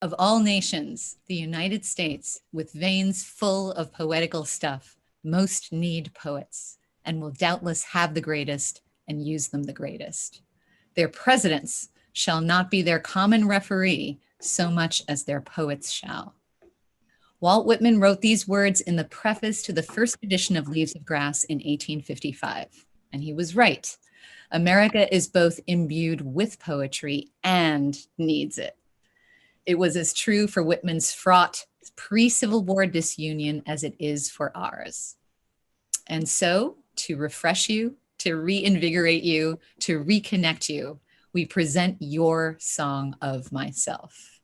Of all nations, the United States, with veins full of poetical stuff, most need poets, and will doubtless have the greatest and use them the greatest. Their presidents shall not be their common referee so much as their poets shall. Walt Whitman wrote these words in the preface to the first edition of Leaves of Grass in 1855, and he was right. America is both imbued with poetry and needs it. It was as true for Whitman's fraught pre-Civil War disunion as it is for ours. And so, to refresh you, to reinvigorate you, to reconnect you, we present your Song of Myself.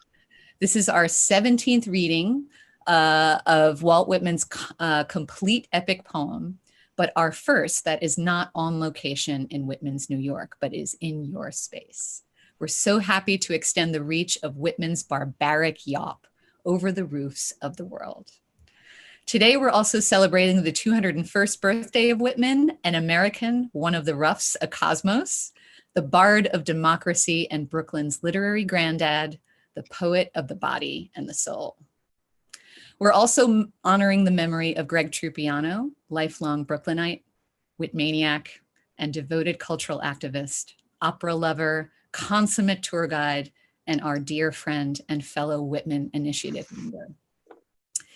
This is our 17th reading of Walt Whitman's complete epic poem, but our first that is not on location in Whitman's New York, but is in your space. We're so happy to extend the reach of Whitman's barbaric yawp over the roofs of the world. Today, we're also celebrating the 201st birthday of Whitman, an American, one of the roughs, a cosmos, the bard of democracy and Brooklyn's literary granddad, the poet of the body and the soul. We're also honoring the memory of Greg Trupiano, lifelong Brooklynite, Whitmaniac, and devoted cultural activist, opera lover, consummate tour guide, and our dear friend and fellow Whitman Initiative member.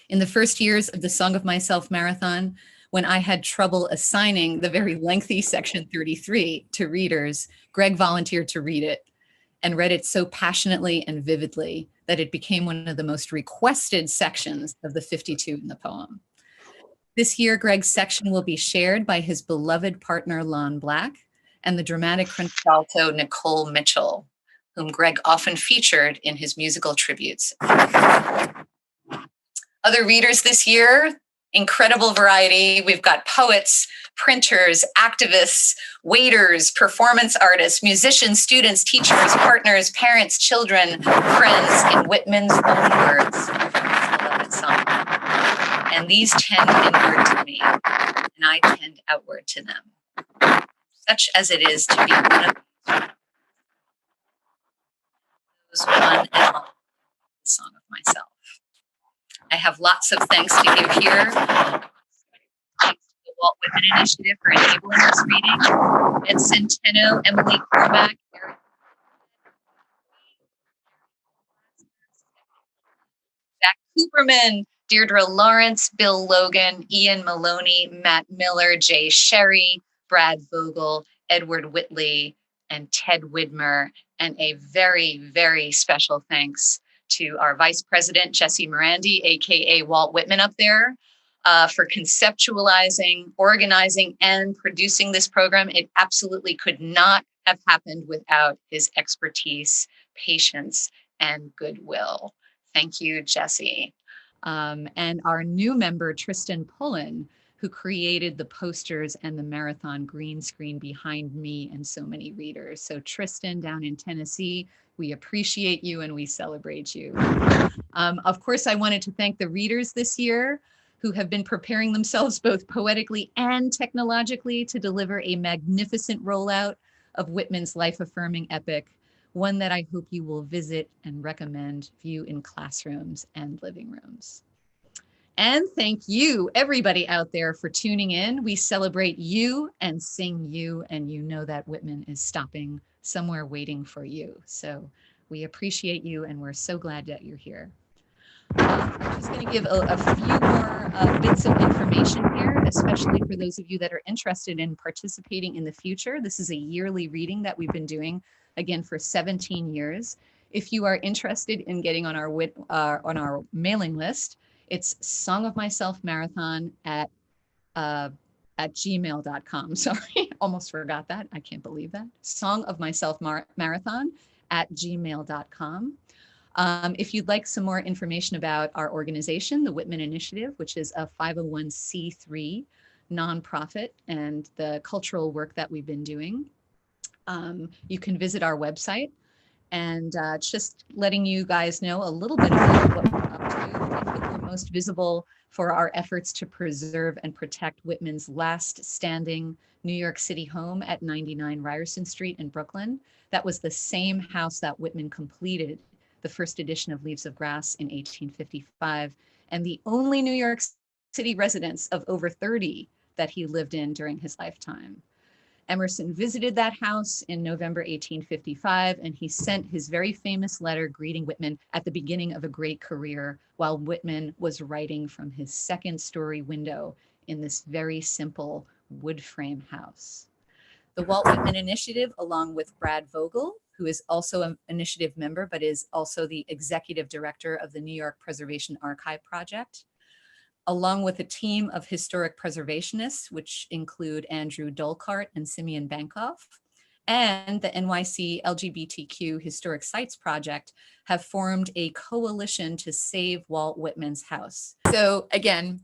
In the first years of the Song of Myself marathon, when I had trouble assigning the very lengthy section 33 to readers, Greg volunteered to read it and read it so passionately and vividly that it became one of the most requested sections of the 52 in the poem. This year, Greg's section will be shared by his beloved partner, Lon Black, and the dramatic contralto Nicole Mitchell, whom Greg often featured in his musical tributes. Other readers this year, incredible variety. We've got poets, printers, activists, waiters, performance artists, musicians, students, teachers, partners, parents, children, friends, in Whitman's own words, beloved song. And these tend inward to me, and I tend outward to them. Such as it is to be one of those one and all, the Song of Myself. I have lots of thanks to give here. Thanks to the Walt Whitman Initiative for enabling this reading. Ed Centeno, Emily Cormack, Eric Zach Cooperman, Deirdre Lawrence, Bill Logan, Ian Maloney, Matt Miller, Jay Sherry, Brad Vogel, Edward Whitley, and Ted Widmer, and a very, very special thanks to our Vice President, Jesse Merandy, AKA Walt Whitman up there, for conceptualizing, organizing, and producing this program. It absolutely could not have happened without his expertise, patience, and goodwill. Thank you, Jesse. And our new member, Triston Pullen, who created the posters and the marathon green screen behind me and so many readers. So Triston down in Tennessee, we appreciate you and we celebrate you. Of course, I wanted to thank the readers this year who have been preparing themselves both poetically and technologically to deliver a magnificent rollout of Whitman's life-affirming epic, one that I hope you will visit and recommend, view in classrooms and living rooms. And thank you, everybody out there, for tuning in. We celebrate you and sing you, and you know that Whitman is stopping somewhere waiting for you. So we appreciate you, and we're so glad that you're here. I'm just going to give a few more bits of information here, especially for those of you that are interested in participating in the future. This is a yearly reading that we've been doing, again, for 17 years. If you are interested in getting on our mailing list, it's Song of Myself Marathon at gmail.com. Sorry, almost forgot that. I can't believe that. Song of Myself Marathon at gmail.com. If you'd like some more information about our organization, the Whitman Initiative, which is a 501c3 nonprofit, and the cultural work that we've been doing, you can visit our website. And just letting you guys know a little bit about what we're up to. I think we're most visible for our efforts to preserve and protect Whitman's last standing New York City home at 99 Ryerson Street in Brooklyn. That was the same house that Whitman completed the first edition of Leaves of Grass in 1855, and the only New York City residence of over 30 that he lived in during his lifetime. Emerson visited that house in November 1855, and he sent his very famous letter greeting Whitman at the beginning of a great career while Whitman was writing from his second-story window in this very simple wood frame house. The Walt Whitman Initiative, along with Brad Vogel, who is also an initiative member, but is also the executive director of the New York Preservation Archive Project, along with a team of historic preservationists, which include Andrew Dolkart and Simeon Bankoff, and the NYC LGBTQ Historic Sites Project, have formed a coalition to save Walt Whitman's house. So again,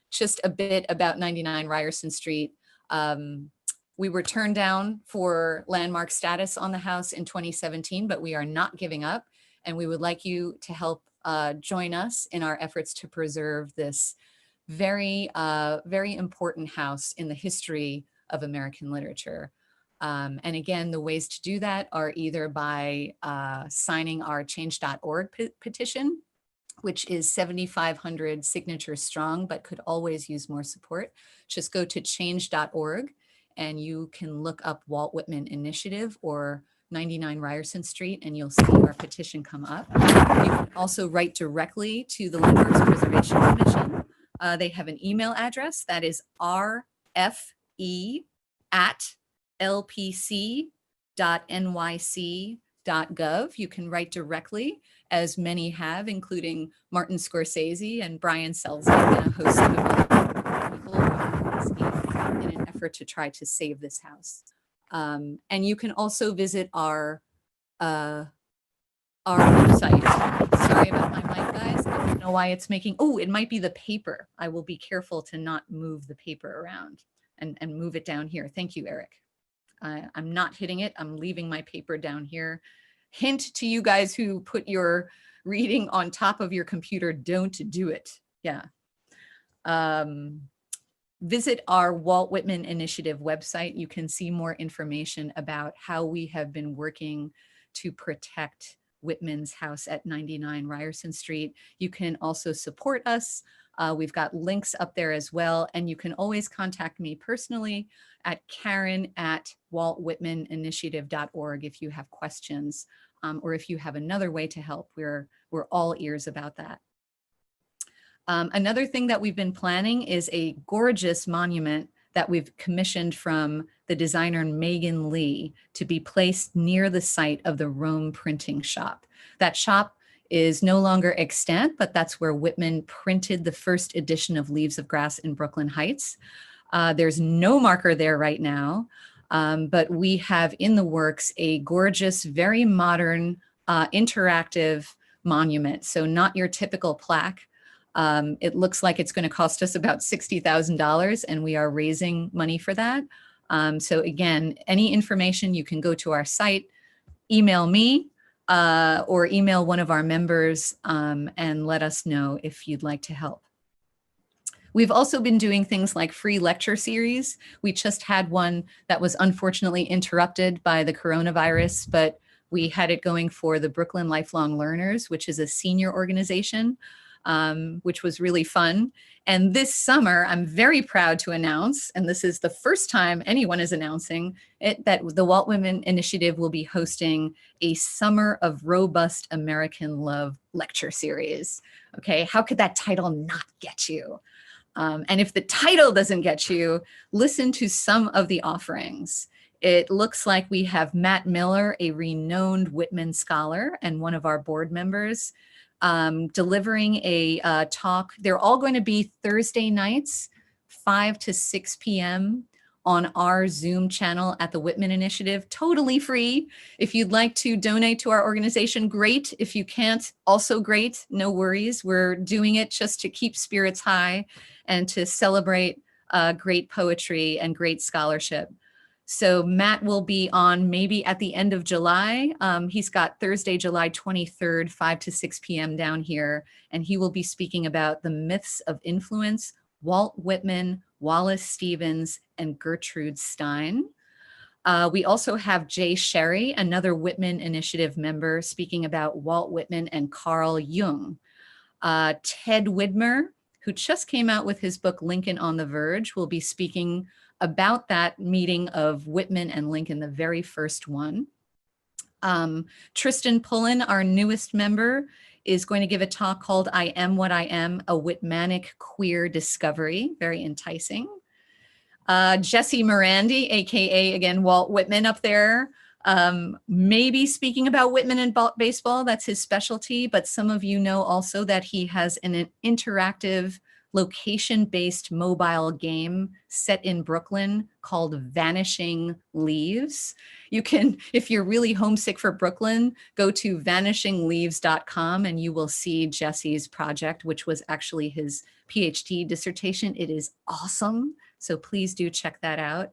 just a bit about 99 Ryerson Street. We were turned down for landmark status on the house in 2017, but we are not giving up, and we would like you to help join us in our efforts to preserve this very, very important house in the history of American literature. And again, the ways to do that are either by signing our change.org petition, which is 7,500 signatures strong, but could always use more support. Just go to change.org and you can look up Walt Whitman Initiative or 99 Ryerson Street, and you'll see our petition come up. You can also write directly to the Landmarks Preservation Commission. They have an email address that is rfe@lpc.nyc.gov. You can write directly, as many have, including Martin Scorsese and Brian Selznick and a host of other people in an effort to try to save this house. And you can also visit our website. Sorry about my mic, guys. I don't know why it's making, oh, it might be the paper. I will be careful to not move the paper around and move it down here. Thank you, Eric. I'm not hitting it. I'm leaving my paper down here. Hint to you guys who put your reading on top of your computer, don't do it. Yeah. Visit our Walt Whitman Initiative website. You can see more information about how we have been working to protect Whitman's house at 99 Ryerson Street. You can also support us. We've got links up there as well. And you can always contact me personally at karen@waltwhitmaninitiative.org if you have questions, or if you have another way to help. We're all ears about that. Another thing that we've been planning is a gorgeous monument that we've commissioned from the designer Megan Lee to be placed near the site of the Rome printing shop. That shop is no longer extant, but that's where Whitman printed the first edition of Leaves of Grass in Brooklyn Heights. There's no marker there right now, but we have in the works a gorgeous, very modern, interactive monument. So not your typical plaque. It looks like it's going to cost us about $60,000, and we are raising money for that. So again, any information, you can go to our site, email me, or email one of our members, and let us know if you'd like to help. We've also been doing things like free lecture series. We just had one that was unfortunately interrupted by the coronavirus, but we had it going for the Brooklyn Lifelong Learners, which is a senior organization, which was really fun. And this summer, I'm very proud to announce, and this is the first time anyone is announcing it, that the Walt Whitman Initiative will be hosting a Summer of Robust American Love lecture series. Okay, how could that title not get you? And if the title doesn't get you, listen to some of the offerings. It looks like we have Matt Miller, a renowned Whitman scholar and one of our board members, delivering a talk. They're all going to be Thursday nights, 5 to 6 p.m. on our Zoom channel at the Whitman Initiative, totally free. If you'd like to donate to our organization, great. If you can't, also great, no worries. We're doing it just to keep spirits high and to celebrate great poetry and great scholarship. So Matt will be on maybe at the end of July. He's got Thursday, July 23rd, 5 to 6 p.m. down here, and he will be speaking about the myths of influence, Walt Whitman, Wallace Stevens, and Gertrude Stein. We also have Jay Sherry, another Whitman Initiative member, speaking about Walt Whitman and Carl Jung. Ted Widmer, who just came out with his book, Lincoln on the Verge, will be speaking about that meeting of Whitman and Lincoln, the very first one. Triston Pullen, our newest member, is going to give a talk called I Am What I Am, a Whitmanic Queer Discovery, very enticing. Jesse Merandy, AKA, again, Walt Whitman up there, maybe speaking about Whitman and baseball, that's his specialty, but some of you know also that he has an interactive location-based mobile game set in Brooklyn called Vanishing Leaves. You can, if you're really homesick for Brooklyn, go to vanishingleaves.com and you will see Jesse's project, which was actually his PhD dissertation. It is awesome. So please do check that out.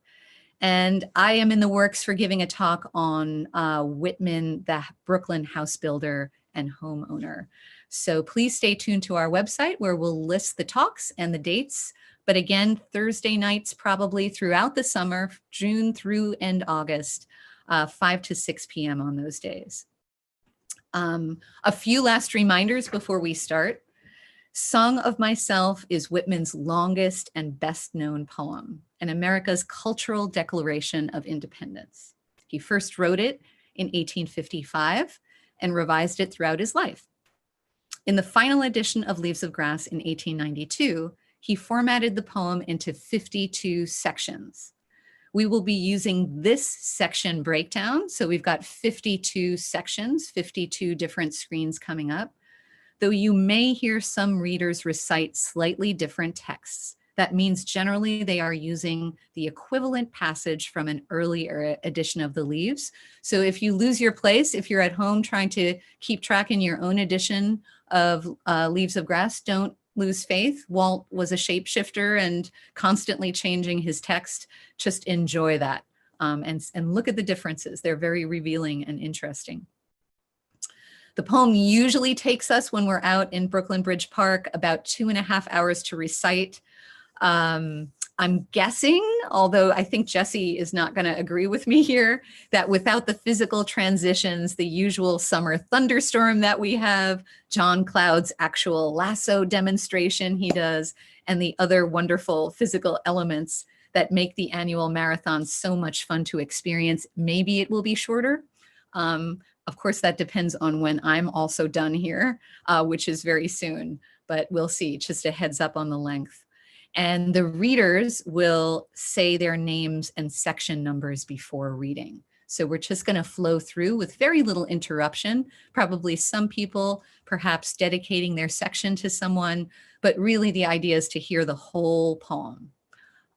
And I am in the works for giving a talk on Whitman, the Brooklyn house builder and homeowner. So please stay tuned to our website where we'll list the talks and the dates. But again, Thursday nights, probably throughout the summer, June through end August, 5 to 6 p.m. on those days. A few last reminders before we start. Song of Myself is Whitman's longest and best known poem and America's cultural declaration of independence. He first wrote it in 1855 and revised it throughout his life. In the final edition of Leaves of Grass in 1892, he formatted the poem into 52 sections. We will be using this section breakdown. So we've got 52 sections, 52 different screens coming up. Though you may hear some readers recite slightly different texts. That means generally they are using the equivalent passage from an earlier edition of the Leaves. So if you lose your place, if you're at home trying to keep track in your own edition of Leaves of Grass, don't lose faith. Walt was a shapeshifter and constantly changing his text. Just enjoy that and look at the differences. They're very revealing and interesting. The poem usually takes us, when we're out in Brooklyn Bridge Park, about 2.5 hours to recite. I'm guessing, although I think Jesse is not going to agree with me here, that without the physical transitions, the usual summer thunderstorm that we have, John Cloud's actual lasso demonstration he does, and the other wonderful physical elements that make the annual marathon so much fun to experience, maybe it will be shorter. Of course, that depends on when I'm also done here, which is very soon, but we'll see, just a heads up on the length. And the readers will say their names and section numbers before reading. So we're just going to flow through with very little interruption, probably some people perhaps dedicating their section to someone, but really the idea is to hear the whole poem.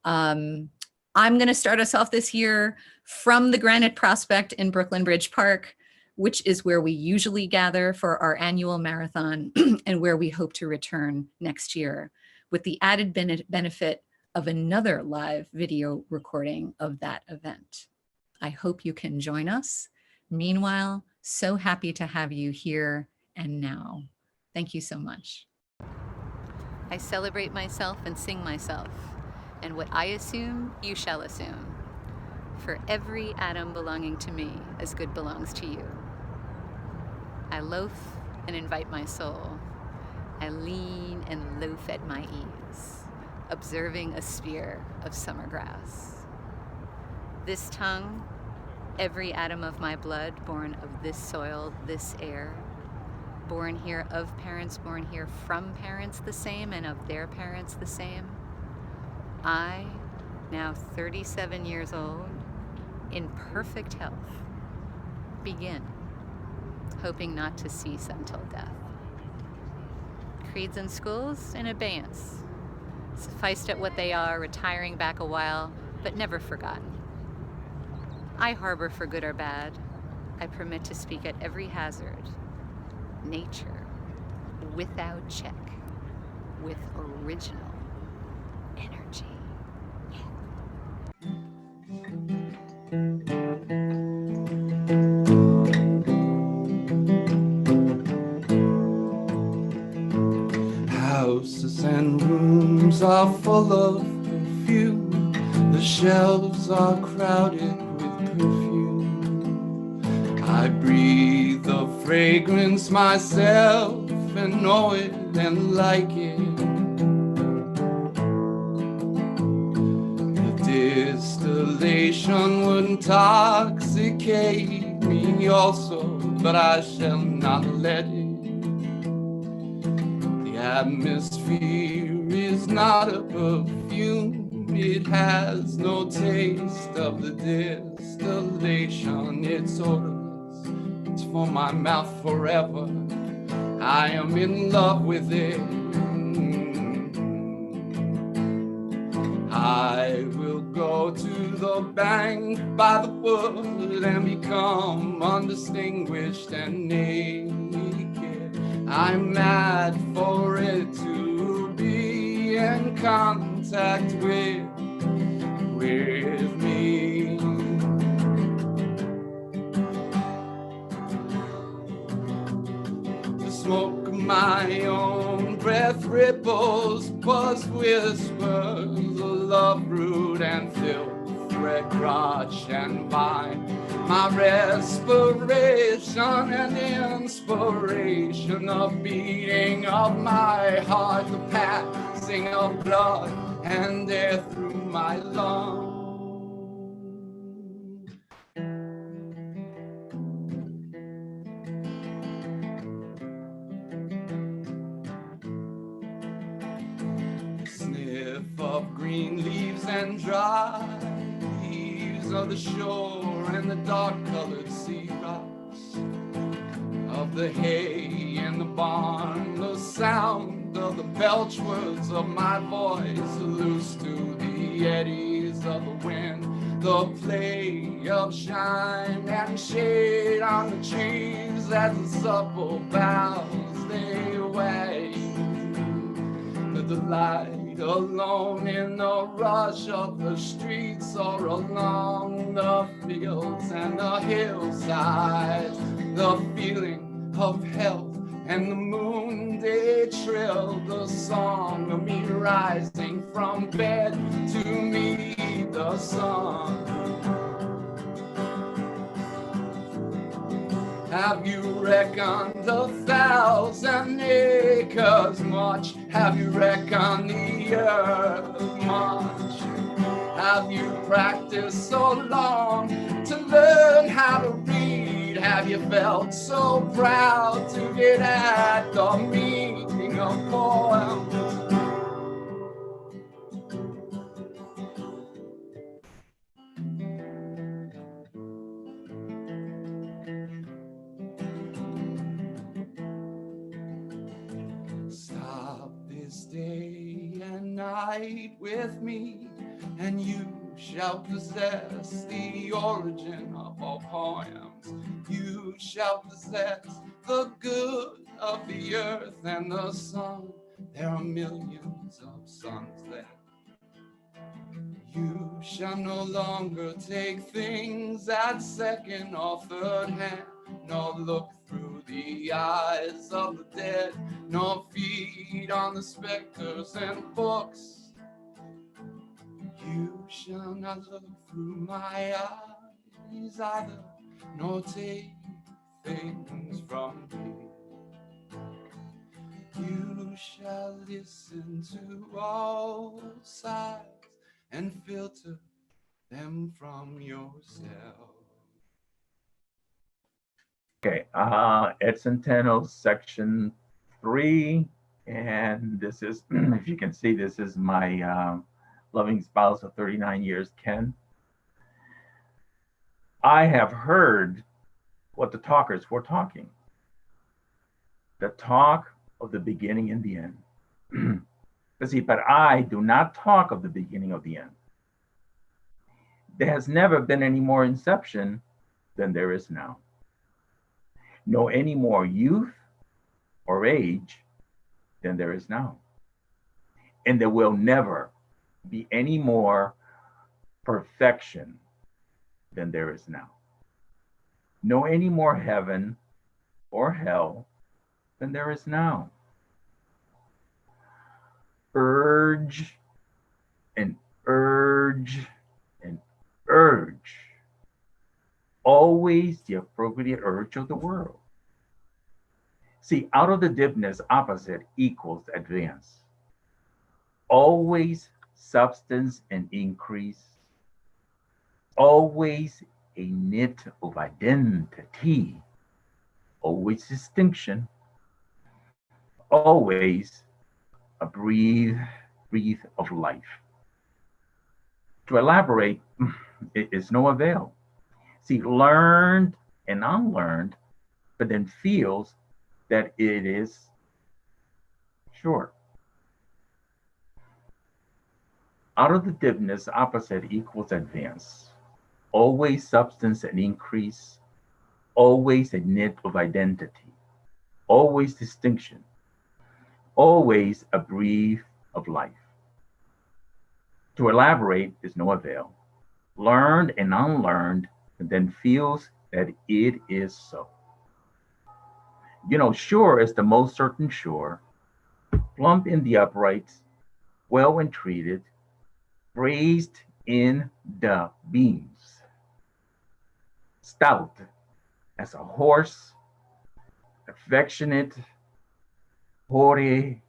I'm going to start us off this year from the Granite Prospect in Brooklyn Bridge Park, which is where we usually gather for our annual marathon and where we hope to return next year, with the added benefit of another live video recording of that event. I hope you can join us. Meanwhile, so happy to have you here and now. Thank you so much. I celebrate myself and sing myself, and what I assume, you shall assume. For every atom belonging to me, as good belongs to you. I loaf and invite my soul. I lean and loaf at my ease, observing a spear of summer grass. This tongue, every atom of my blood, born of this soil, this air, born here of parents, born here from parents the same, and of their parents the same. I, now 37 years old, in perfect health, begin, hoping not to cease until death. Creeds and schools in abeyance, sufficed at what they are, retiring back a while, but never forgotten. I harbor for good or bad, I permit to speak at every hazard. Nature, without check, with original energy. Houses and rooms are full of perfume. The shelves are crowded with perfume. I breathe the fragrance myself and know it and like it. The distillation would intoxicate me also, but I shall not let it. The atmosphere is not a perfume. It has no taste of the distillation. It's odorless. It's for my mouth forever. I am in love with it. I will go to the bank by the wood and become undistinguished and naked. I'm mad for it to be in contact with me. The smoke of my own breath ripples, buzz whispers, love root and filth, red crotch and vine. My respiration and inspiration, the beating of my heart, the passing of blood and air through my lungs. Sniff of green leaves and dry leaves of the shore and the dark-colored sea rocks of the hay in the barn, the sound of the belch words of my voice loose to the eddies of the wind, the play of shine and shade on the trees as the supple boughs they wave. The light alone in the rush of the streets or along the fields and the hillsides, the feeling of health and the moon day trill, the song of me rising from bed to meet the sun. Have you reckoned 1,000 acres much? Have you reckoned the earth much? Have you practiced so long to learn how to read? Have you felt so proud to get at the meaning of poems? Stop this day and night with me, and you shall possess the origin of all poems. You shall possess the good of the earth and the sun. There are millions of suns there. You shall no longer take things at second or third hand, nor look through the eyes of the dead, nor feed on the specters and books. You shall not look through my eyes either, nor take things from me. You shall listen to all sides and filter them from yourself. Okay, Ed Centeno, section 3, and this is, if you can see, this is my loving spouse of 39 years, Ken. I have heard what the talkers were talking. The talk of the beginning and the end. See, but I do not talk of the beginning of the end. There has never been any more inception than there is now. No any more youth or age than there is now. And there will never be any more perfection than there is now. No any more heaven or hell than there is now. Urge and urge and urge always the appropriate urge of the world. See, out of the dimness, opposite equals advance. Always substance and increase. Always a knit of identity. Always distinction. Always a breathe of life. To elaborate, it is no avail. See, learned and unlearned, but then feels that it is short. Out of the dimness, opposite equals advance. Always substance and increase. Always a knit of identity. Always distinction. Always a breathe of life. To elaborate is no avail. Learned and unlearned, and then feels that it is so. You know, sure is the most certain sure, plump in the uprights, well entreated, raised in the beams, stout as a horse, affectionate, hoary,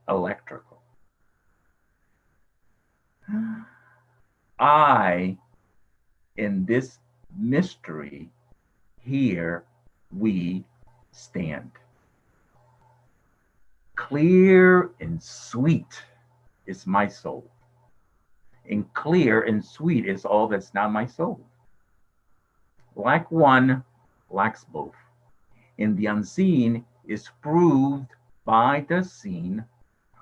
electrical. I, in this mystery, here we stand. Clear and sweet is my soul. And clear and sweet is all that's not my soul. Like one, lacks both. And the unseen is proved by the seen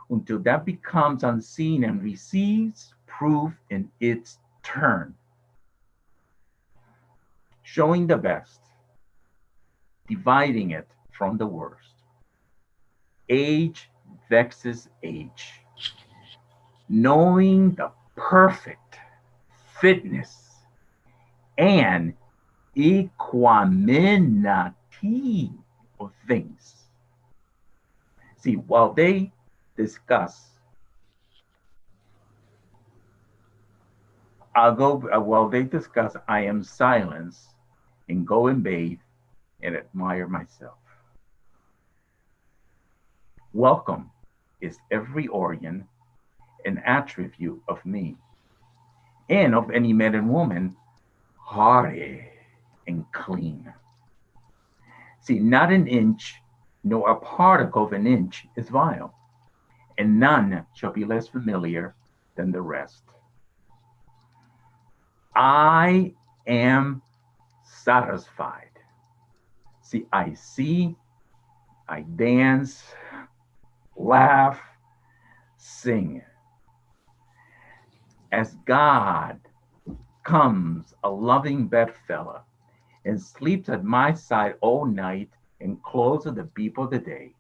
until that becomes unseen and receives proof in its turn. Showing the best, dividing it from the worst. Age vexes age. Knowing the perfect fitness and equanimity of things. See, while they discuss, I am silence and go and bathe and admire myself. Welcome is every organ and attribute of me and of any man and woman, hearty and clean. See, not an inch nor a particle of an inch is vile, and none shall be less familiar than the rest. I am satisfied. See, I see, I dance, laugh, sing. As God comes, a loving bedfellow, and sleeps at my side all night and closes the beep of the day,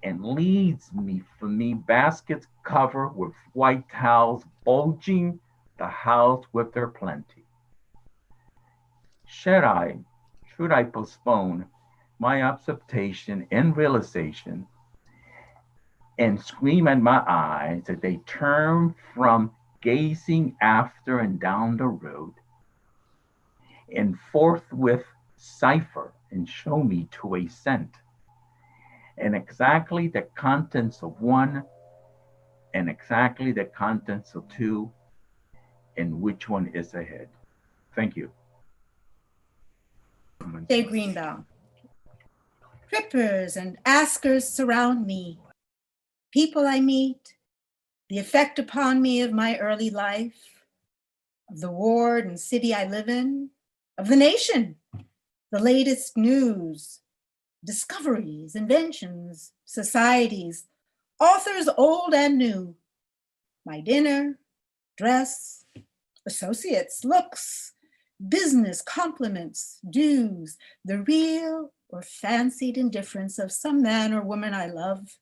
and leads me for me baskets covered with white towels, bulging the house with their plenty. Should I postpone my acceptation and realization and scream at my eyes that they turn from gazing after and down the road, and forthwith cipher and show me to a cent, and exactly the contents of one, and exactly the contents of two, and which one is ahead. Thank you. Dave Greenbaum. Trippers and askers surround me. People I meet, the effect upon me of my early life, of the ward and city I live in, of the nation, the latest news, discoveries, inventions, societies, authors old and new, my dinner, dress, associates, looks, business compliments, dues, the real or fancied indifference of some man or woman I love,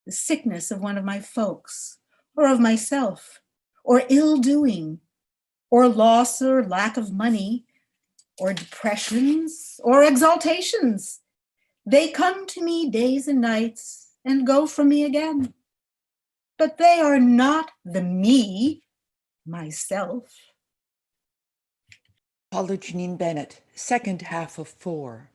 the sickness of one of my folks, or of myself, or ill-doing, or loss or lack of money, or depressions, or exaltations. They come to me days and nights and go from me again. But they are not the me, myself. Paula Jeanine Bennett, second half of 4.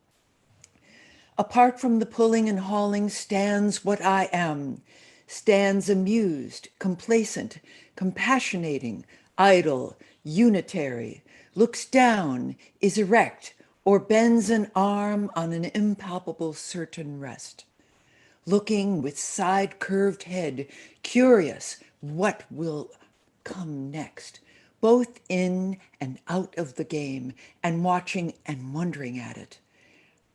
Apart from the pulling and hauling stands what I am, stands amused, complacent, compassionating, idle, unitary, looks down, is erect, or bends an arm on an impalpable certain rest. Looking with side-curved head, curious what will come next, both in and out of the game, and watching and wondering at it.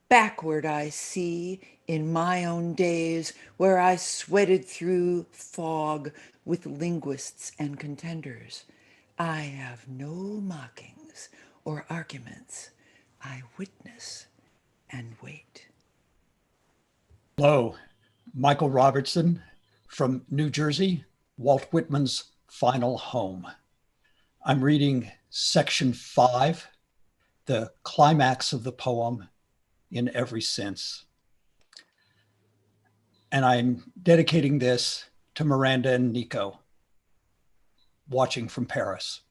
Backward I see in my own days where I sweated through fog with linguists and contenders. I have no mockings or arguments. I witness and wait. Hello, Michael Robertson from New Jersey, Walt Whitman's Final Home. I'm reading section 5, the climax of the poem in every sense. And I'm dedicating this to Miranda and Nico, watching from Paris.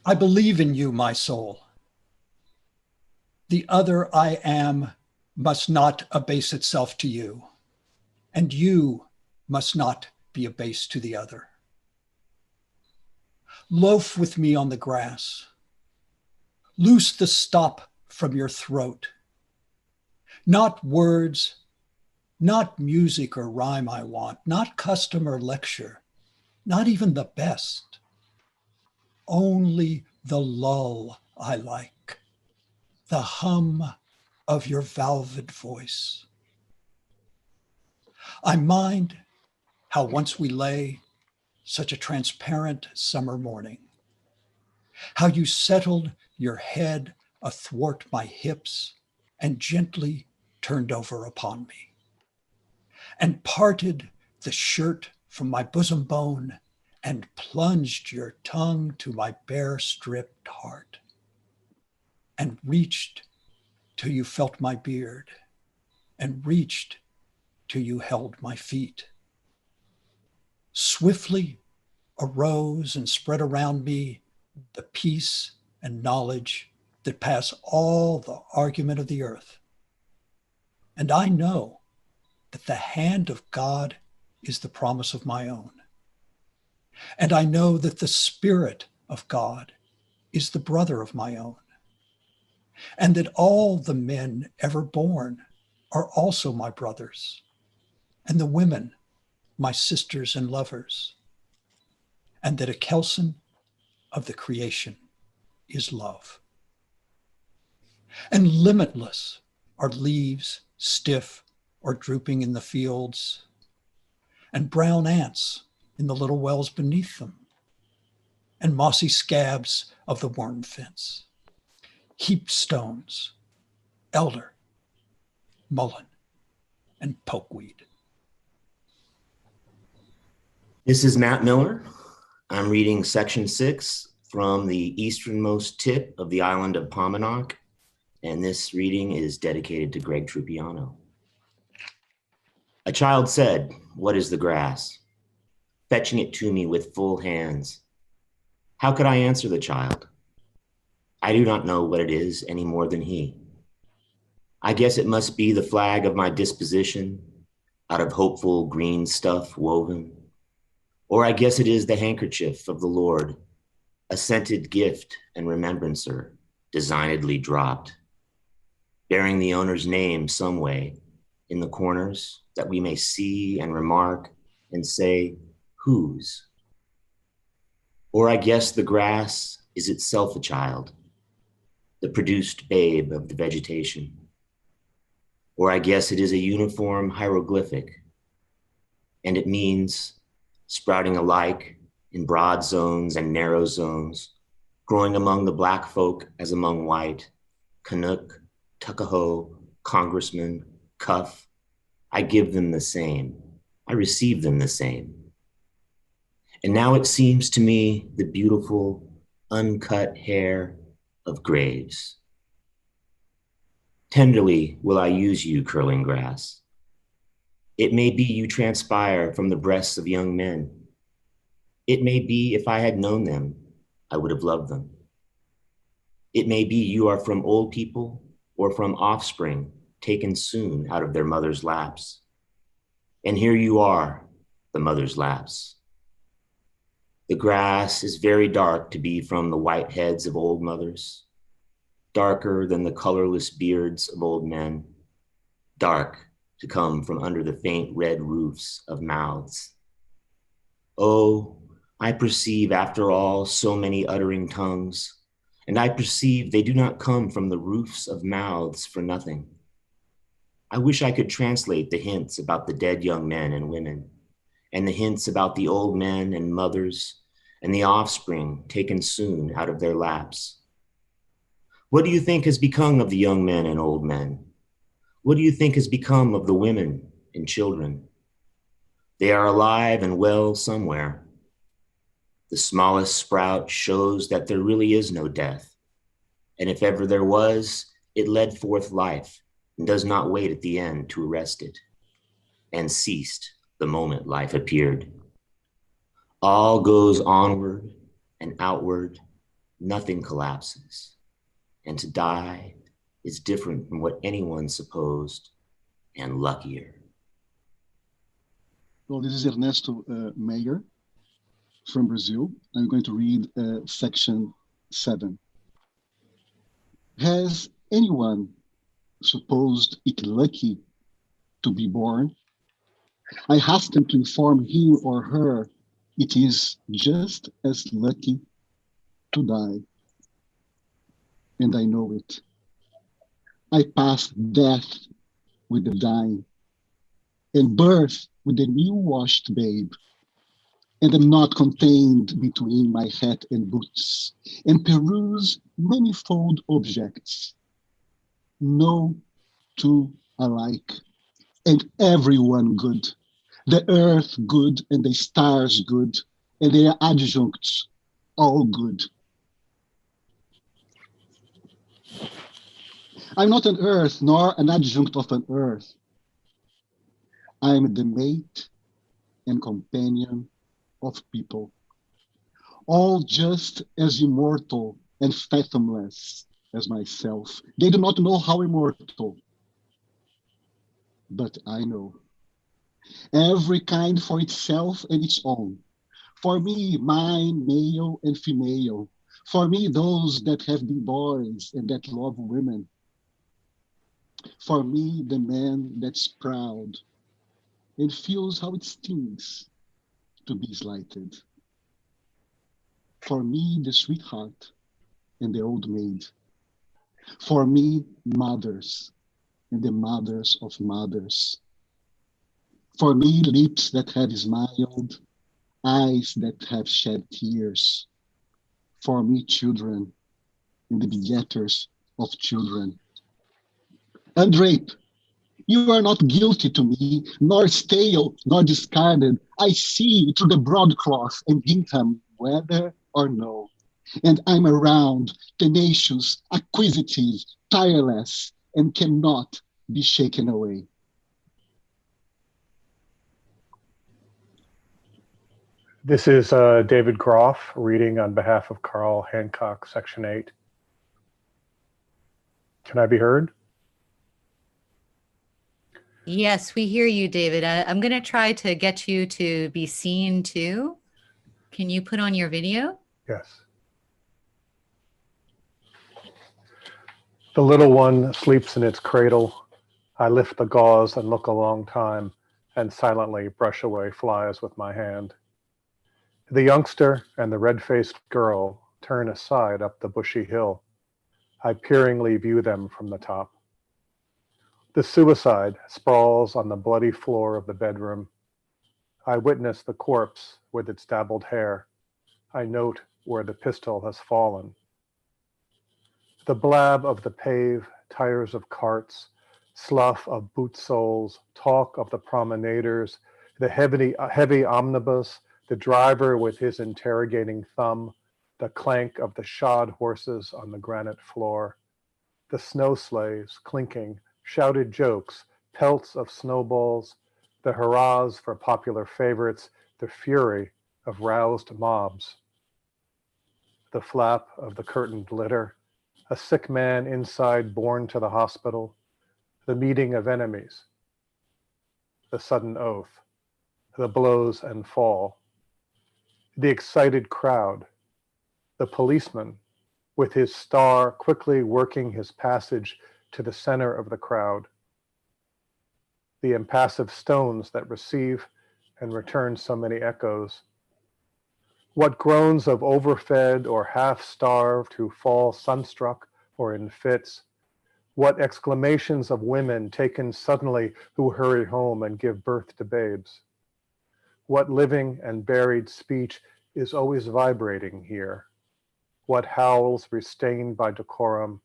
I believe in you, my soul. The other I am must not abase itself to you, and you must not be abased to the other. Loaf with me on the grass. Loose the stop from your throat. Not words, not music or rhyme I want, not custom or lecture, not even the best. Only the lull I like, the hum of your velvet voice. I mind how once we lay such a transparent summer morning, how you settled your head athwart my hips and gently turned over upon me, and parted the shirt from my bosom bone and plunged your tongue to my bare stripped heart, and reached till you felt my beard, and reached till you held my feet. Swiftly arose and spread around me the peace and knowledge that pass all the argument of the earth. And I know that the hand of God is the promise of my own. And I know that the Spirit of God is the brother of my own. And that all the men ever born are also my brothers, and the women my sisters and lovers. And that a kelson of the creation is love. And limitless are leaves stiff or drooping in the fields, and brown ants in the little wells beneath them, and mossy scabs of the worm fence, heaped stones, elder, mullein, and pokeweed. This is Matt Miller. I'm reading section 6 from the easternmost tip of the island of Pominock, and this reading is dedicated to Greg Trupiano. A child said, "What is the grass?" fetching it to me with full hands. How could I answer the child? I do not know what it is any more than he. I guess it must be the flag of my disposition, out of hopeful green stuff woven. Or I guess it is the handkerchief of the Lord, a scented gift and remembrancer, designedly dropped, bearing the owner's name some way in the corners that we may see and remark and say, whose? Or I guess the grass is itself a child, the produced babe of the vegetation. Or I guess it is a uniform hieroglyphic, and it means sprouting alike in broad zones and narrow zones, growing among the black folk as among white, Canuck, Tuckahoe, Congressman, Cuff. I give them the same. I receive them the same. And now it seems to me the beautiful, uncut hair of graves. Tenderly will I use you, curling grass. It may be you transpire from the breasts of young men. It may be, if I had known them, I would have loved them. It may be you are from old people or from offspring taken soon out of their mother's laps. And here you are, the mother's laps. The grass is very dark to be from the white heads of old mothers, darker than the colorless beards of old men, dark to come from under the faint red roofs of mouths. Oh, I perceive after all so many uttering tongues, and I perceive they do not come from the roofs of mouths for nothing. I wish I could translate the hints about the dead young men and women, and the hints about the old men and mothers, and the offspring taken soon out of their laps. What do you think has become of the young men and old men? What do you think has become of the women and children? They are alive and well somewhere. The smallest sprout shows that there really is no death. And if ever there was, it led forth life and does not wait at the end to arrest it, and ceased the moment life appeared. All goes onward and outward, nothing collapses. And to die is different from what anyone supposed, and luckier. Well, this is Ernesto Meyer from Brazil. I'm going to read section 7. Has anyone supposed it lucky to be born? I hasten to inform him or her it is just as lucky to die. And I know it. I pass death with the dying and birth with the new washed babe, and am not contained between my hat and boots, and peruse manifold objects, no two alike, and everyone good, the earth good, and the stars good, and their adjuncts all good. I'm not an earth, nor an adjunct of an earth. I am the mate and companion of people, all just as immortal and fathomless as myself. They do not know how immortal, but I know. Every kind for itself and its own. For me, mine, male and female. For me, those that have been boys and that love women. For me, the man that's proud and feels how it stings to be slighted. For me, the sweetheart and the old maid. For me, mothers and the mothers of mothers. For me, lips that have smiled, eyes that have shed tears. For me, children and the begetters of children. Undrape, you are not guilty to me, nor stale, nor discarded. I see through the broadcloth and gingham, whether or no. And I'm around, tenacious, acquisitive, tireless, and cannot be shaken away. This is David Groff reading on behalf of Carl Hancock, Section 8. Can I be heard? Yes, we hear you, David. I'm going to try to get you to be seen too. Can you put on your video? Yes. The little one sleeps in its cradle. I lift the gauze and look a long time and silently brush away flies with my hand. The youngster and the red-faced girl turn aside up the bushy hill. I peeringly view them from the top. The suicide sprawls on the bloody floor of the bedroom. I witness the corpse with its dabbled hair. I note where the pistol has fallen. The blab of the pave, tires of carts, slough of boot soles, talk of the promenaders, the heavy omnibus, the driver with his interrogating thumb, the clank of the shod horses on the granite floor, the snow sleighs clinking, shouted jokes, pelts of snowballs, the hurrahs for popular favorites, the fury of roused mobs. the flap of the curtained litter, a sick man inside borne to the hospital, the meeting of enemies, the sudden oath, the blows and fall, the excited crowd, the policeman with his star quickly working his passage to the center of the crowd, the impassive stones that receive and return so many echoes. What groans of overfed or half-starved who fall sunstruck or in fits. What exclamations of women taken suddenly who hurry home and give birth to babes. What living and buried speech is always vibrating here. What howls restrained by decorum,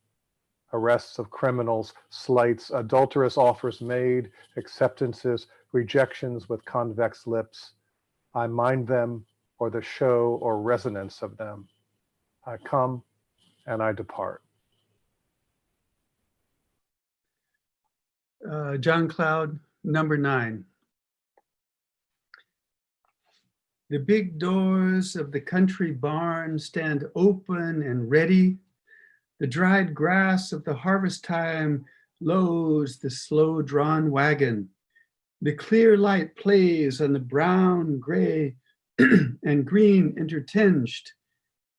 arrests of criminals, slights, adulterous offers made, acceptances, rejections with convex lips. I mind them or the show or resonance of them. I come and I depart. John Cloud, number 9. The big doors of the country barn stand open and ready. The dried grass of the harvest time loads the slow-drawn wagon. The clear light plays on the brown, gray, and green intertinged.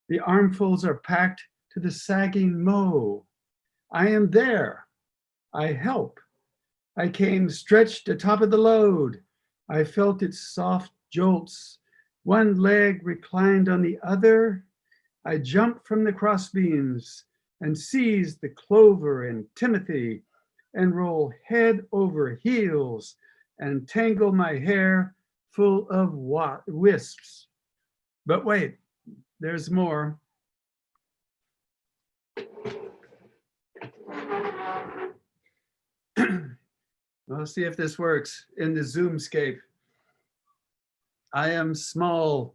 The armfuls are packed to the sagging mow. I am there. I help. I came stretched atop of the load. I felt its soft jolts. One leg reclined on the other. I jumped from the crossbeams and seized the clover and timothy and roll head over heels and tangle my hair full of wisps. But wait, there's more. Let's see if this works in the Zoomscape. I am small.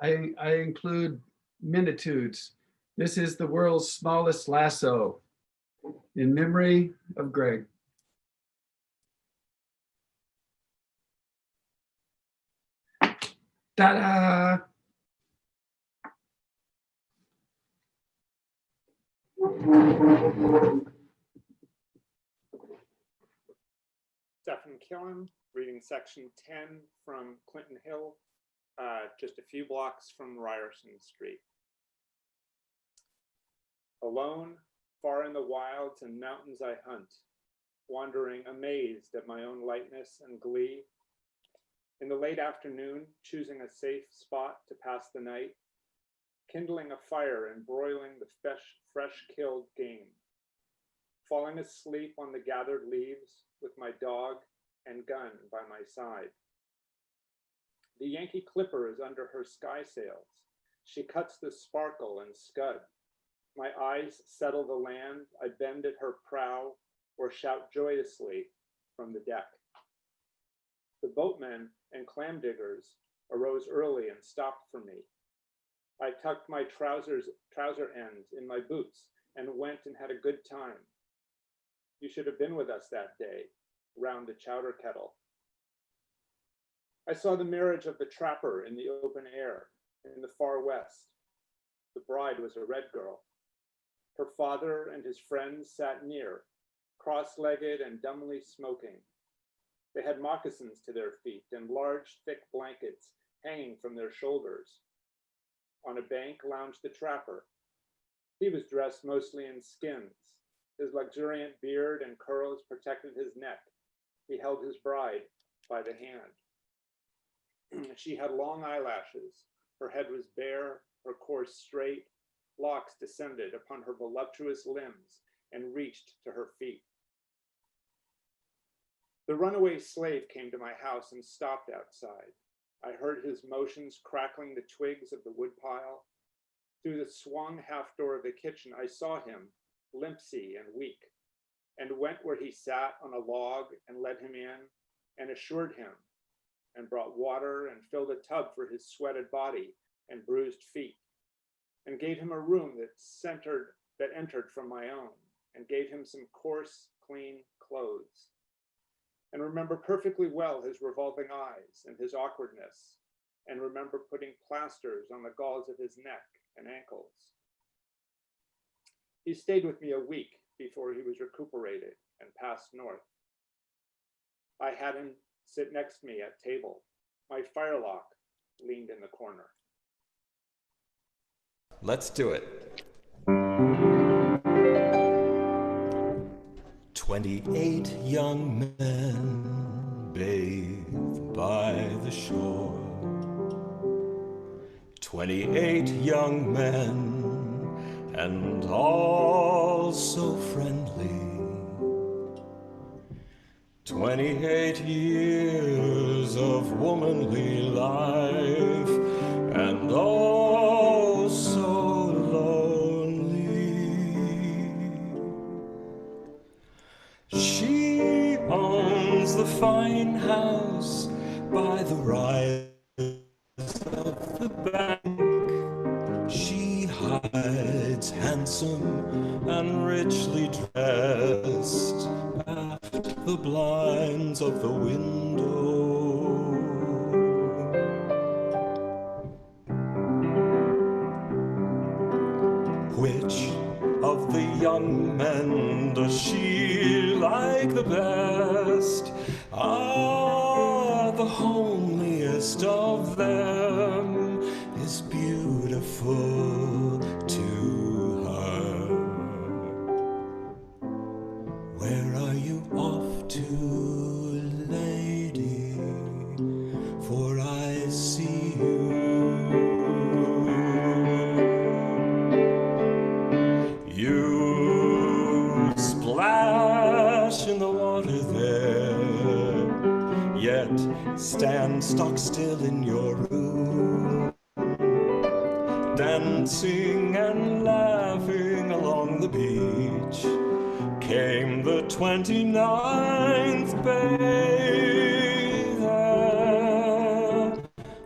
I include minitudes. This is the world's smallest lasso in memory of Greg. Ta-da! Stefan Killen, reading section 10 from Clinton Hill, just a few blocks from Ryerson Street. Alone, far in the wilds and mountains I hunt, wandering amazed at my own lightness and glee. In the late afternoon, choosing a safe spot to pass the night, kindling a fire and broiling the fresh killed game, falling asleep on the gathered leaves with my dog and gun by my side. The Yankee Clipper is under her sky sails. She cuts the sparkle and scud. My eyes settle the land. I bend at her prow or shout joyously from the deck. The boatmen and clam diggers arose early and stopped for me. I tucked my trouser ends in my boots and went and had a good time. You should have been with us that day, round the chowder kettle. I saw the marriage of the trapper in the open air in the far west. The bride was a red girl. Her father and his friends sat near, cross-legged and dumbly smoking. They had moccasins to their feet and large, thick blankets hanging from their shoulders. On a bank lounged the trapper. He was dressed mostly in skins. His luxuriant beard and curls protected his neck. He held his bride by the hand. She had long eyelashes. Her head was bare, her course straight. Locks descended upon her voluptuous limbs and reached to her feet. The runaway slave came to my house and stopped outside. I heard his motions crackling the twigs of the woodpile. Through the swung half door of the kitchen, I saw him, limpsy and weak, and went where he sat on a log and led him in and assured him and brought water and filled a tub for his sweated body and bruised feet and gave him a room that entered from my own and gave him some coarse, clean clothes. And remember perfectly well his revolving eyes and his awkwardness and remember putting plasters on the galls of his neck and ankles. He stayed with me a week before he was recuperated and passed north. I had him sit next to me at table. My firelock leaned in the corner. Let's do it. 28 young men bathe by the shore. 28 young men, and all so friendly. 28 years of womanly life, and all so lonely. She owns the fine house by the rise of the bank. She hides handsome and richly dressed aft the blinds of the window. Which of the young men does she like the best? Ah, the homeliest of them is beautiful to her. Where are you off to, lady? For I see you. You splash in the water there, yet stand stock still in your room, dancing and laughing along the beach. Came the 29th bather.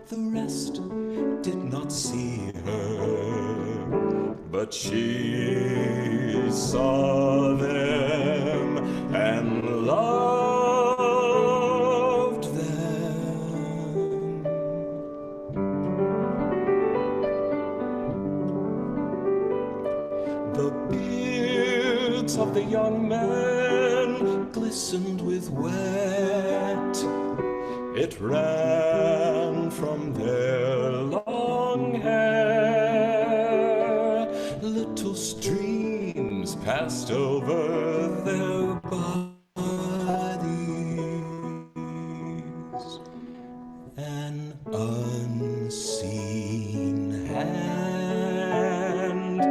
The rest did not see her, but she saw them and loved them. The beards of the young men glistened with wet. It ran from their long hair. Little streams passed over their bodies. An unseen hand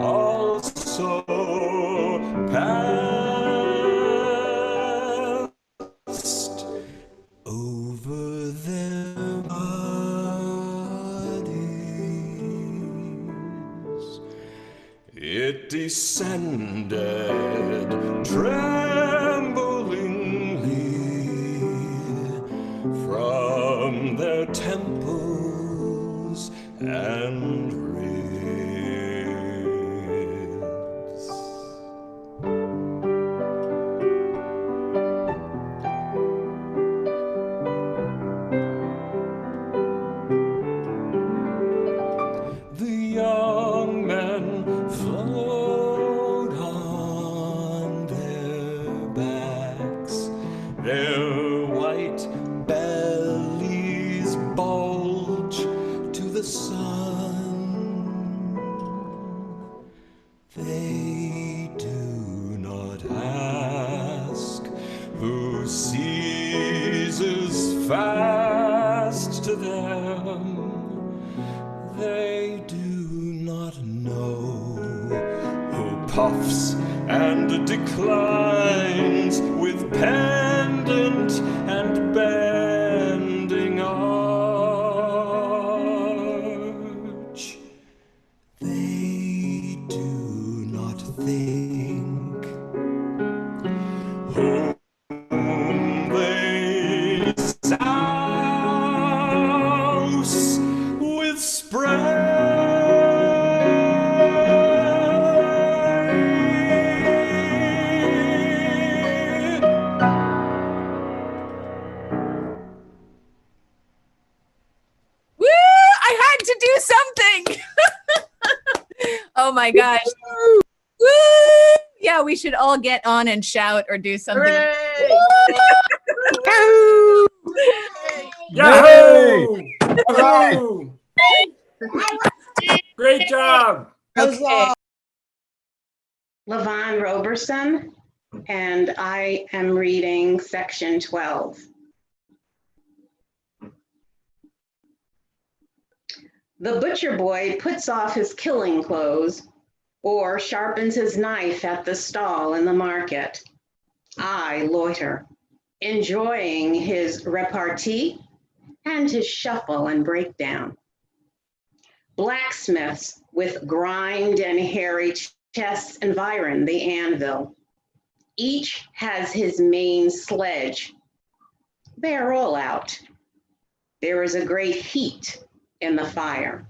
also passed over their bodies. It descended tremblingly from their temples and ribs. The young men float on their backs, their white bellies bulge to the sun. They do not ask who seizes fast to them. They do not know who puffs and declines with pendant and bending arch. They do not think whom they souse with spray. Woo! Oh my gosh. Woo! Yeah, we should all get on and shout or do something. Yahoo! Yahoo! Great job. Okay. Luvon Roberson, and I am reading section 12. The butcher boy puts off his killing clothes or sharpens his knife at the stall in the market. I loiter, enjoying his repartee and his shuffle and breakdown. Blacksmiths with grimed and hairy chests environ the anvil. Each has his main sledge. They are all out. There is a great heat in the fire.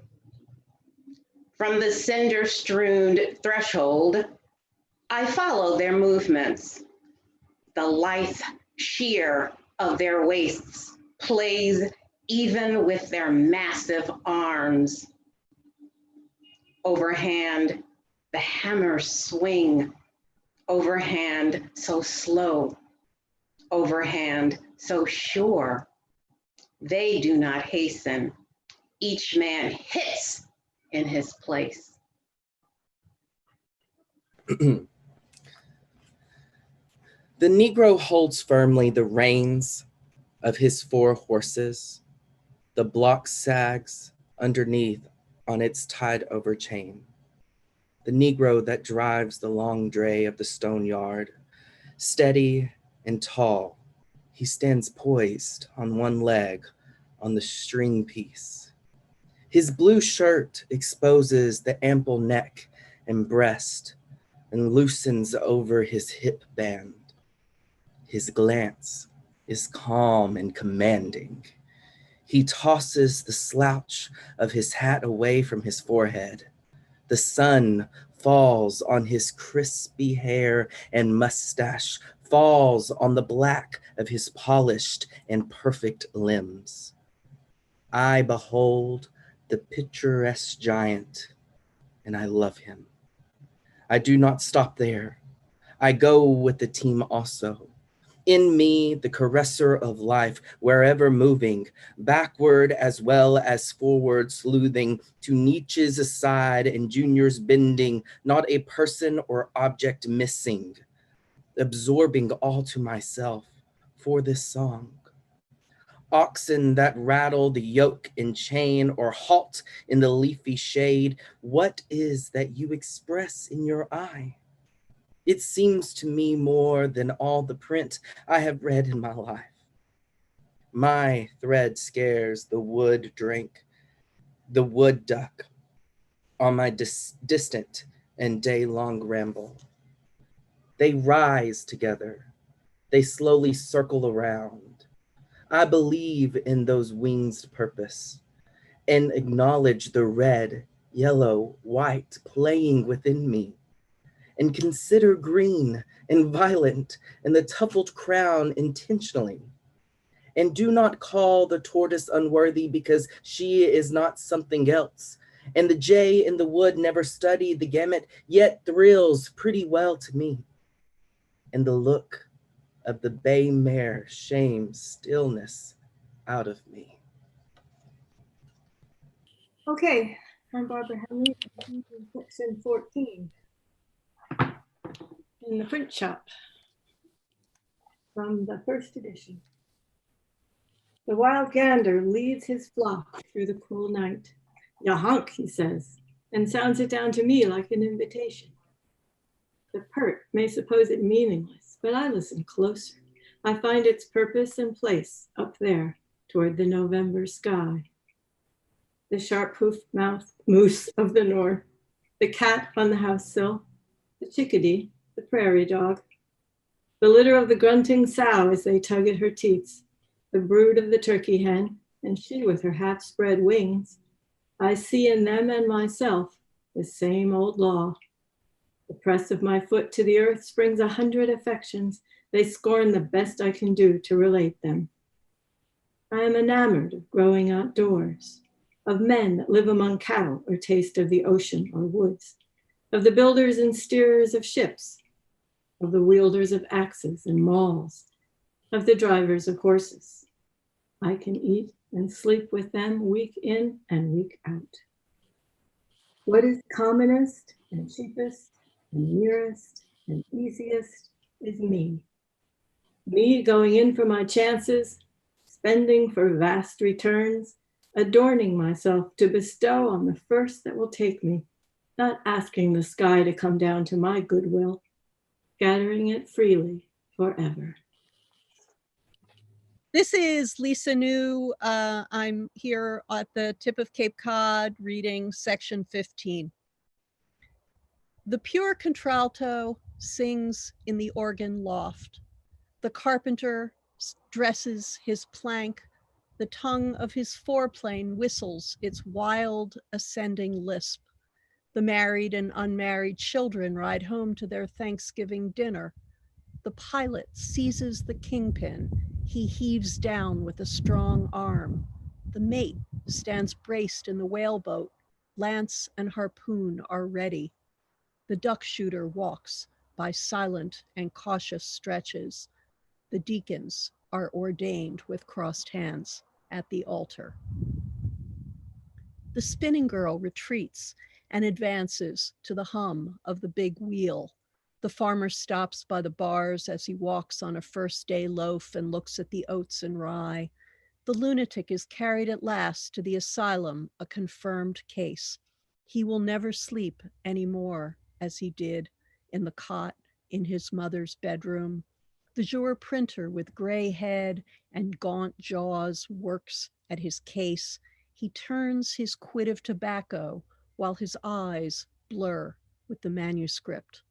From the cinder-strewn threshold, I follow their movements. The lithe sheer of their waists plays even with their massive arms. Overhand, the hammers swing. Overhand, so slow. Overhand, so sure. They do not hasten. Each man hits in his place. The Negro holds firmly the reins of his 4 horses. The block sags underneath on its tied-over chain. The Negro that drives the long dray of the stone yard, steady and tall, he stands poised on one leg on the string piece. His blue shirt exposes the ample neck and breast and loosens over his hip band. His glance is calm and commanding. He tosses the slouch of his hat away from his forehead. The sun falls on his crispy hair and mustache, falls on the black of his polished and perfect limbs. I behold the picturesque giant, and I love him. I do not stop there. I go with the team also. In me, the caresser of life, wherever moving, backward as well as forward sleuthing, to niches aside and juniors bending, not a person or object missing, absorbing all to myself for this song. Oxen that rattle the yoke and chain or halt in the leafy shade, what is that you express in your eye? It seems to me more than all the print I have read in my life. My thread scares the wood drink, the wood duck on my distant and day-long ramble. They rise together. They slowly circle around. I believe in those wings' purpose and acknowledge the red, yellow, white playing within me. And consider green and violet and the tuffled crown intentionally. And do not call the tortoise unworthy because she is not something else. And the jay in the wood never studied the gamut, yet thrills pretty well to me. And the look of the bay mare shames stillness out of me. Okay, I'm Barbara Henry, section 14. In the print shop from the first edition. The wild gander leads his flock through the cool night. Ya honk, he says, and sounds it down to me like an invitation. The pert may suppose it meaningless, but I listen closer. I find its purpose and place up there toward the November sky. The sharp-hoofed moose of the north, the cat on the house sill, the chickadee, the prairie dog, the litter of the grunting sow as they tug at her teats, the brood of the turkey hen, and she with her half-spread wings. I see in them and myself the same old law. The press of my foot to the earth springs 100 affections. They scorn the best I can do to relate them. I am enamored of growing outdoors, of men that live among cattle or taste of the ocean or woods. of the builders and steerers of ships, of the wielders of axes and mauls, of the drivers of horses. I can eat and sleep with them week in and week out. What is commonest and cheapest and nearest and easiest is me. Me going in for my chances, spending for vast returns, adorning myself to bestow on the first that will take me, not asking the sky to come down to my goodwill, scattering it freely forever. This is Lisa New. I'm here at the tip of Cape Cod reading section 15. The pure contralto sings in the organ loft. The carpenter dresses his plank. The tongue of his foreplane whistles its wild ascending lisp. The married and unmarried children ride home to their Thanksgiving dinner. The pilot seizes the kingpin. He heaves down with a strong arm. The mate stands braced in the whaleboat. Lance and harpoon are ready. The duck shooter walks by silent and cautious stretches. The deacons are ordained with crossed hands at the altar. The spinning girl retreats and advances to the hum of the big wheel. The farmer stops by the bars as he walks on a first day loaf and looks at the oats and rye. The lunatic is carried at last to the asylum, a confirmed case. He will never sleep anymore as he did in the cot in his mother's bedroom. The jour printer with gray head and gaunt jaws works at his case. He turns his quid of tobacco while his eyes blur with the manuscript.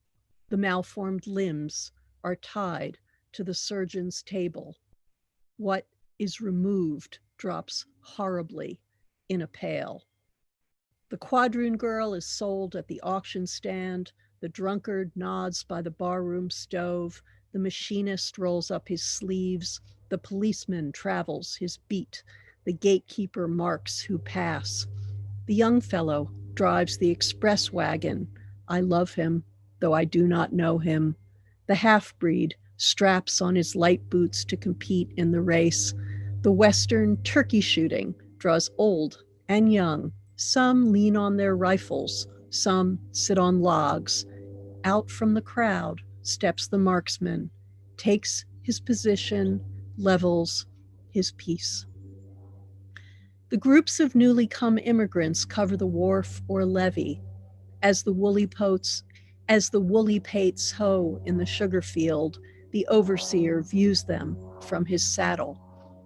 The malformed limbs are tied to the surgeon's table. What is removed drops horribly in a pail. The quadroon girl is sold at the auction stand. The drunkard nods by the barroom stove. The machinist rolls up his sleeves. The policeman travels his beat. The gatekeeper marks who pass. The young fellow drives the express wagon. I love him, though I do not know him. The half-breed straps on his light boots to compete in the race. The Western turkey shooting draws old and young. Some lean on their rifles, some sit on logs. Out from the crowd steps the marksman, takes his position, levels his piece. The groups of newly come immigrants cover the wharf or levee. As the woolly pates hoe in the sugar field, the overseer views them from his saddle.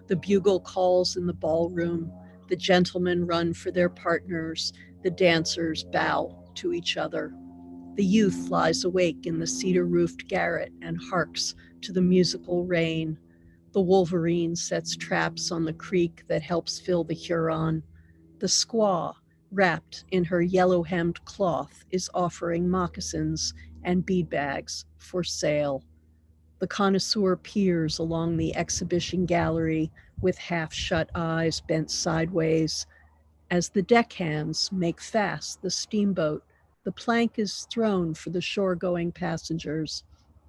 The bugle calls in the ballroom. The gentlemen run for their partners. The dancers bow to each other. The youth lies awake in the cedar-roofed garret and harks to the musical rain. The wolverine sets traps on the creek that helps fill the Huron. The squaw, wrapped in her yellow-hemmed cloth, is offering moccasins and bead bags for sale. The connoisseur peers along the exhibition gallery with half-shut eyes bent sideways. As the deckhands make fast the steamboat, the plank is thrown for the shore-going passengers.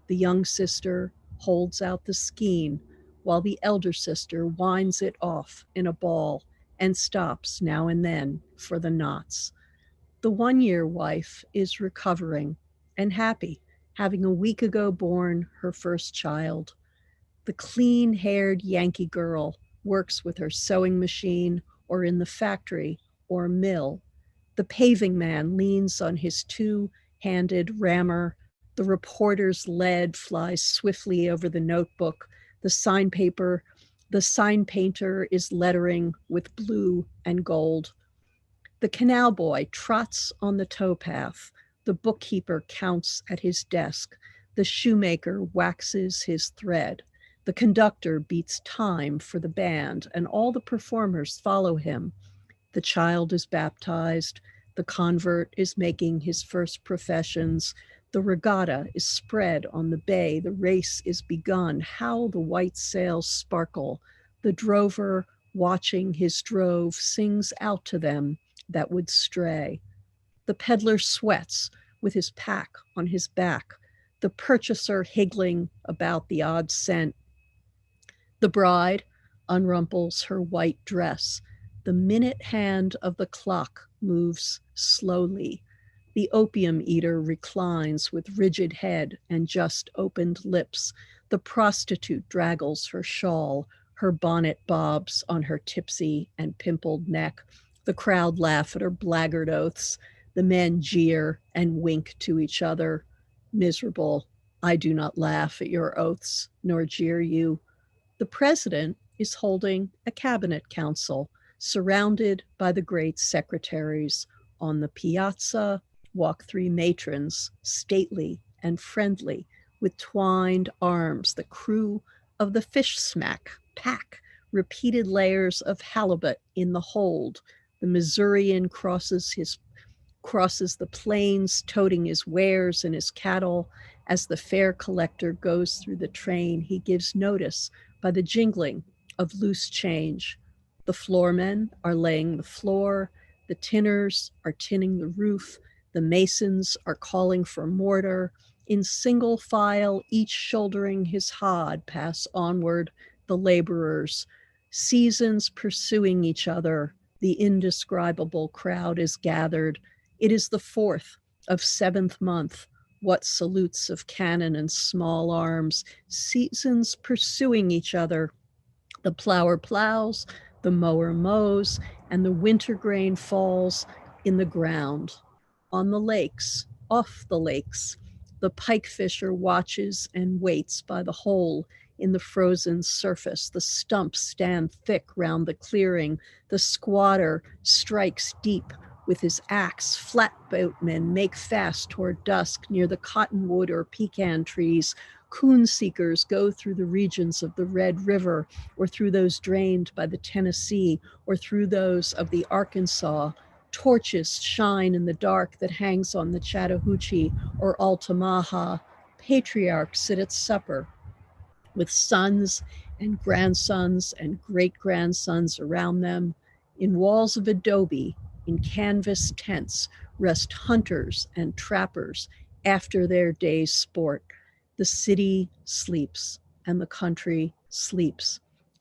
The young sister holds out the skein, while the elder sister winds it off in a ball and stops now and then for the knots. The one-year wife is recovering and happy, having a week ago born her first child. The clean-haired Yankee girl works with her sewing machine or in the factory or mill. The paving man leans on his two-handed rammer. The reporter's lead flies swiftly over the notebook. The sign painter is lettering with blue and gold. The canal boy trots on the towpath. The bookkeeper counts at his desk. The shoemaker waxes his thread. The conductor beats time for the band, and all the performers follow him. The child is baptized. The convert is making his first professions. The regatta is spread on the bay. The race is begun. How the white sails sparkle. The drover, watching his drove, sings out to them that would stray. The peddler sweats with his pack on his back, the purchaser higgling about the odd cent. The bride unrumples her white dress. The minute hand of the clock moves slowly. The opium eater reclines with rigid head and just opened lips. The prostitute draggles her shawl. Her bonnet bobs on her tipsy and pimpled neck. The crowd laugh at her blackguard oaths. The men jeer and wink to each other. Miserable, I do not laugh at your oaths, nor jeer you. The president is holding a cabinet council, surrounded by the great secretaries. On the piazza walk three matrons, stately and friendly, with twined arms, the crew of the fish smack pack, repeated layers of halibut in the hold. The Missourian crosses the plains, toting his wares and his cattle. As the fare collector goes through the train, he gives notice by the jingling of loose change. The floormen are laying the floor. The tinners are tinning the roof. The masons are calling for mortar. In single file, each shouldering his hod, pass onward the laborers. Seasons pursuing each other, the indescribable crowd is gathered. It is the 4th of 7th month. What salutes of cannon and small arms, seasons pursuing each other. The plower plows, the mower mows, and the winter grain falls in the ground. On the lakes, off the lakes, the pike fisher watches and waits by the hole in the frozen surface. The stumps stand thick round the clearing. The squatter strikes deep with his axe. Flatboatmen make fast toward dusk near the cottonwood or pecan trees. Coon seekers go through the regions of the Red River, or through those drained by the Tennessee, or through those of the Arkansas. Torches shine in the dark that hangs on the Chattahoochee or Altamaha. Patriarchs sit at supper with sons and grandsons and great-grandsons around them. In walls of adobe, in canvas tents, rest hunters and trappers after their day's sport. The city sleeps and the country sleeps.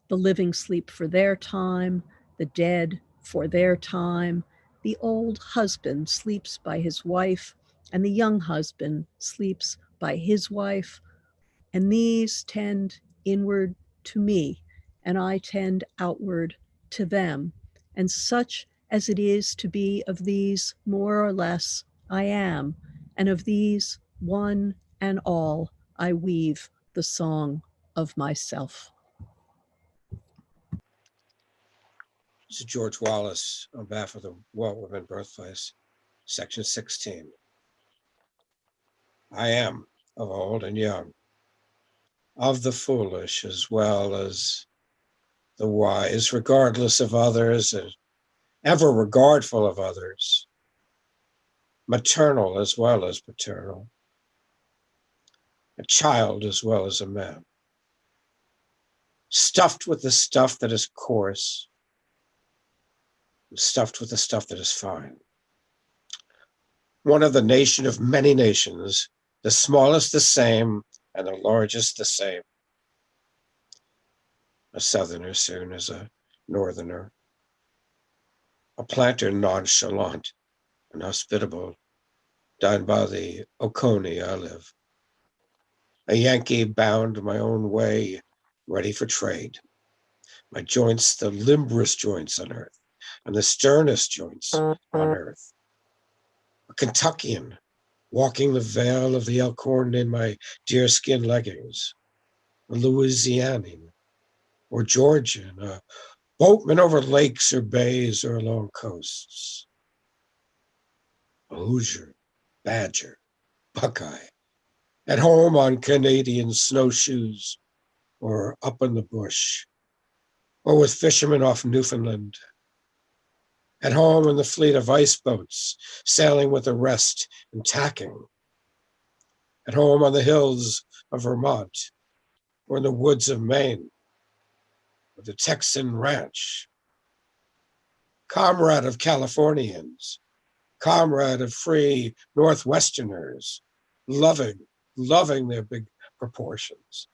The living sleep for their time, the dead for their time. The old husband sleeps by his wife, and the young husband sleeps by his wife. And these tend inward to me, and I tend outward to them. And such as it is to be of these more or less, I am, and of these one and all, I weave the song of myself. This is George Wallace on behalf of the Walt Whitman Birthplace, section 16. I am of old and young, of the foolish as well as the wise, regardless of others and ever regardful of others, maternal as well as paternal, a child as well as a man, stuffed with the stuff that is coarse, stuffed with the stuff that is fine. One of the nation of many nations, the smallest the same and the largest the same. A southerner soon as a northerner, a planter nonchalant and hospitable, down by the Oconee I live. A Yankee bound my own way, ready for trade. My joints, the limberest joints on earth, and the sternest joints on earth. A Kentuckian, walking the vale of the Elkhorn in my deerskin leggings. A Louisianian, or Georgian, a boatman over lakes or bays or along coasts. A Hoosier, Badger, Buckeye, at home on Canadian snowshoes, or up in the bush, or with fishermen off Newfoundland. At home in the fleet of ice boats, sailing with the rest and tacking. At home on the hills of Vermont, or in the woods of Maine, or the Texan ranch. Comrade of Californians, comrade of free Northwesterners, loving their big proportions,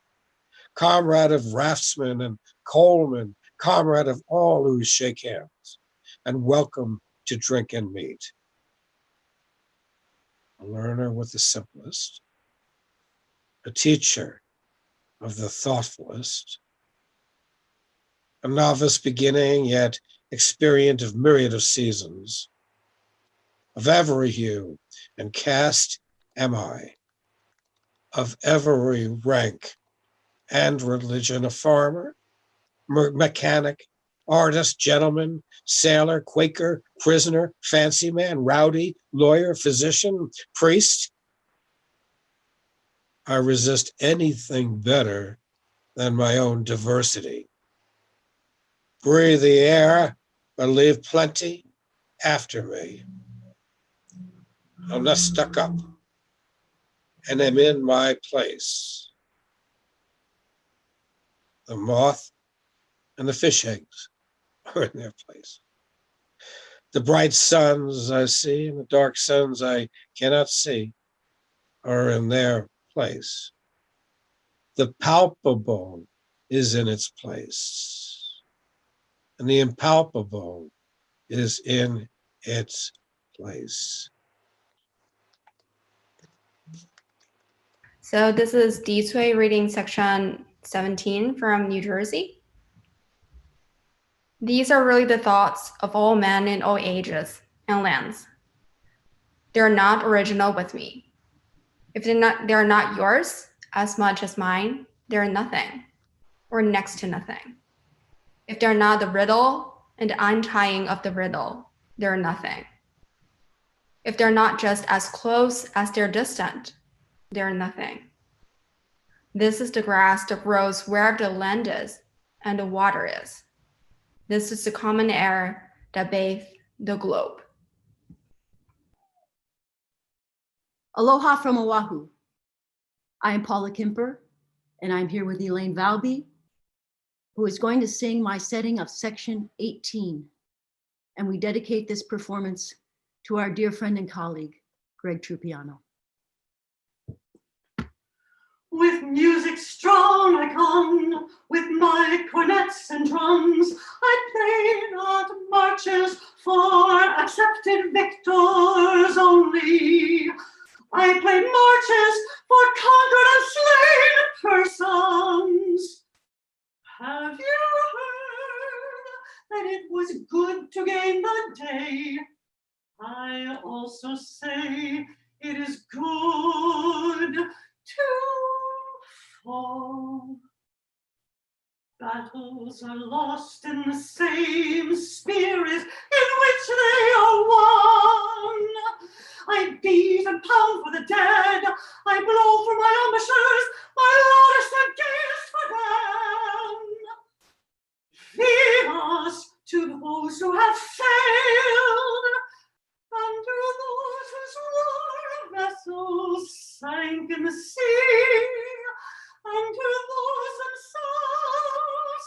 comrade of raftsmen and coalmen, comrade of all who shake hands, and welcome to drink and meet. A learner with the simplest, a teacher of the thoughtfulest, a novice beginning yet experienced of myriad of seasons, of every hue and caste am I, of every rank and religion, a farmer, mechanic, artist, gentleman, sailor, Quaker, prisoner, fancy man, rowdy, lawyer, physician, priest. I resist anything better than my own diversity. Breathe the air, but leave plenty after me. I'm not stuck up and am in my place. The moth and the fish eggs are in their place. The bright suns I see and the dark suns I cannot see are in their place. The palpable is in its place, and the impalpable is in its place. So this is Di Cui reading section 17 from New Jersey. These are really the thoughts of all men in all ages and lands. They're not original with me. If they're not yours as much as mine, they're nothing or next to nothing. If they're not the riddle and the untying of the riddle, they're nothing. If they're not just as close as they're distant, they're nothing. This is the grass that grows wherever the land is and the water is. This is the common air that bathes the globe. Aloha from Oahu. I am Paula Kimper, and I'm here with Elaine Valby, who is going to sing my setting of section 18. And we dedicate this performance to our dear friend and colleague, Greg Trupiano. With music strong I come, with my cornets and drums. I play not marches for accepted victors only. I play marches for conquered and slain persons. Have you heard that it was good to gain the day? I also say it is good to fall. Battles are lost in the same spirit in which they are won. I beat and pound for the dead. I blow for my ambuscers, my loudest and gayest for them. Vivas to those who have failed, and to those whose war vessels sank in the sea, and to those themselves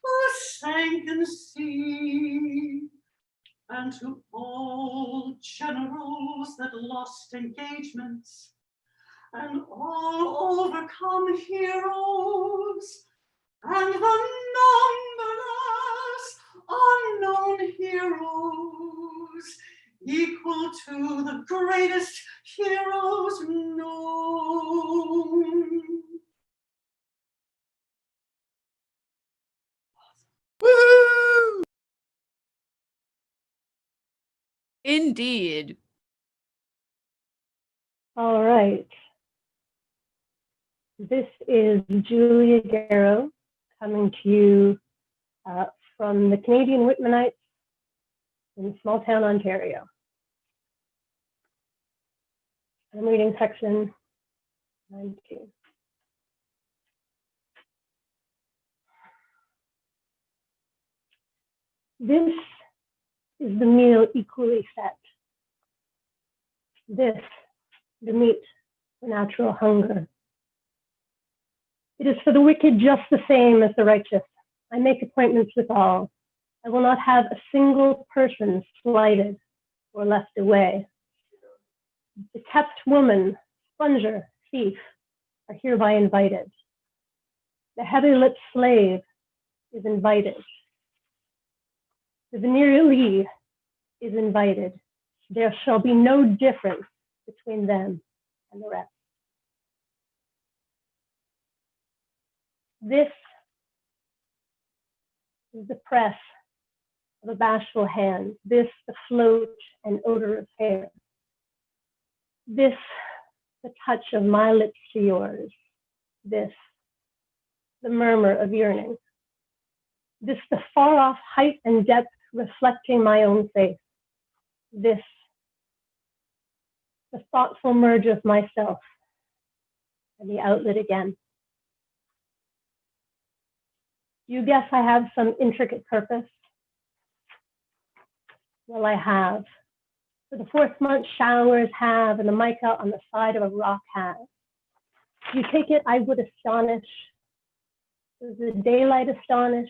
who sank in the sea, and to all generals that lost engagements, and all overcome heroes, and the numberless unknown heroes, equal to the greatest heroes known. Woo! Indeed. All right. This is Julia Garrow coming to you from the Canadian Whitmanites in small town Ontario. I'm reading section 19. This is the meal equally set. This, the meat for natural hunger. It is for the wicked just the same as the righteous. I make appointments with all. I will not have a single person slighted. or left away. The kept woman, sponger, thief are hereby invited. The heavy-lipped slave is invited. The venereally is invited. There shall be no difference between them and the rest. This is the press of a bashful hand. This, the float and odor of hair. This, the touch of my lips to yours. This, the murmur of yearning. This, the far-off height and depth reflecting my own face. This, the thoughtful merge of myself and the outlet again. You guess I have some intricate purpose? Well, I have. For the 4th month showers have, and the mica on the side of a rock has. You take it, I would astonish. Does the daylight astonish?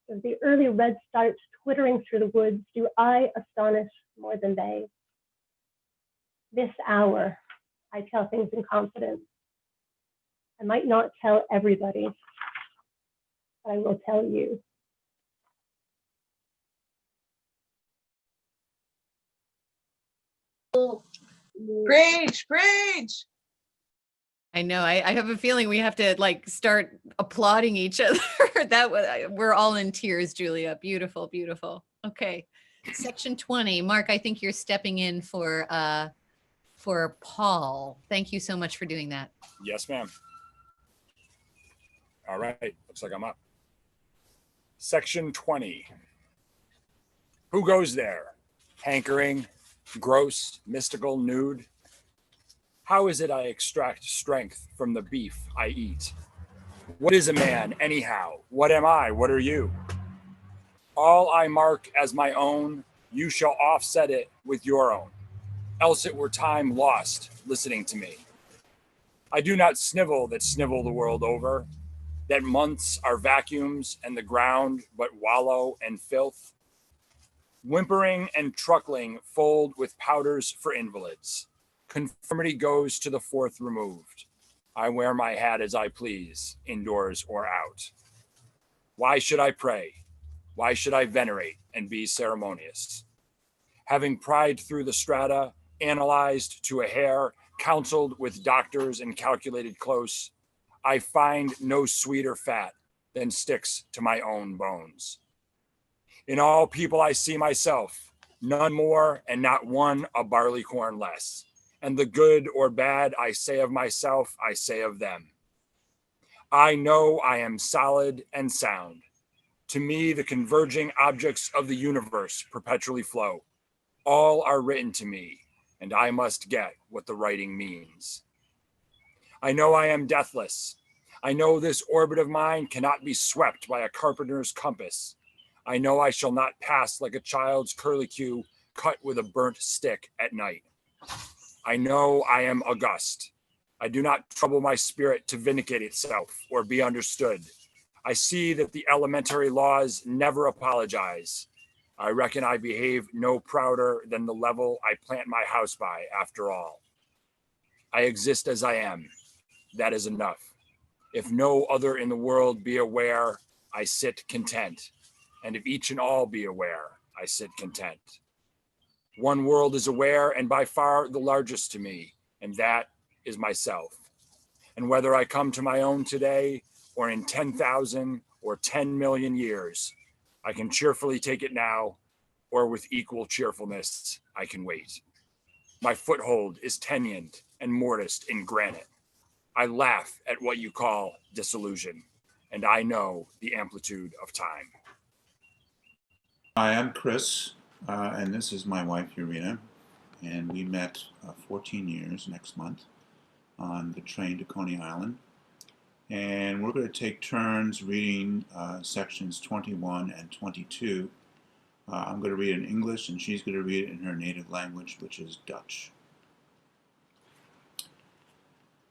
Does the early red start twittering through the woods? Do I astonish more than they? This hour, I tell things in confidence. I might not tell everybody, but I will tell you. Preach, preach. I know. I have a feeling we have to like start applauding each other. We're all in tears, Julia. Beautiful, beautiful. Okay. Section 20. Mark, I think you're stepping in for Paul. Thank you so much for doing that. Yes, ma'am. All right. Looks like I'm up. Section 20. Who goes there? Hankering, gross, mystical, nude. How is it I extract strength from the beef I eat? What is a man, anyhow? What am I? What are you? All I mark as my own, you shall offset it with your own. Else it were time lost listening to me. I do not snivel that snivel the world over, that months are vacuums and the ground but wallow and filth. Whimpering and truckling fold with powders for invalids. Conformity goes to the 4th removed. I wear my hat as I please, indoors or out. Why should I pray? Why should I venerate and be ceremonious? Having pried through the strata, analyzed to a hair, counseled with doctors and calculated close, I find no sweeter fat than sticks to my own bones. In all people I see myself, none more and not one a barleycorn less. And the good or bad I say of myself, I say of them. I know I am solid and sound. To me, the converging objects of the universe perpetually flow. All are written to me, and I must get what the writing means. I know I am deathless. I know this orbit of mine cannot be swept by a carpenter's compass. I know I shall not pass like a child's curlicue cut with a burnt stick at night. I know I am august. I do not trouble my spirit to vindicate itself or be understood. I see that the elementary laws never apologize. I reckon I behave no prouder than the level I plant my house by, after all. I exist as I am. That is enough. If no other in the world be aware, I sit content. And if each and all be aware, I sit content. One world is aware and by far the largest to me, and that is myself. And whether I come to my own today or in 10,000 or 10 million years, I can cheerfully take it now, or with equal cheerfulness, I can wait. My foothold is tenoned and mortised in granite. I laugh at what you call disillusion, and I know the amplitude of time. Hi, I'm Chris, and this is my wife, Urena, and we met 14 years next month on the train to Coney Island. And we're going to take turns reading sections 21 and 22. I'm going to read it in English, and she's going to read it in her native language, which is Dutch.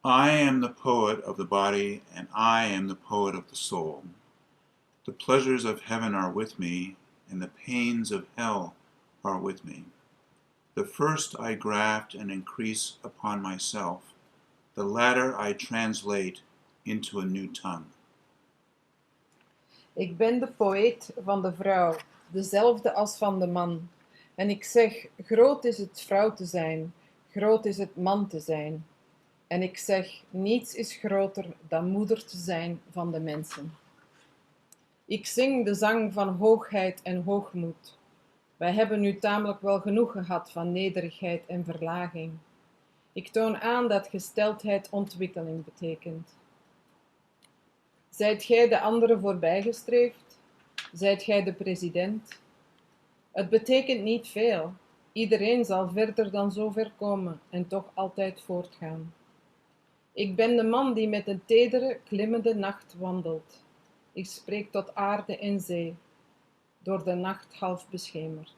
I am the poet of the body, and I am the poet of the soul. The pleasures of heaven are with me, and the pains of hell are with me. The first I graft and increase upon myself. The latter I translate into a new tongue. Ik ben de poëet van de vrouw, dezelfde als van de man. En ik zeg, groot is het vrouw te zijn, groot is het man te zijn. En ik zeg, niets is groter dan moeder te zijn van de mensen. Ik zing de zang van hoogheid en hoogmoed. Wij hebben nu tamelijk wel genoeg gehad van nederigheid en verlaging. Ik toon aan dat gesteldheid ontwikkeling betekent. Zijt gij de anderen voorbijgestreefd? Zijt gij de president? Het betekent niet veel. Iedereen zal verder dan zover komen en toch altijd voortgaan. Ik ben de man die met een tedere, klimmende nacht wandelt. Ik spreek tot aarde en zee, door de nacht half beschemerd.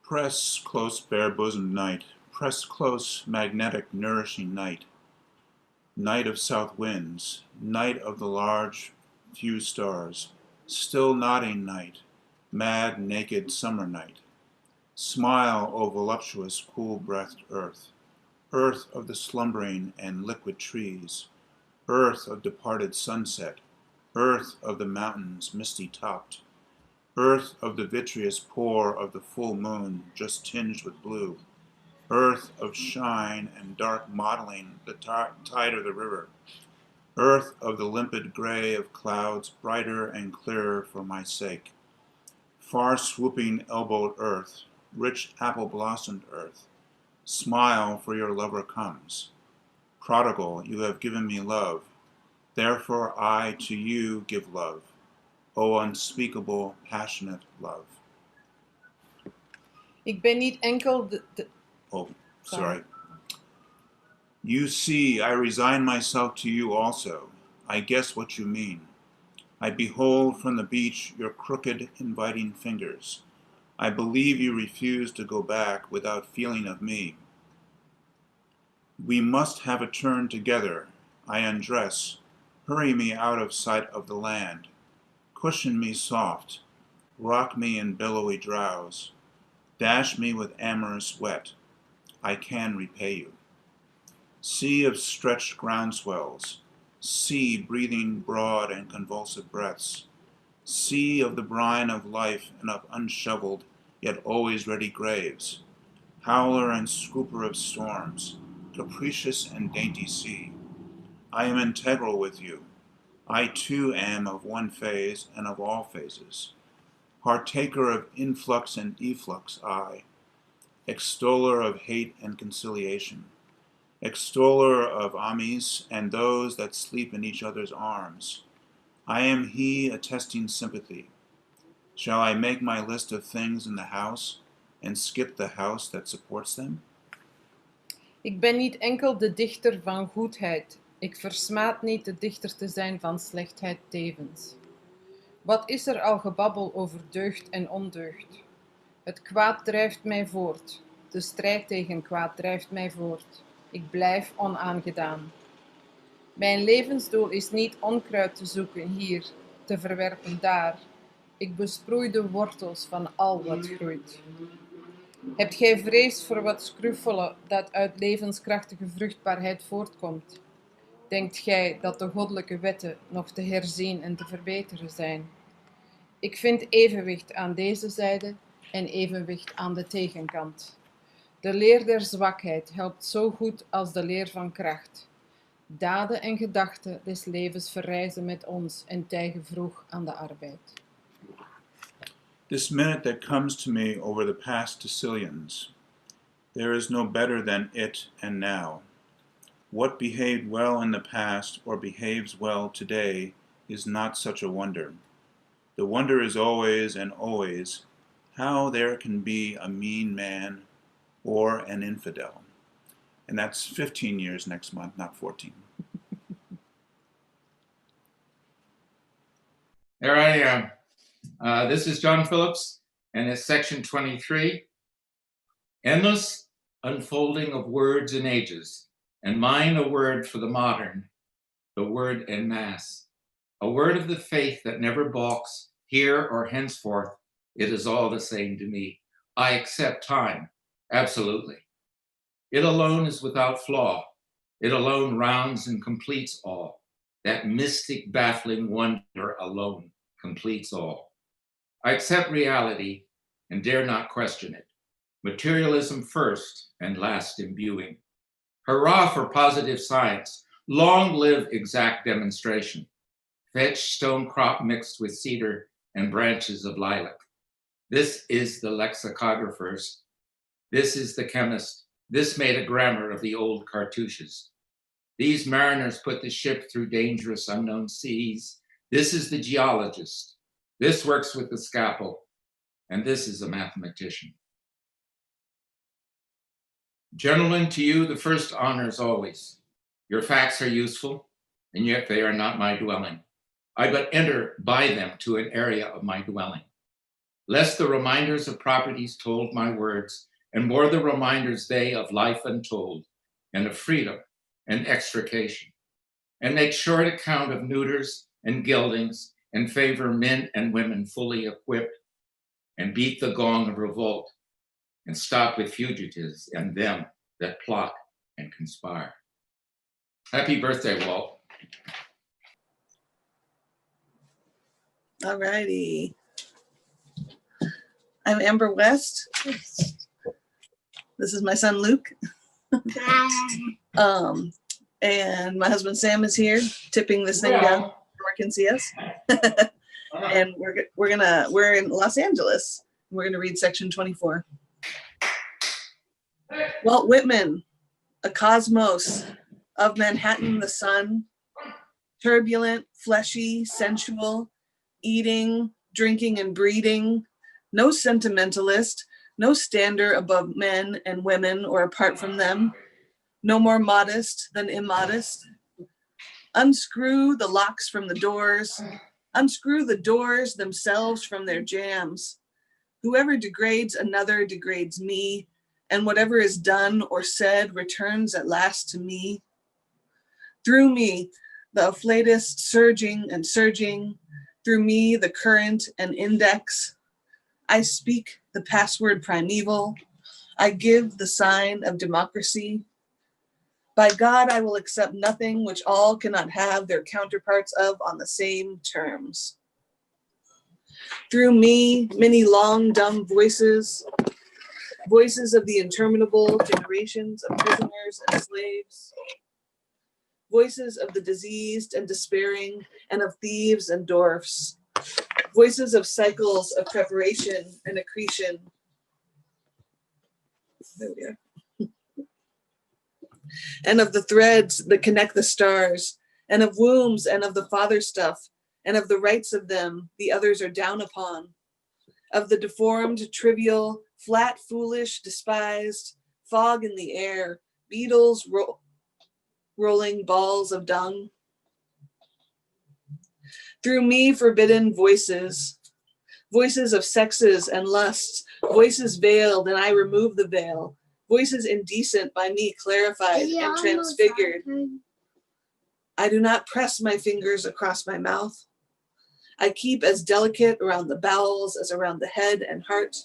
Press close bare-bosomed night, press close magnetic nourishing night. Night of south winds, night of the large few stars, still nodding night, mad naked summer night. Smile, O voluptuous cool-breathed earth, earth of the slumbering and liquid trees, earth of departed sunset, earth of the mountains misty topped, earth of the vitreous pour of the full moon just tinged with blue, earth of shine and dark modeling the tide of the river, earth of the limpid gray of clouds brighter and clearer for my sake, far swooping elbowed earth, rich apple blossomed earth, smile for your lover comes. Prodigal, you have given me love, therefore I to you give love, O unspeakable, passionate love. Ik ben niet enkel Oh, sorry. You see, I resign myself to you also. I guess what you mean. I behold from the beach your crooked, inviting fingers. I believe you refuse to go back without feeling of me. We must have a turn together. I undress. Hurry me out of sight of the land. Cushion me soft. Rock me in billowy drowse. Dash me with amorous wet. I can repay you. Sea of stretched groundswells. Sea breathing broad and convulsive breaths. Sea of the brine of life and of unshoveled yet always ready graves. Howler and scooper of storms. Capricious and dainty sea. I am integral with you. I too am of one phase and of all phases. Partaker of influx and efflux I. Extoller of hate and conciliation. Extoller of amis and those that sleep in each other's arms. I am he attesting sympathy. Shall I make my list of things in the house and skip the house that supports them? Ik ben niet enkel de dichter van goedheid. Ik versmaad niet de dichter te zijn van slechtheid tevens. Wat is er al gebabbel over deugd en ondeugd? Het kwaad drijft mij voort. De strijd tegen kwaad drijft mij voort. Ik blijf onaangedaan. Mijn levensdoel is niet onkruid te zoeken hier, te verwerpen daar. Ik besproei de wortels van al wat groeit. Hebt gij vrees voor wat scrufelen dat uit levenskrachtige vruchtbaarheid voortkomt? Denkt gij dat de goddelijke wetten nog te herzien en te verbeteren zijn? Ik vind evenwicht aan deze zijde en evenwicht aan de tegenkant. De leer der zwakheid helpt zo goed als de leer van kracht. Daden en gedachten des levens verrijzen met ons en tijgen vroeg aan de arbeid. This minute that comes to me over the past decillions, there is no better than it and now. What behaved well in the past or behaves well today is not such a wonder. The wonder is always and always how there can be a mean man or an infidel. And that's 15 years next month, not 14. All right, this is John Phillips, and it's section 23. Endless unfolding of words and ages, and mine a word for the modern, the word en masse, a word of the faith that never balks, here or henceforth, it is all the same to me. I accept time, absolutely. It alone is without flaw. It alone rounds and completes all. That mystic, baffling wonder alone completes all. I accept reality and dare not question it. Materialism first and last imbuing. Hurrah for positive science. Long live exact demonstration. Fetch stone crop mixed with cedar and branches of lilac. This is the lexicographers. This is the chemist. This made a grammar of the old cartouches. These mariners put the ship through dangerous unknown seas. This is the geologist. This works with the scalpel. And this is a mathematician. Gentlemen, to you the first honors always. Your facts are useful, and yet they are not my dwelling. I but enter by them to an area of my dwelling. Lest the reminders of properties told my words, and more the reminders they of life untold, and of freedom and extrication, and make short account of neuters and geldings, and favor men and women fully equipped, and beat the gong of revolt, and stop with fugitives and them that plot and conspire. Happy birthday, Walt. All righty. I'm Amber West. This is my son, Luke. And my husband, Sam, is here tipping this thing down so everyone can see us. And we're in Los Angeles. We're gonna read section 24. Walt Whitman, a cosmos of Manhattan, the sun, turbulent, fleshy, sensual, eating, drinking, and breeding, no sentimentalist, no stander above men and women or apart from them, no more modest than immodest. Unscrew the locks from the doors, unscrew the doors themselves from their jams. Whoever degrades another degrades me, and whatever is done or said returns at last to me. Through me, the afflatus surging and surging, through me, the current and index. I speak the password primeval. I give the sign of democracy. By God, I will accept nothing which all cannot have their counterparts of on the same terms. Through me, many long, dumb voices, voices of the interminable generations of prisoners and slaves, voices of the diseased and despairing, and of thieves and dwarfs, voices of cycles of preparation and accretion. There we are. And of the threads that connect the stars, and of wombs and of the father stuff, and of the rights of them the others are down upon, of the deformed, trivial, flat, foolish, despised, fog in the air, beetles rolling balls of dung. Through me, forbidden voices, voices of sexes and lusts, voices veiled and I remove the veil, voices indecent by me clarified and transfigured. I do not press my fingers across my mouth. I keep as delicate around the bowels as around the head and heart.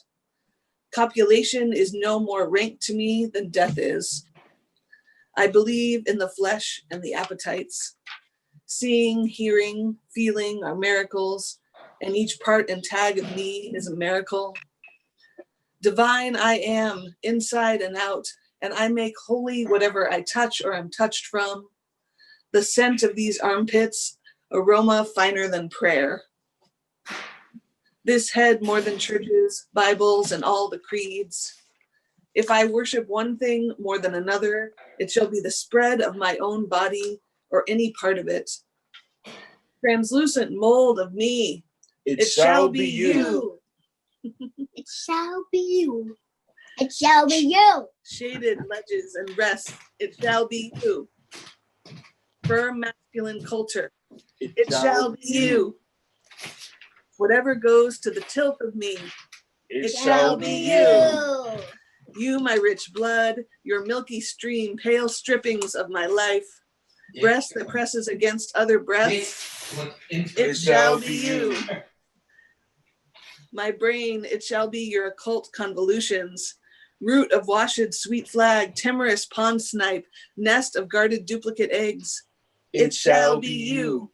Copulation is no more rank to me than death is. I believe in the flesh and the appetites. Seeing, hearing, feeling are miracles, and each part and tag of me is a miracle. Divine I am, inside and out, and I make holy whatever I touch or am touched from. The scent of these armpits, aroma finer than prayer. This head more than churches, Bibles, and all the creeds. If I worship one thing more than another, it shall be the spread of my own body or any part of it. Translucent mold of me, it shall be you. It shall be you. It shall be you. Shaded ledges and rests, it shall be you. Firm masculine culture, it shall be you. Whatever goes to the tilt of me, it shall be you. You, my rich blood, your milky stream, pale strippings of my life, breast that presses against other breasts, it shall be you. My brain, it shall be your occult convolutions. Root of washed sweet flag, timorous pond snipe, nest of guarded duplicate eggs. It shall be you.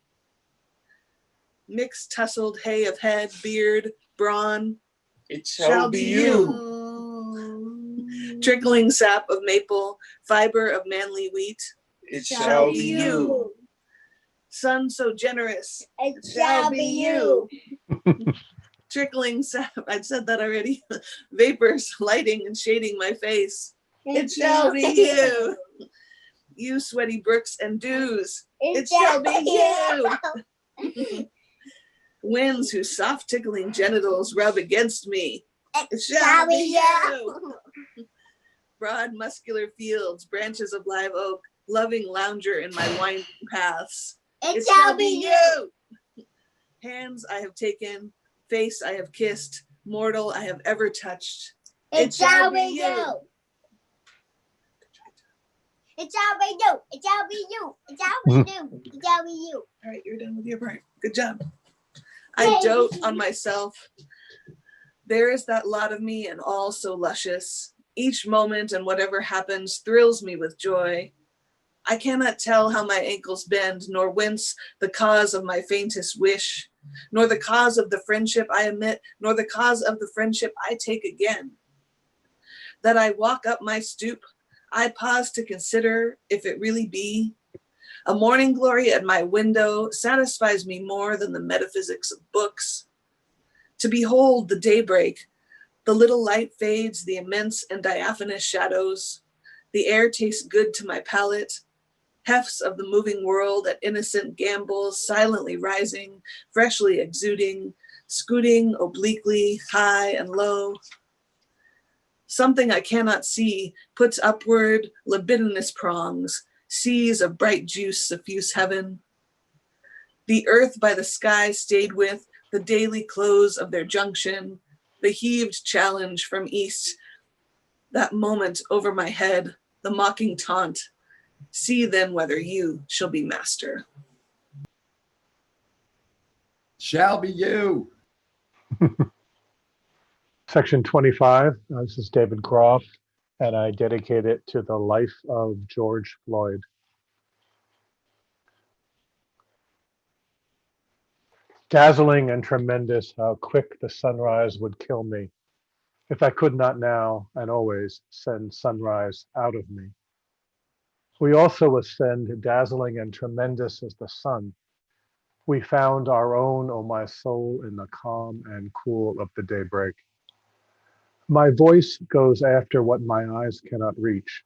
Mixed tussled hay of head, beard, brawn. It shall be you. Trickling sap of maple, fiber of manly wheat. It shall be you. Sun so generous. It shall be you. Trickling sap, I'd said that already. Vapors lighting and shading my face. It shall be you. You sweaty brooks and dews. It shall be you. Winds whose soft tickling genitals rub against me. It shall be you. Broad muscular fields, branches of live oak, loving lounger in my winding paths. It shall be you. Hands I have taken, face I have kissed, mortal I have ever touched. It shall be you. It shall be you. It shall be you. It shall be you. It shall be you. All right, you're done with your part. Good job. I dote on myself. There is that lot of me and all so luscious. Each moment and whatever happens thrills me with joy. I cannot tell how my ankles bend, nor whence the cause of my faintest wish, nor the cause of the friendship I omit, nor the cause of the friendship I take again. That I walk up my stoop, I pause to consider if it really be. A morning glory at my window satisfies me more than the metaphysics of books. To behold the daybreak, the little light fades, the immense and diaphanous shadows. The air tastes good to my palate. Hefts of the moving world at innocent gambols, silently rising, freshly exuding, scooting obliquely, high and low. Something I cannot see puts upward libidinous prongs, seas of bright juice suffuse heaven. The earth by the sky stayed with, the daily close of their junction, the heaved challenge from east, that moment over my head, the mocking taunt. See then whether you shall be master. Shall be you. Section 25, this is David Groff, and I dedicate it to the life of George Floyd. Dazzling and tremendous, how quick the sunrise would kill me, if I could not now and always send sunrise out of me. We also ascend dazzling and tremendous as the sun. We found our own, O my soul, in the calm and cool of the daybreak. My voice goes after what my eyes cannot reach.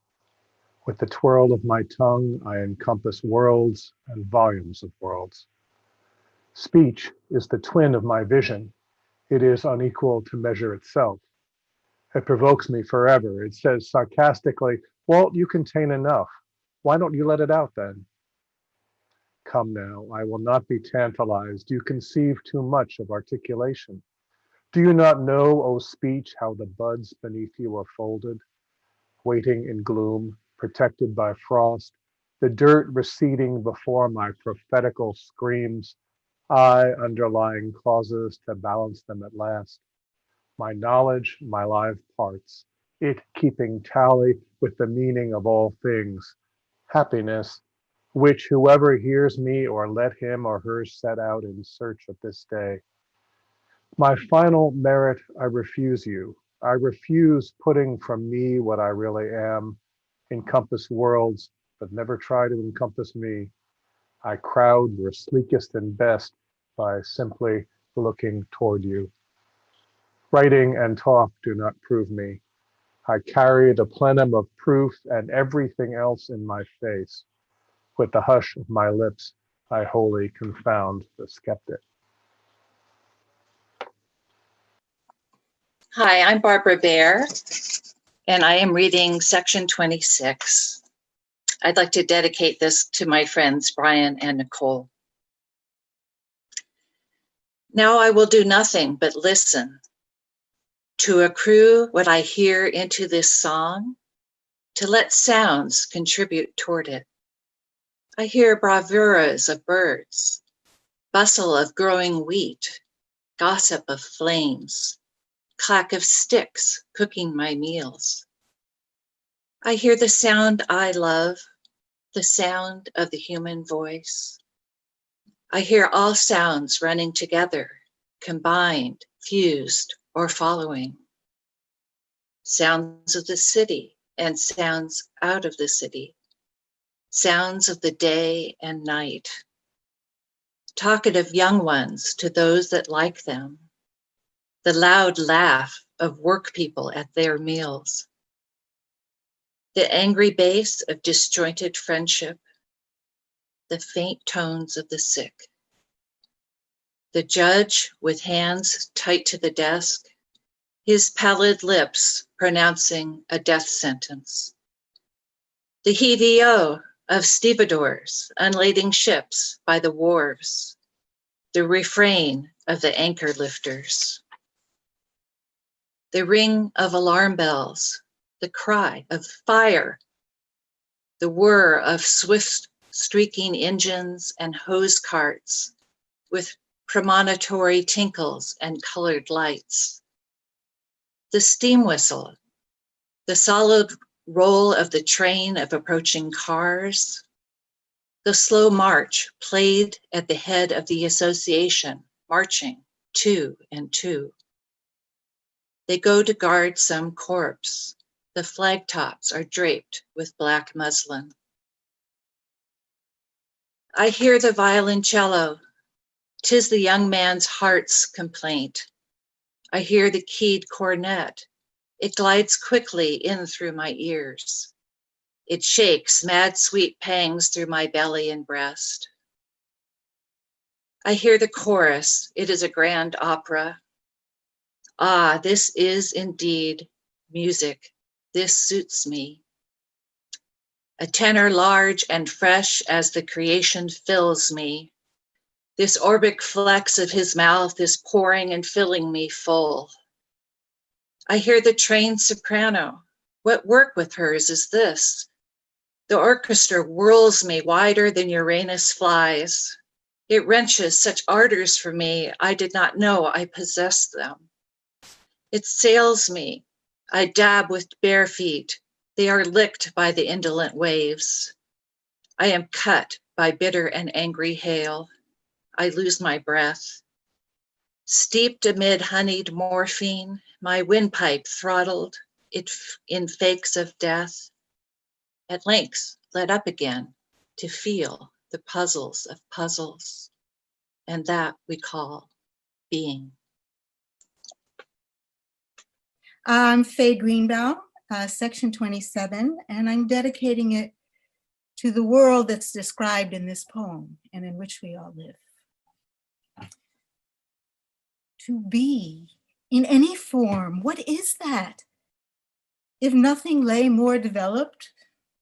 With the twirl of my tongue, I encompass worlds and volumes of worlds. Speech is the twin of my vision. It is unequal to measure itself. It provokes me forever. It says sarcastically, Walt, you contain enough. Why don't you let it out then? Come now, I will not be tantalized. You conceive too much of articulation. Do you not know, O speech, how the buds beneath you are folded, waiting in gloom, protected by frost, the dirt receding before my prophetical screams, I underlying clauses to balance them at last. My knowledge, my live parts, it keeping tally with the meaning of all things, happiness, which whoever hears me or let him or her set out in search of this day. My final merit, I refuse you. I refuse putting from me what I really am, encompass worlds, but never try to encompass me. I crowd your sleekest and best by simply looking toward you. Writing and talk do not prove me. I carry the plenum of proof and everything else in my face. With the hush of my lips, I wholly confound the skeptic. Hi, I'm Barbara Baer, and I am reading section 26. I'd like to dedicate this to my friends, Brian and Nicole. Now I will do nothing but listen, to accrue what I hear into this song, to let sounds contribute toward it. I hear bravuras of birds, bustle of growing wheat, gossip of flames, clack of sticks cooking my meals. I hear the sound I love, the sound of the human voice. I hear all sounds running together, combined, fused, or following. Sounds of the city and sounds out of the city. Sounds of the day and night. Talkative young ones to those that like them. The loud laugh of work people at their meals. The angry bass of disjointed friendship. The faint tones of the sick. The judge with hands tight to the desk, his pallid lips pronouncing a death sentence. The heave-o of stevedores unlading ships by the wharves, the refrain of the anchor lifters. The ring of alarm bells, the cry of fire, the whir of swift streaking engines and hose carts with premonitory tinkles and colored lights. The steam whistle, the solid roll of the train of approaching cars, the slow march played at the head of the association, marching 2 and 2. They go to guard some corpse. The flag tops are draped with black muslin. I hear the violoncello. 'Tis the young man's heart's complaint. I hear the keyed cornet. It glides quickly in through my ears. It shakes mad sweet pangs through my belly and breast. I hear the chorus. It is a grand opera. Ah, this is indeed music. This suits me. A tenor large and fresh as the creation fills me. This orbic flex of his mouth is pouring and filling me full. I hear the trained soprano. What work with hers is this? The orchestra whirls me wider than Uranus flies. It wrenches such ardors for me, I did not know I possessed them. It sails me. I dab with bare feet. They are licked by the indolent waves. I am cut by bitter and angry hail. I lose my breath. Steeped amid honeyed morphine, my windpipe throttled, it in fakes of death. At length, let up again to feel the puzzles of puzzles, and that we call being. I'm Faye Greenbaum, section 27, and I'm dedicating it to the world that's described in this poem and in which we all live. To be in any form, what is that? If nothing lay more developed,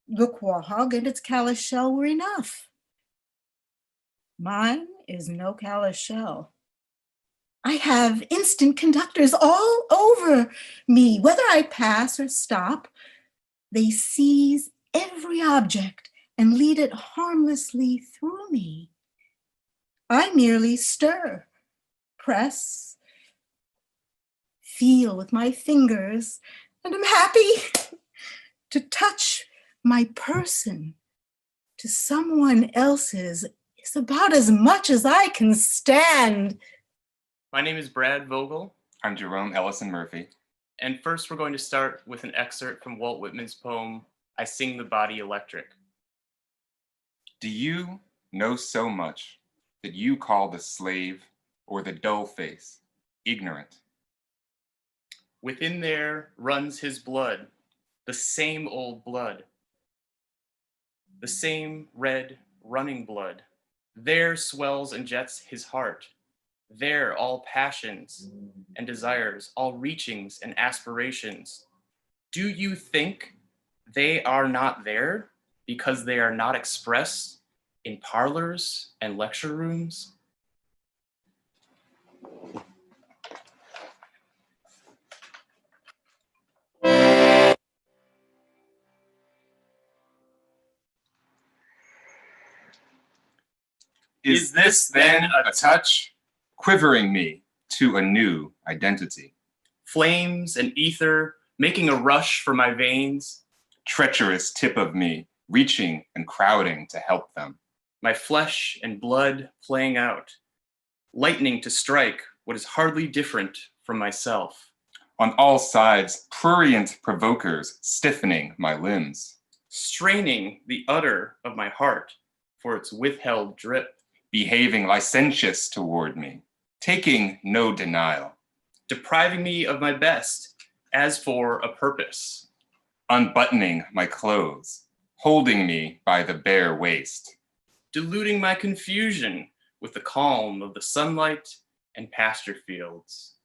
the quahog and its callous shell were enough. Mine is no callous shell. I have instant conductors all over me. Whether I pass or stop, they seize every object and lead it harmlessly through me. I merely stir, press, feel with my fingers, and I'm happy to touch my person to someone else's is about as much as I can stand. My name is Brad Vogel. I'm Jerome Ellison Murphy. And first we're going to start with an excerpt from Walt Whitman's poem, I Sing the Body Electric. Do you know so much that you call the slave or the dull face ignorant? Within there runs his blood, the same old blood, the same red running blood. There swells and jets his heart. There all passions and desires, all reachings and aspirations. Do you think they are not there because they are not expressed in parlors and lecture rooms? Is this then a touch, quivering me to a new identity. Flames and ether making a rush for my veins. Treacherous tip of me, reaching and crowding to help them. My flesh and blood playing out. Lightning to strike what is hardly different from myself. On all sides, prurient provokers stiffening my limbs. Straining the udder of my heart for its withheld drip. Behaving licentious toward me, taking no denial. Depriving me of my best as for a purpose. Unbuttoning my clothes, holding me by the bare waist. Diluting my confusion with the calm of the sunlight and pasture fields.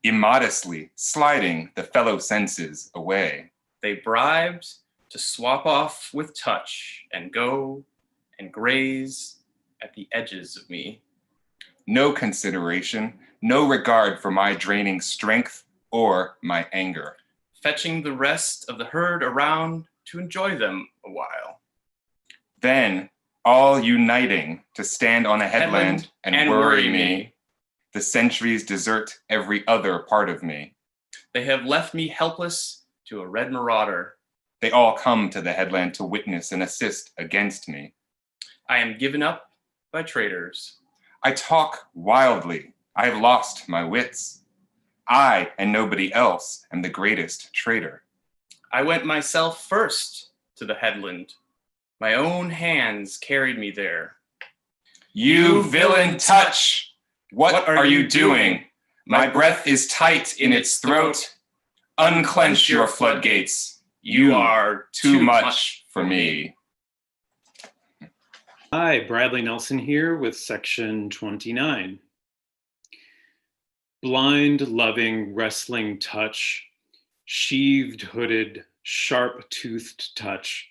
Immodestly sliding the fellow senses away. They bribed to swap off with touch and go and graze at the edges of me. No consideration, no regard for my draining strength or my anger. Fetching the rest of the herd around to enjoy them a while. Then, all uniting to stand on a headland and worry me. The centuries desert every other part of me. They have left me helpless to a red marauder. They all come to the headland to witness and assist against me. I am given up by traitors. I talk wildly. I have lost my wits. I and nobody else am the greatest traitor. I went myself first to the headland. My own hands carried me there. You villain touch! What are you doing? My breath is tight in its throat. Unclench your floodgates. You are too much for me. Hi, Bradley Nelson here with section 29. Blind, loving, wrestling touch, sheathed, hooded, sharp-toothed touch.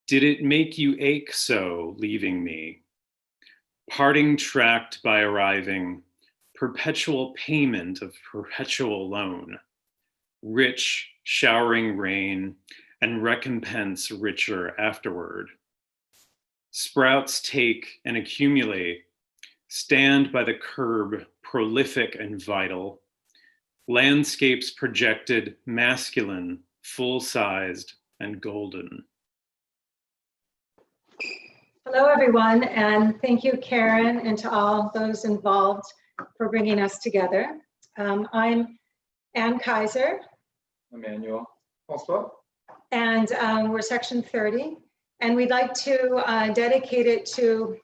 Did it make you ache so, leaving me? Parting tracked by arriving, perpetual payment of perpetual loan. Rich, showering rain, and recompense richer afterward. Sprouts take and accumulate, stand by the curb, prolific and vital. Landscapes projected, masculine, full-sized, and golden. Hello, everyone, and thank you, Karen, and to all those involved for bringing us together. I'm Ann Kaiser. Emmanuel. François. And we're section 30. And we'd like to dedicate it to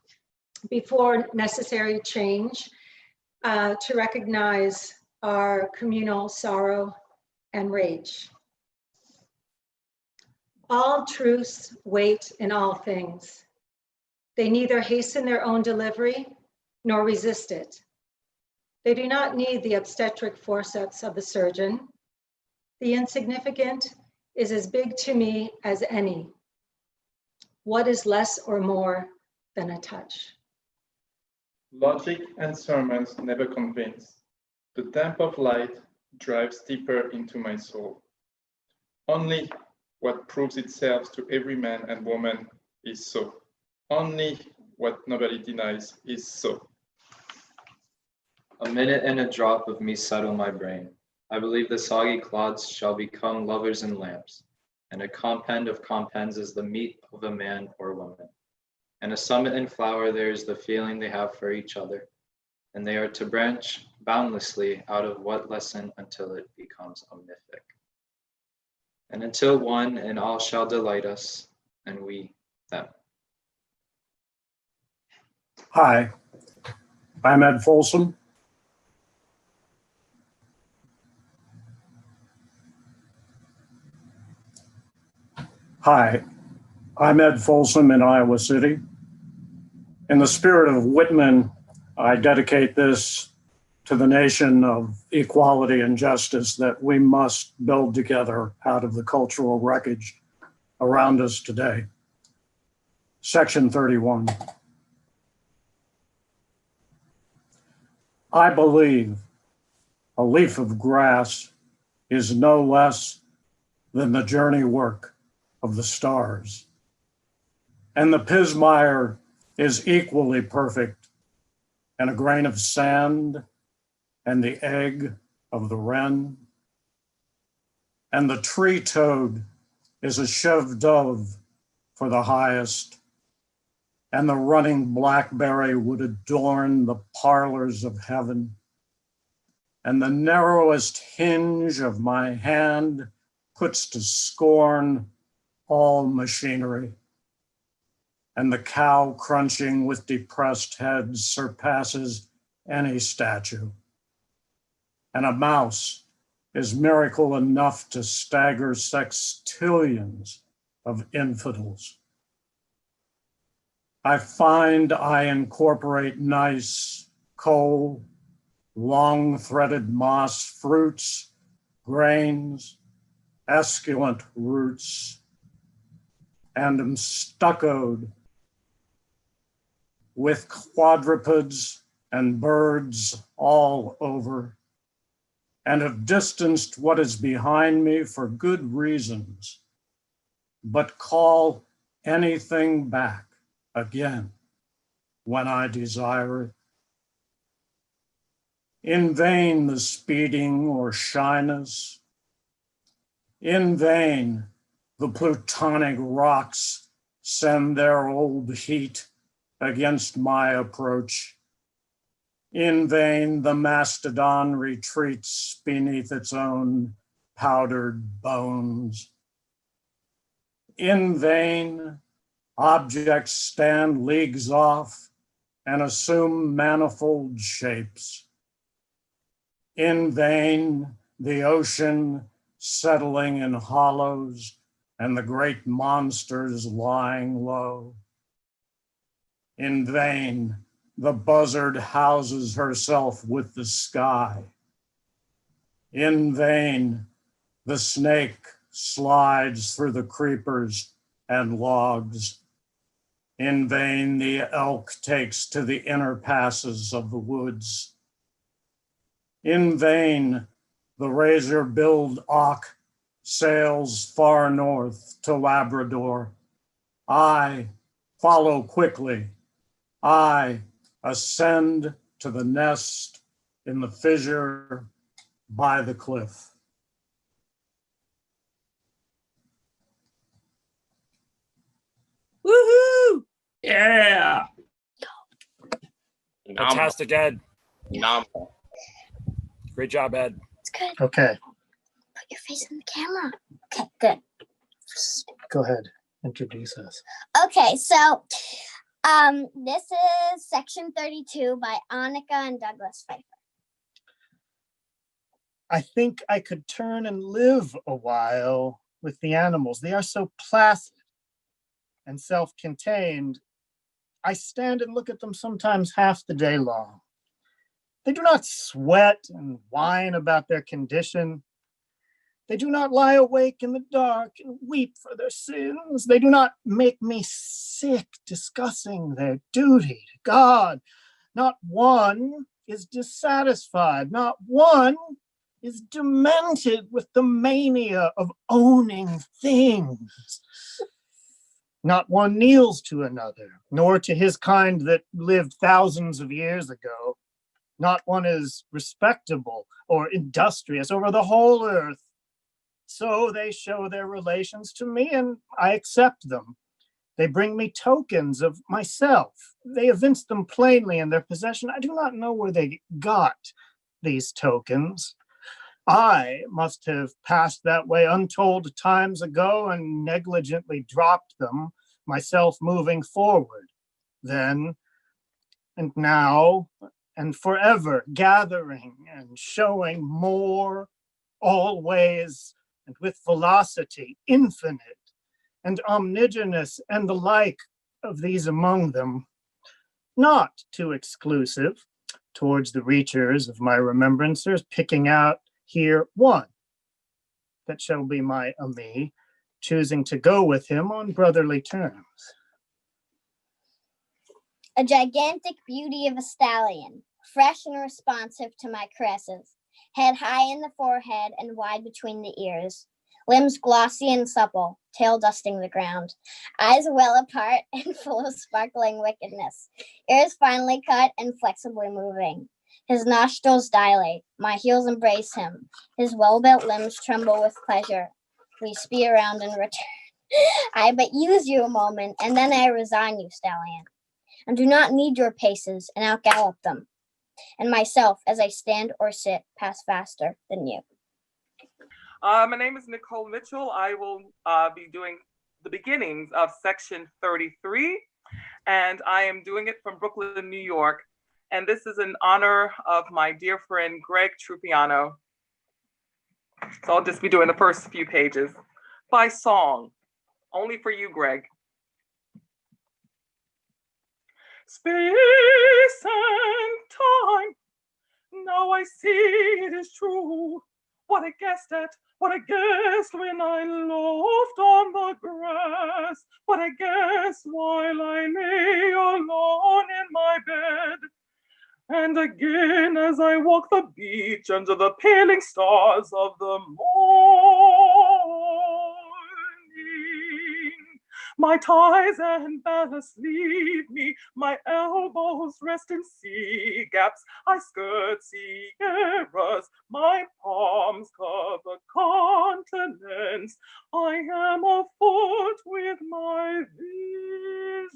before necessary change, to recognize our communal sorrow and rage. All truths wait in all things. They neither hasten their own delivery nor resist it. They do not need the obstetric forceps of the surgeon. The insignificant is as big to me as any. What is less or more than a touch? Logic and sermons never convince. The damp of light drives deeper into my soul. Only what proves itself to every man and woman is so. Only what nobody denies is so. A minute and a drop of me settle my brain. I believe the soggy clods shall become lovers and lamps, and a compend of compends is the meat of a man or woman. And a summit and flower there is the feeling they have for each other, and they are to branch boundlessly out of what lesson until it becomes a mythic. And until one and all shall delight us, and we them. Hi, I'm Ed Folsom. Hi, I'm Ed Folsom in Iowa City. In the spirit of Whitman, I dedicate this to the nation of equality and justice that we must build together out of the cultural wreckage around us today. Section 31. I believe a leaf of grass is no less than the journey work of the stars. And the pismire is equally perfect, and a grain of sand and the egg of the wren. And the tree toad is a chev dove for the highest, and the running blackberry would adorn the parlors of heaven. And the narrowest hinge of my hand puts to scorn all machinery. And the cow crunching with depressed head surpasses any statue. And a mouse is miracle enough to stagger sextillions of infidels. I find I incorporate nice coal, long-threaded moss, fruits, grains, esculent roots, and am stuccoed with quadrupeds and birds all over, and have distanced what is behind me for good reasons, but call anything back again when I desire it. In vain the speeding or shyness, in vain the plutonic rocks send their old heat against my approach. In vain the mastodon retreats beneath its own powdered bones. In vain objects stand leagues off and assume manifold shapes. In vain the ocean settling in hollows and the great monsters lying low. In vain the buzzard houses herself with the sky. In vain the snake slides through the creepers and logs. In vain the elk takes to the inner passes of the woods. In vain the razor-billed auk sails far north to Labrador. I follow quickly. I ascend to the nest in the fissure by the cliff. Woohoo! Yeah. Fantastic, Ed. Phenomenal. Great job, Ed. It's good. Okay, Put your face in the camera. Okay, good. go ahead. Introduce us. Okay, so this is section 32 by Annika and Douglas Pfeiffer. I think I could turn and live a while with the animals. They are so placid and self-contained. I stand and look at them sometimes half the day long. They do not sweat and whine about their condition. They do not lie awake in the dark and weep for their sins. They do not make me sick discussing their duty to God. Not one is dissatisfied. Not one is demented with the mania of owning things. Not one kneels to another, nor to his kind that lived thousands of years ago. Not one is respectable or industrious over the whole earth. So they show their relations to me and I accept them. They bring me tokens of myself. They evince them plainly in their possession. I do not know where they got these tokens. I must have passed that way untold times ago and negligently dropped them, myself moving forward. Then and now and forever, gathering and showing more, always, and with velocity, infinite and omnigenous, and the like of these among them, not too exclusive towards the reachers of my remembrancers, picking out here one that shall be my ami, choosing to go with him on brotherly terms. A gigantic beauty of a stallion, fresh and responsive to my caresses, head high in the forehead and wide between the ears, limbs glossy and supple, tail dusting the ground, eyes well apart and full of sparkling wickedness, ears finely cut and flexibly moving, His nostrils dilate, my heels embrace him. His well-built limbs tremble with pleasure. We spin around and return. I but use you a moment, and then I resign you, stallion, and do not need your paces, and outgallop them, and myself, as I stand or sit, pass faster than you. My name is Nicole Mitchell. I will be doing the beginnings of section 33, and I am doing it from Brooklyn, New York. And this is in honor of my dear friend, Greg Trupiano. So I'll just be doing the first few pages by song, only for you, Greg. Space and time, now I see it is true. What I guessed at, what I guessed when I loafed on the grass, what I guessed while I lay alone in my bed. And again as I walk the beach under the paling stars of the morning, my ties and ballast leave me, my elbows rest in sea gaps, I skirt sierras, my palms cover continents, I am afoot with my vision.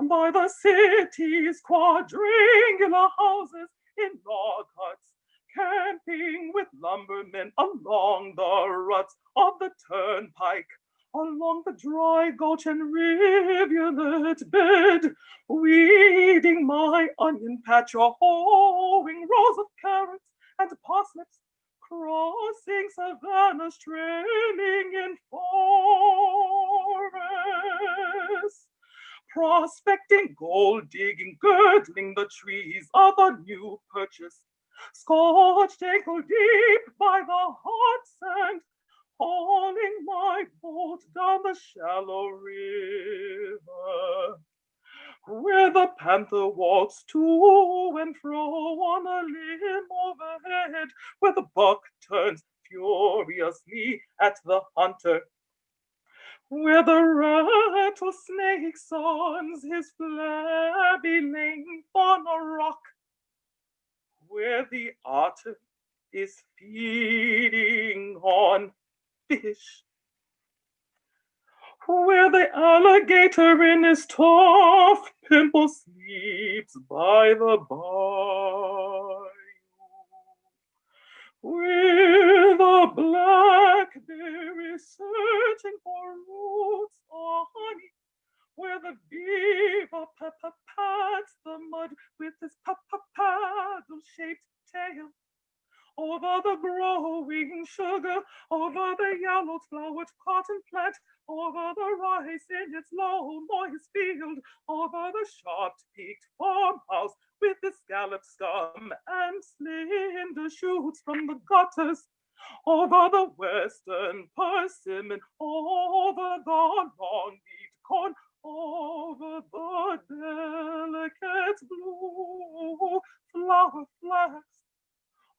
By the city's quadrangular houses in log huts, camping with lumbermen along the ruts of the turnpike, along the dry gulch and rivulet bed, weeding my onion patch or hoeing rows of carrots and parsnips, crossing savannas trailing in forests. Prospecting, gold digging, girdling the trees of a new purchase, scorched ankle deep by the hot sand, hauling my boat down the shallow river, where the panther walks to and fro on a limb overhead, where the buck turns furiously at the hunter, where the rattlesnake sawns his flabby length on a rock, where the otter is feeding on fish, where the alligator in his tough pimple sleeps by the bayou, where the black bear is searching for roots or honey, where the beaver pats the mud with his paddle-shaped tail, over the growing sugar, over the yellow-flowered cotton plant, over the rice in its low, moist field, over the sharp-peaked farmhouse with its scalloped scum and slender shoots from the gutters, over the western persimmon, over the long-leaved corn, over the delicate blue flower flax,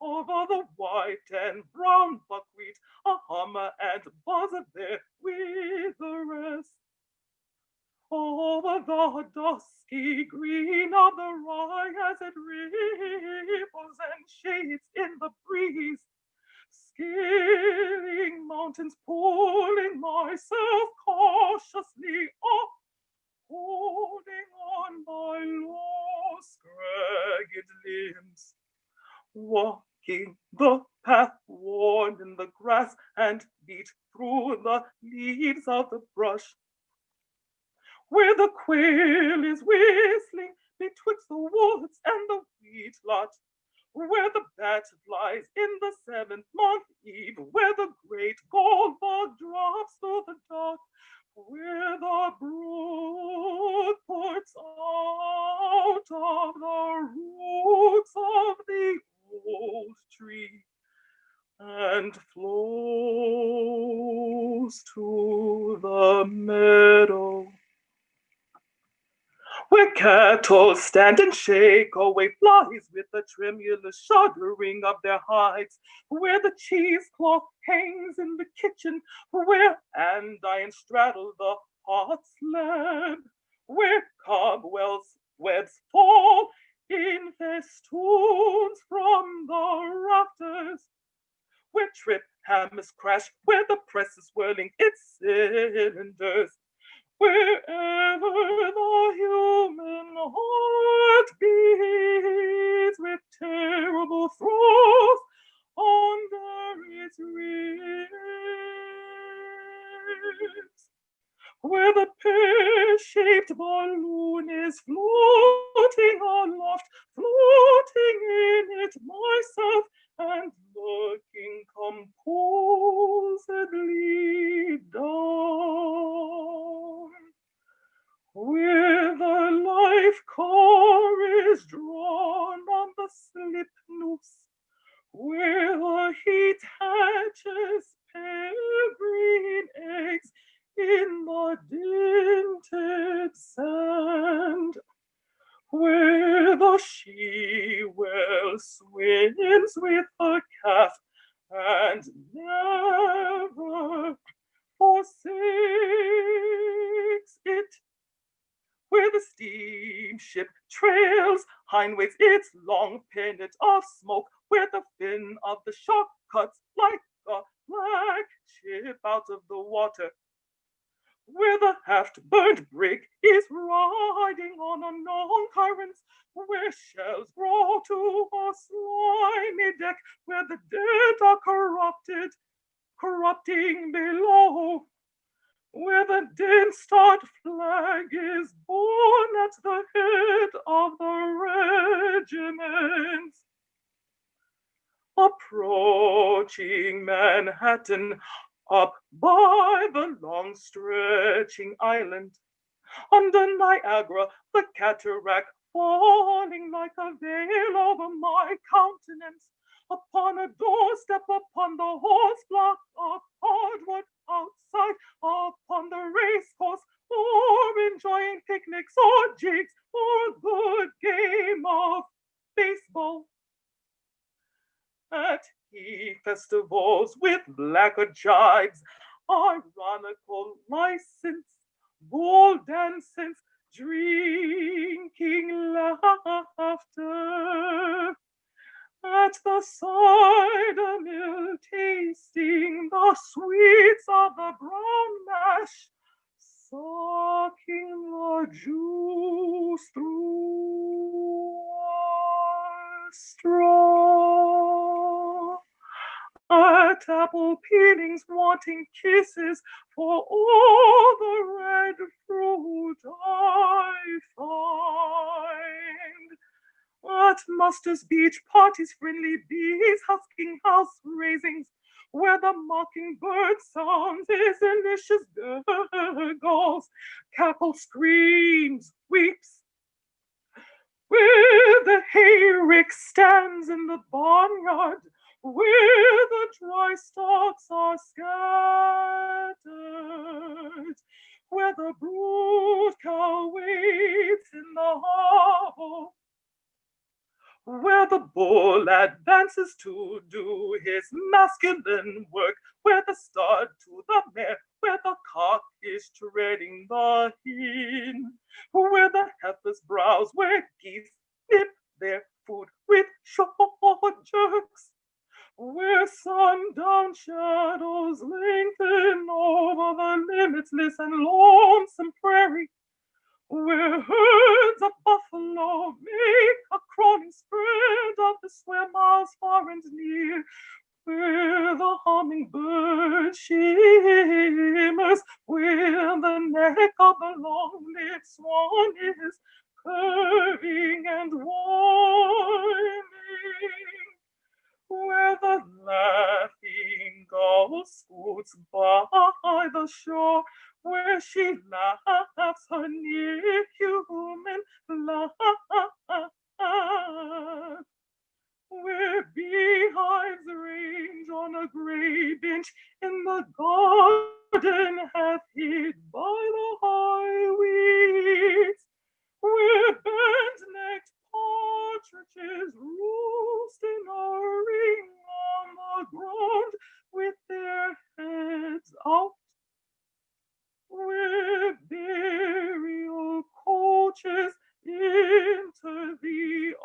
over the white and brown buckwheat, a hummer and buzzard there with the rest, over the dusky green of the rye as it ripples and shades in the breeze, scaling mountains, pulling myself cautiously up, holding on my low, scragged limbs, walking the path worn in the grass and beat through the leaves of the brush, where the quail is whistling betwixt the woods and the wheat lot, where the bat flies in the 7th-month eve, where the great gold bug drops through the dark, where the brook puts out of the roots of the old tree and flows to the meadow, where cattle stand and shake away flies with the tremulous shuddering of their hides, where the cheesecloth hangs in the kitchen, where andirons straddle the hot slab, where cobwebs fall in festoons from the rafters, where trip hammers crash, where the press is whirling its cylinders. Wherever the human heart beats with terrible throes under its ribs, where the pear-shaped balloon is floating aloft, floating in it myself, and looking composedly down, where the life core is drawn on the slip noose, where the heat hatches pale green eggs in the dinted sand, where the she-whale swims with the calf and never forsakes it, where the steamship trails hindwards its long pennant of smoke, where the fin of the shark cuts like a black chip out of the water, where the half-burnt brig is riding on unknown currents, where shells grow to a slimy deck, where the dead are corrupting below, where the Denstad flag is borne at the head of the regiments. Approaching Manhattan, up by the long stretching island, under Niagara, the cataract falling like a veil over my countenance, upon a doorstep, upon the horse block of hardwood outside, upon the race course, or enjoying picnics or jigs or a good game of baseball. At festivals with blacker jibes, ironical license, bold dances, drinking laughter. At the cider mill, tasting the sweets of the brown mash, sucking the juice through a straw. At apple peelings, wanting kisses for all the red fruit I find. At Muster's Beach parties, friendly bees husking house raisings, where the mockingbird sounds his delicious gurgles, cackle screams, weeps, where the hayrick stands in the barnyard, where the dry stalks are scattered, where the brood cow waits in the hollow, where the bull advances to do his masculine work, where the stud to the mare, where the cock is treading the hin, where the heifers browse, where geese nip their food with short jerks, where sundown shadows lengthen over the limitless and lonesome prairie, where herds of buffalo make a crawling spread of the square miles far and near, where the hummingbird shimmers, where the neck of the long-lived swan is curving and winding, where the laughing gull scoots by the shore, where she laughs her near human laugh, where beehives range on a gray bench in the garden half hid by the high weeds, where bent-necked partridges roost in a ring on the ground with their heads out, where burial coaches enter the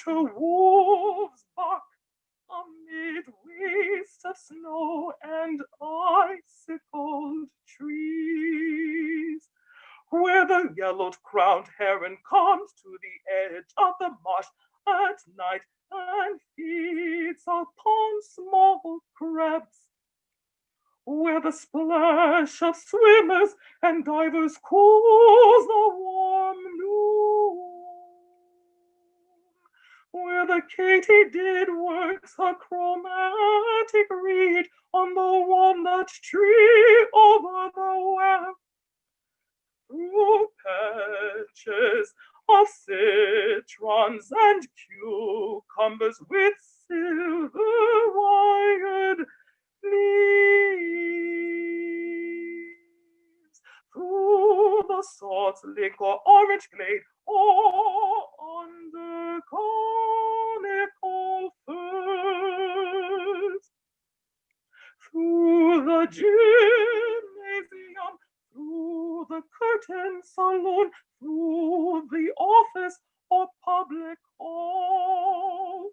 winter wolves bark amid wastes of snow and icicled trees, where the yellow-crowned heron comes to the edge of the marsh at night and feeds upon small crabs, where the splash of swimmers and divers cools the warm noon, where the katydid works her chromatic reed on the walnut tree over the well, through patches of citrons and cucumbers with silver-wired leaves, through the salt lick or orange glade, or under conical firs, through the gymnasium, through the curtain saloon, through the office or public hall.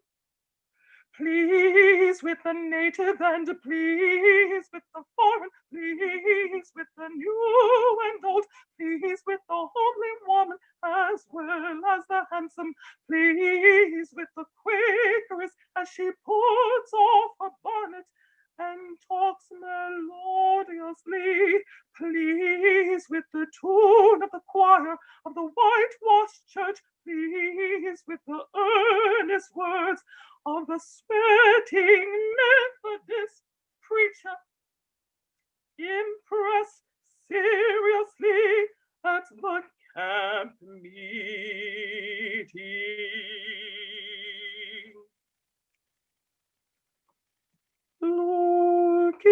Please with the native and please with the foreign, please with the new and old, please with the homely woman as well as the handsome, please with the Quakeress as she puts off her bonnet and talks melodiously, please with the tune of the choir of the whitewashed church, please with the earnest words of the sweating Methodist preacher, impressed seriously at the camp meeting. Looking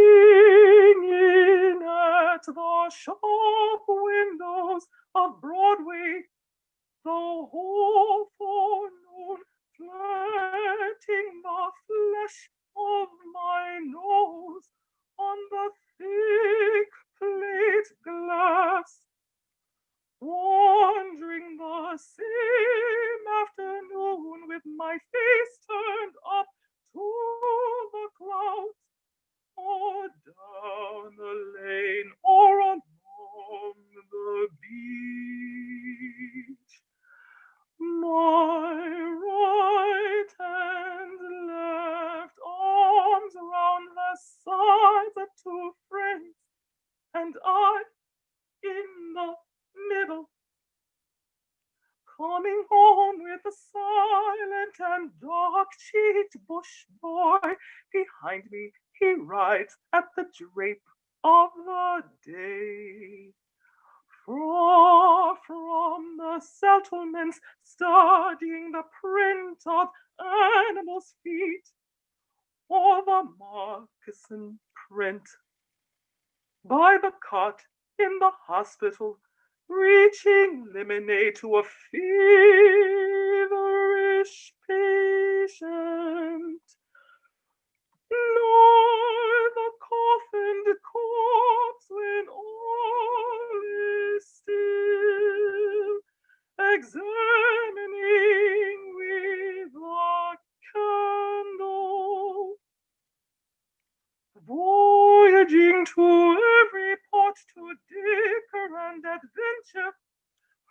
in at the shop windows of Broadway, the whole forenoon, flirting the flesh of my nose on the thick plate glass, wandering the same afternoon with my face turned up to the clouds, or down the lane, or along the beach. My right and left arms round the sides of two friends, and I in the middle, coming home with a silent and dark-cheeked bush boy. Behind me he rides at the drape of the day. Far from the settlements, studying the print of animals' feet, or the moccasin print by the cot in the hospital, reaching lemonade to a feverish patient, nor the coffined corpse when all is still, examining with a candle, voyaging to every port to dicker and adventure,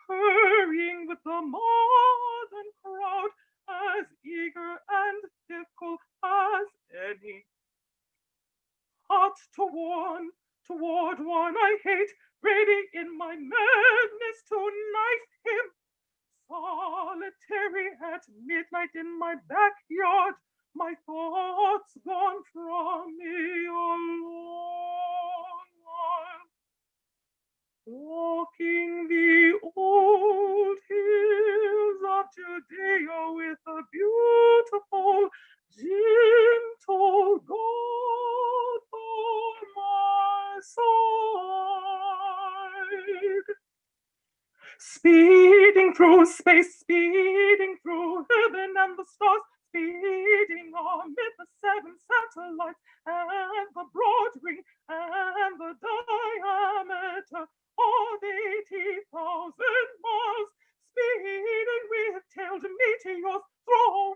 hurrying with the modern crowd, as eager and fickle as any. Hot toward one I hate, ready in my madness to knife him, solitary at midnight in my backyard, my thoughts gone from me a long while, walking the old hills of Judea with a beautiful, gentle God by my side. Speeding through space, speeding through heaven and the stars, speeding amid the seven satellites and the broad ring and the diameter of 80,000 miles, speeding with tailed meteors, throw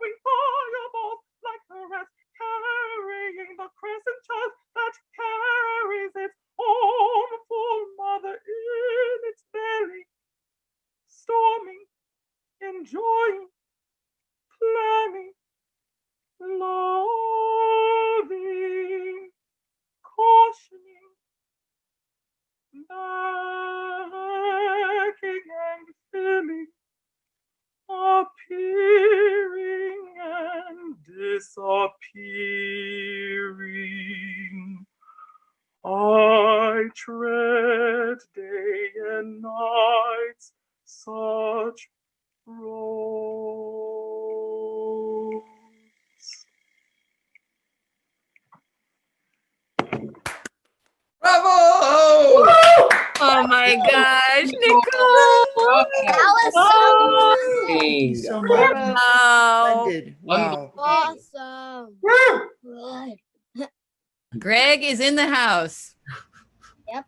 disappearing. I tread day and night such roads. Bravo! Oh my gosh, Nicole! That was so good. much. Wow. Wow. Awesome. Good. Greg is in the house. Yep.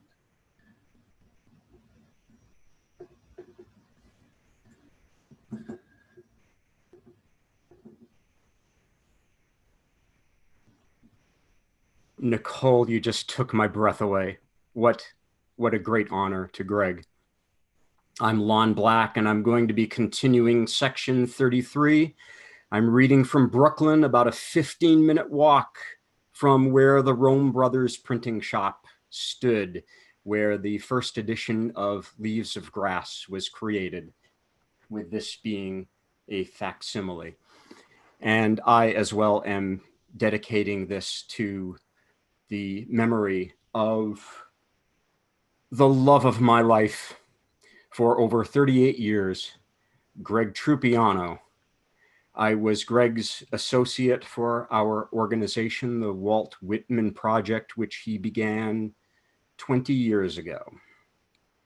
Nicole, you just took my breath away. What a great honor to Greg. I'm Lon Black, and I'm going to be continuing section 33. I'm reading from Brooklyn, about a 15-minute walk from where the Rome Brothers printing shop stood, where the first edition of Leaves of Grass was created, with this being a facsimile. And I as well am dedicating this to the memory of the love of my life for over 38 years, Greg Trupiano. I was Greg's associate for our organization, the Walt Whitman Project, which he began 20 years ago.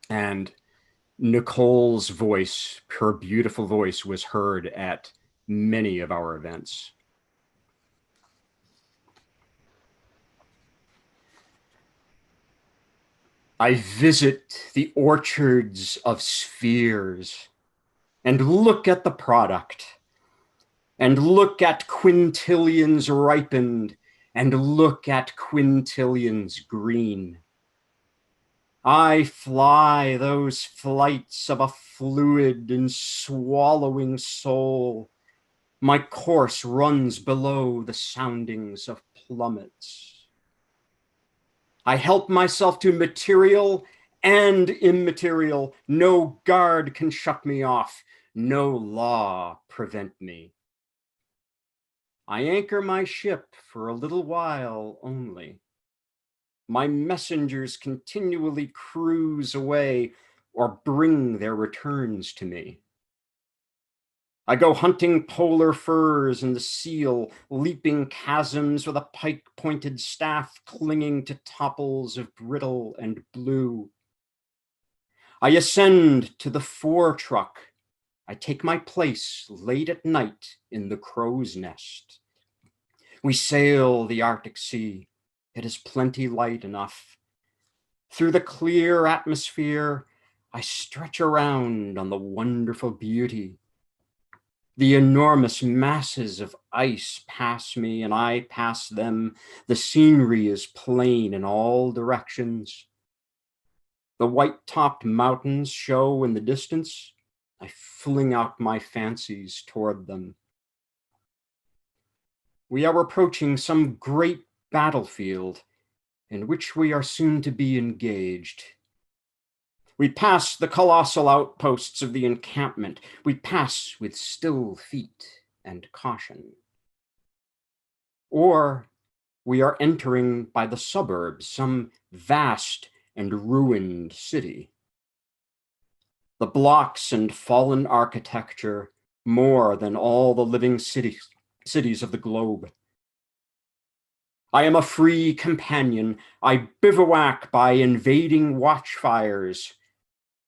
And Nicole's voice, her beautiful voice, was heard at many of our events. I visit the orchards of spheres and look at the product, and look at quintillions ripened, and look at quintillions green. I fly those flights of a fluid and swallowing soul. My course runs below the soundings of plummets. I help myself to material and immaterial. No guard can shut me off. No law prevent me. I anchor my ship for a little while only. My messengers continually cruise away or bring their returns to me. I go hunting polar furs and the seal, leaping chasms with a pike-pointed staff clinging to topples of brittle and blue. I ascend to the foretruck. I take my place late at night in the crow's nest. We sail the Arctic Sea. It is plenty light enough. Through the clear atmosphere, I stretch around on the wonderful beauty. The enormous masses of ice pass me and I pass them. The scenery is plain in all directions. The white-topped mountains show in the distance. I fling out my fancies toward them. We are approaching some great battlefield in which we are soon to be engaged. We pass the colossal outposts of the encampment. We pass with still feet and caution. Or we are entering by the suburbs some vast and ruined city. The blocks and fallen architecture more than all the living cities of the globe. I am a free companion. I bivouac by invading watchfires.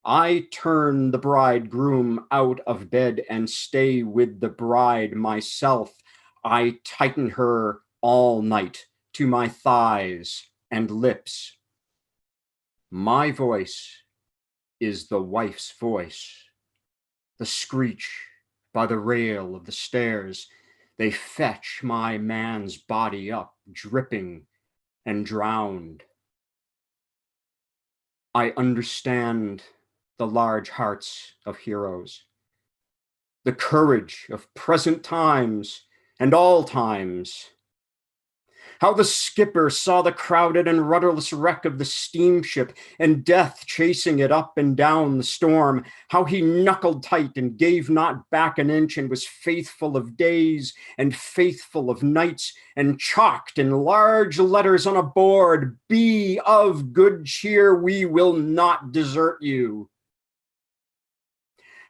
I turn the bridegroom out of bed and stay with the bride myself. I tighten her all night to my thighs and lips. My voice is the wife's voice. The screech by the rail of the stairs. They fetch my man's body up, dripping and drowned. I understand the large hearts of heroes, the courage of present times and all times. How the skipper saw the crowded and rudderless wreck of the steamship and death chasing it up and down the storm. How he knuckled tight and gave not back an inch and was faithful of days and faithful of nights and chalked in large letters on a board, "Be of good cheer, we will not desert you."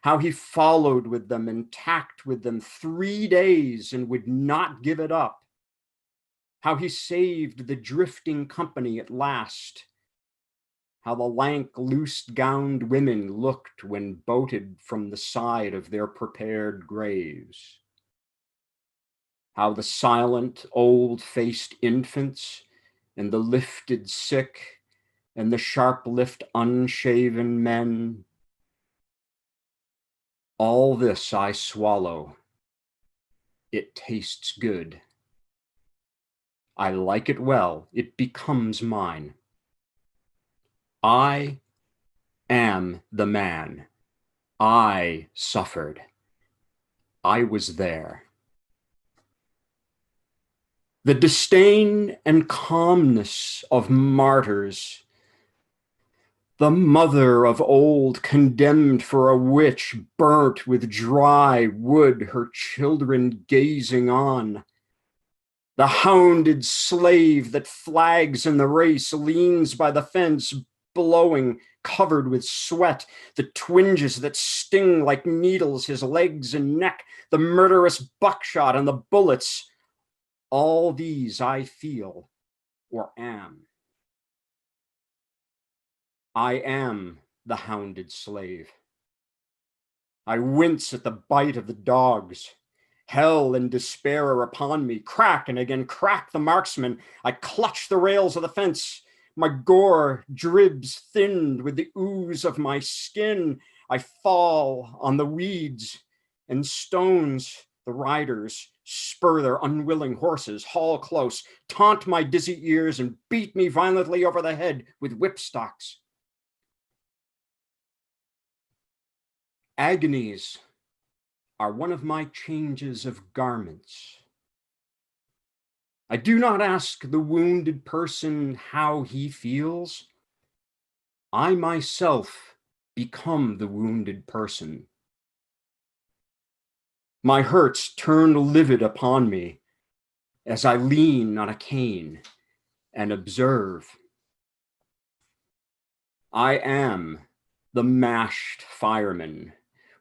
How he followed with them and tacked with them 3 days and would not give it up. How he saved the drifting company at last. How the lank, loose-gowned women looked when boated from the side of their prepared graves. How the silent, old-faced infants and the lifted sick and the sharp-lipped, unshaven men. All this I swallow. It tastes good. I like it well. It becomes mine. I am the man. I suffered. I was there. The disdain and calmness of martyrs, the mother of old condemned for a witch, burnt with dry wood, her children gazing on. The hounded slave that flags in the race leans by the fence, blowing, covered with sweat, the twinges that sting like needles his legs and neck, the murderous buckshot and the bullets. All these I feel or am. I am the hounded slave. I wince at the bite of the dogs. Hell and despair are upon me. Crack and again crack the marksman. I clutch the rails of the fence. My gore dribs thinned with the ooze of my skin. I fall on the weeds and stones. The riders spur their unwilling horses, haul close, taunt my dizzy ears, and beat me violently over the head with whipstocks. Agonies are one of my changes of garments. I do not ask the wounded person how he feels. I myself become the wounded person. My hurts turn livid upon me as I lean on a cane and observe. I am the mashed fireman,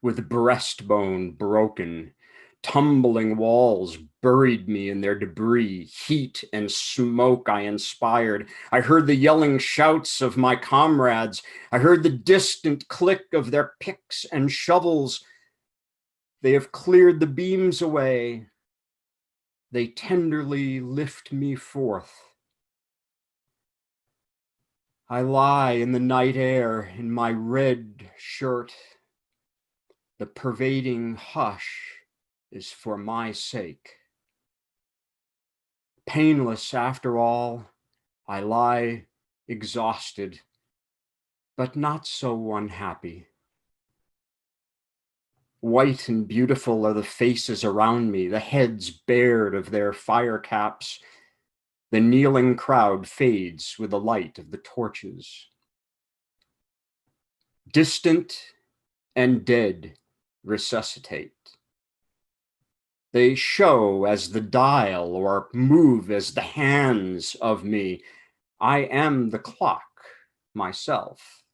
with breastbone broken. Tumbling walls buried me in their debris. Heat and smoke I inspired. I heard the yelling shouts of my comrades. I heard the distant click of their picks and shovels. They have cleared the beams away. They tenderly lift me forth. I lie in the night air in my red shirt. The pervading hush is for my sake. Painless after all, I lie exhausted, but not so unhappy. White and beautiful are the faces around me, the heads bared of their fire caps. The kneeling crowd fades with the light of the torches. Distant and dead resuscitate. They show as the dial or move as the hands of me. I am the clock myself.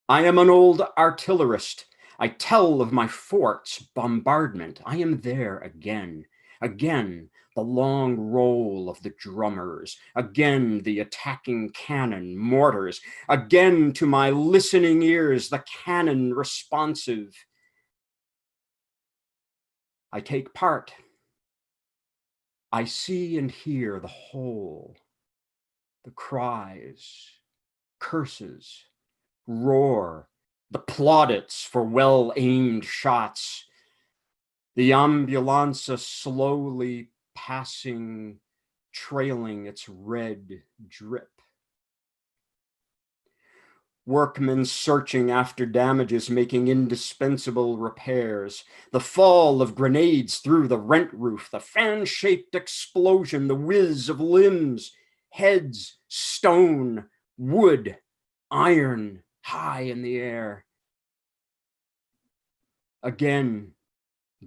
I am an old artillerist. I tell of my fort's bombardment. I am there again. Again, the long roll of the drummers. Again, the attacking cannon, mortars. Again, to my listening ears, the cannon responsive. I take part. I see and hear the whole. The cries, curses, roar, the plaudits for well-aimed shots, the ambulanza slowly passing, trailing its red drip. workmen searching after damages, making indispensable repairs, the fall of grenades through the rent roof, the fan-shaped explosion, the whiz of limbs, heads, stone, wood, iron, high in the air. Again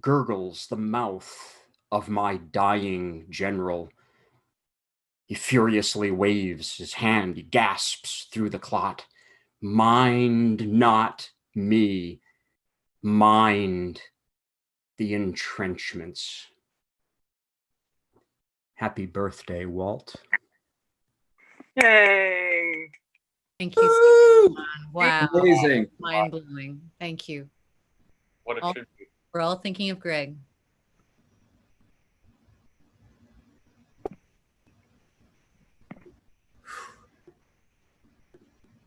gurgles the mouth of my dying general. He furiously waves his hand, he gasps through the clot. Mind not me, mind the entrenchments. Happy birthday, Walt. Yay! Thank you, Stephan. Wow. Amazing. Mind blowing. Thank you. What a tribute. We're all thinking of Greg.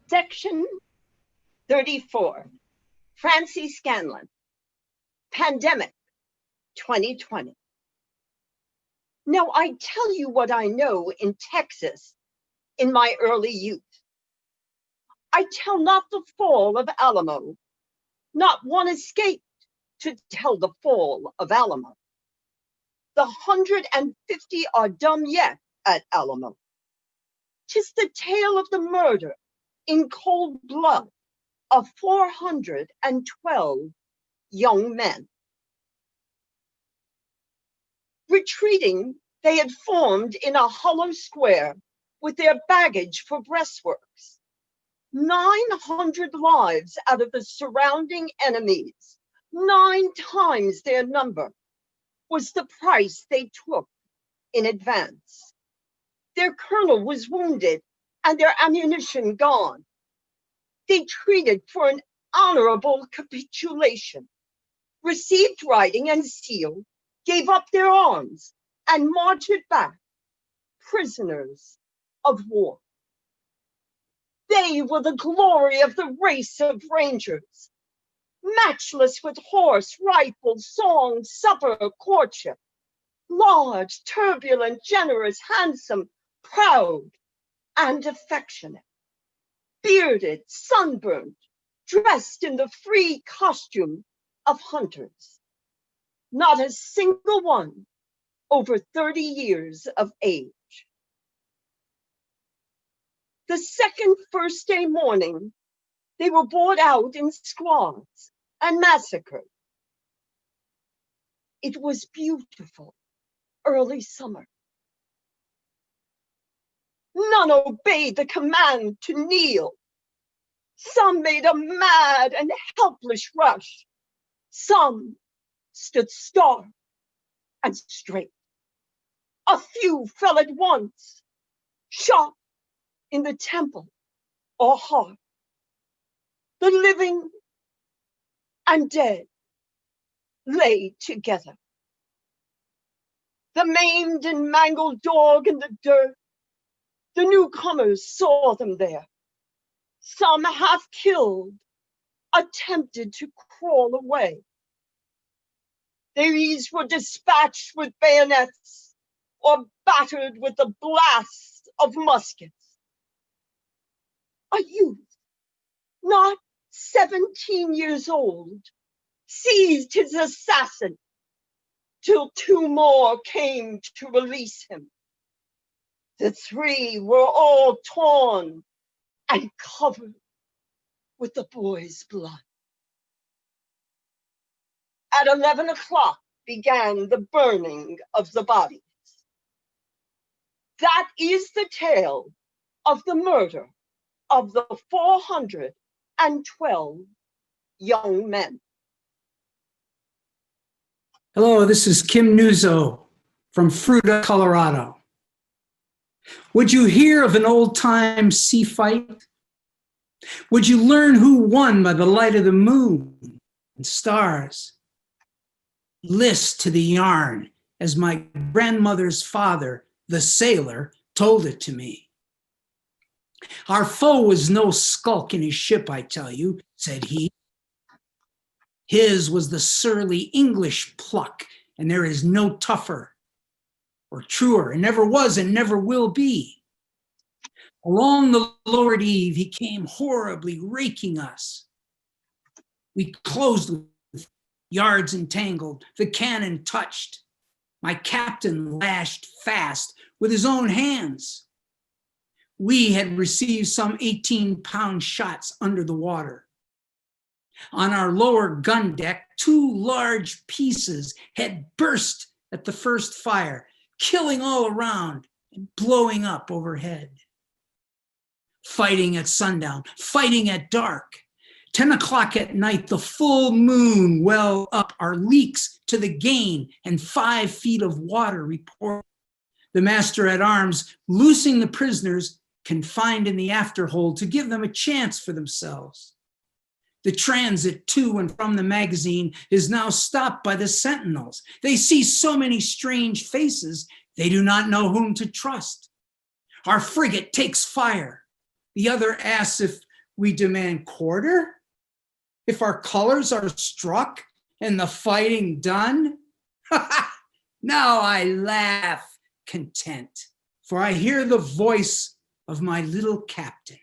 Section 34, Francie Scanlon, Pandemic 2020. Now I tell you what I know in Texas in my early youth. I tell not the fall of Alamo, not one escaped to tell the fall of Alamo. The 150 are dumb yet at Alamo. 'Tis the tale of the murder in cold blood of 412 young men. Retreating, they had formed in a hollow square with their baggage for breastworks. 900 lives out of the surrounding enemies, 9 times their number, was the price they took in advance. Their colonel was wounded and their ammunition gone. They treated for an honorable capitulation, received writing and seal, gave up their arms, and marched back, prisoners of war. They were the glory of the race of Rangers, matchless with horse, rifle, song, supper, courtship, large, turbulent, generous, handsome, proud, and affectionate, bearded, sunburned, dressed in the free costume of hunters. Not a single one over 30 years of age. The second first day morning, they were brought out in squads and massacred. It was beautiful, early summer. None obeyed the command to kneel. Some made a mad and helpless rush. Some stood stark and straight. A few fell at once, shot in the temple or heart. The living and dead lay together. The maimed and mangled dog in the dirt. The newcomers saw them there. Some half killed, attempted to crawl away. These were dispatched with bayonets or battered with the blasts of muskets. A youth, not 17 years old, seized his assassin till 2 more came to release him. The 3 were all torn and covered with the boy's blood. At 11 o'clock began the burning of the bodies. That is the tale of the murder of the 412 young men. Hello, this is Kim Nuzzo from Fruita, Colorado. Would you hear of an old-time sea fight? Would you learn who won by the light of the moon and stars? List to the yarn as my grandmother's father, the sailor, told it to me. Our foe was no skulk in his ship, I tell you, said he. His was the surly English pluck, and there is no tougher or truer, and never was and never will be. Along the lowered eve, he came horribly raking us. We closed with yards entangled, the cannon touched. My captain lashed fast with his own hands. We had received some 18-pound shots under the water. On our lower gun deck, 2 large pieces had burst at the first fire, killing all around and blowing up overhead. Fighting at sundown, fighting at dark. 10 o'clock at night, the full moon well up, our leaks to the gain, and 5 feet of water reported. The master at arms loosing the prisoners confined in the afterhold to give them a chance for themselves. The transit to and from the magazine is now stopped by the sentinels. They see so many strange faces, they do not know whom to trust. Our frigate takes fire. The other asks if we demand quarter, if our colors are struck and the fighting done. Now I laugh content, for I hear the voice of my little captain.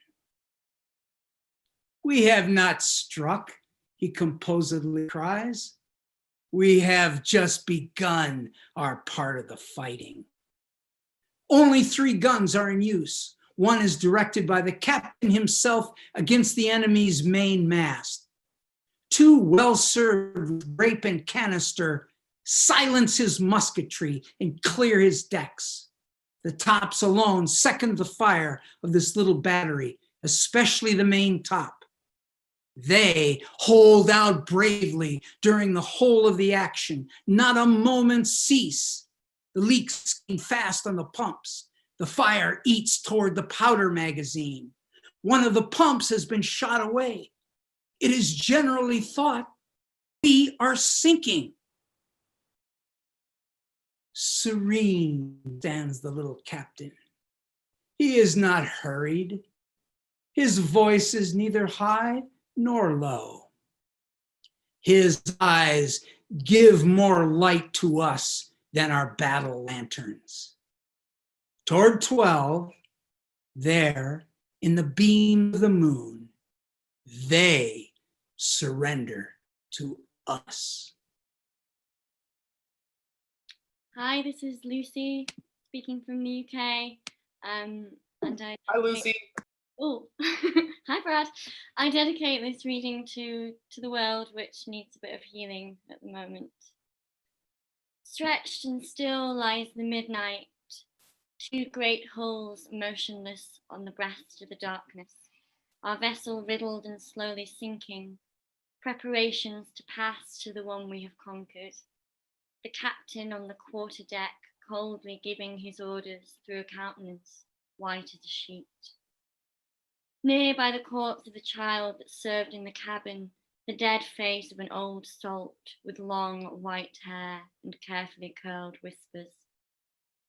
We have not struck, he composedly cries. We have just begun our part of the fighting. Only 3 guns are in use. One is directed by the captain himself against the enemy's main mast. 2 well served with grape and canister silence his musketry and clear his decks. The tops alone second the fire of this little battery, especially the main top. They hold out bravely during the whole of the action, not a moment cease. The leaks keep fast on the pumps. The fire eats toward the powder magazine. One of the pumps has been shot away. It is generally thought we are sinking. Serene stands the little captain. He is not hurried. His voice is neither high nor low. His eyes give more light to us than our battle lanterns. Toward 12, there in the beam of the moon, they surrender to us. Hi, this is Lucy speaking from the UK. Hi, Lucy. Oh, hi, Brad. I dedicate this reading to the world, which needs a bit of healing at the moment. Stretched and still lies the midnight, 2 great hulls motionless on the breast of the darkness, our vessel riddled and slowly sinking, preparations to pass to the one we have conquered. The captain on the quarter deck coldly giving his orders through a countenance white as a sheet. Near by the corpse of the child that served in the cabin, the dead face of an old salt with long white hair and carefully curled whiskers.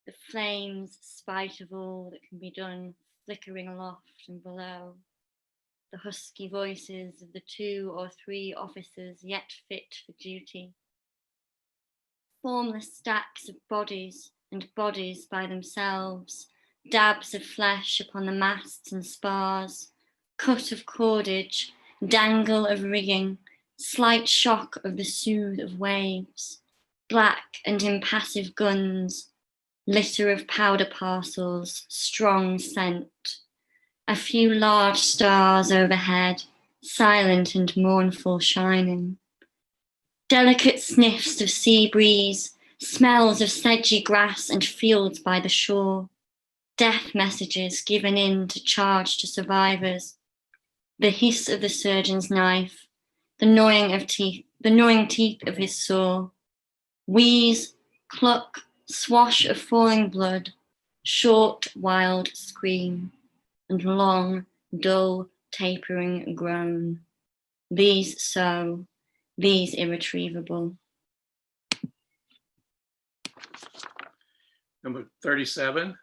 The flames, spite of all that can be done, flickering aloft and below. The husky voices of the 2 or 3 officers yet fit for duty. Formless stacks of bodies and bodies by themselves, dabs of flesh upon the masts and spars, cut of cordage, dangle of rigging, slight shock of the soothe of waves, black and impassive guns, litter of powder parcels, strong scent, a few large stars overhead, silent and mournful shining. Delicate sniffs of sea breeze, smells of sedgy grass and fields by the shore, death messages given in to charge to survivors, the hiss of the surgeon's knife, the gnawing teeth of his saw, wheeze, cluck, swash of falling blood, short, wild scream, and long, dull, tapering groan. These so, these irretrievable. Number 37,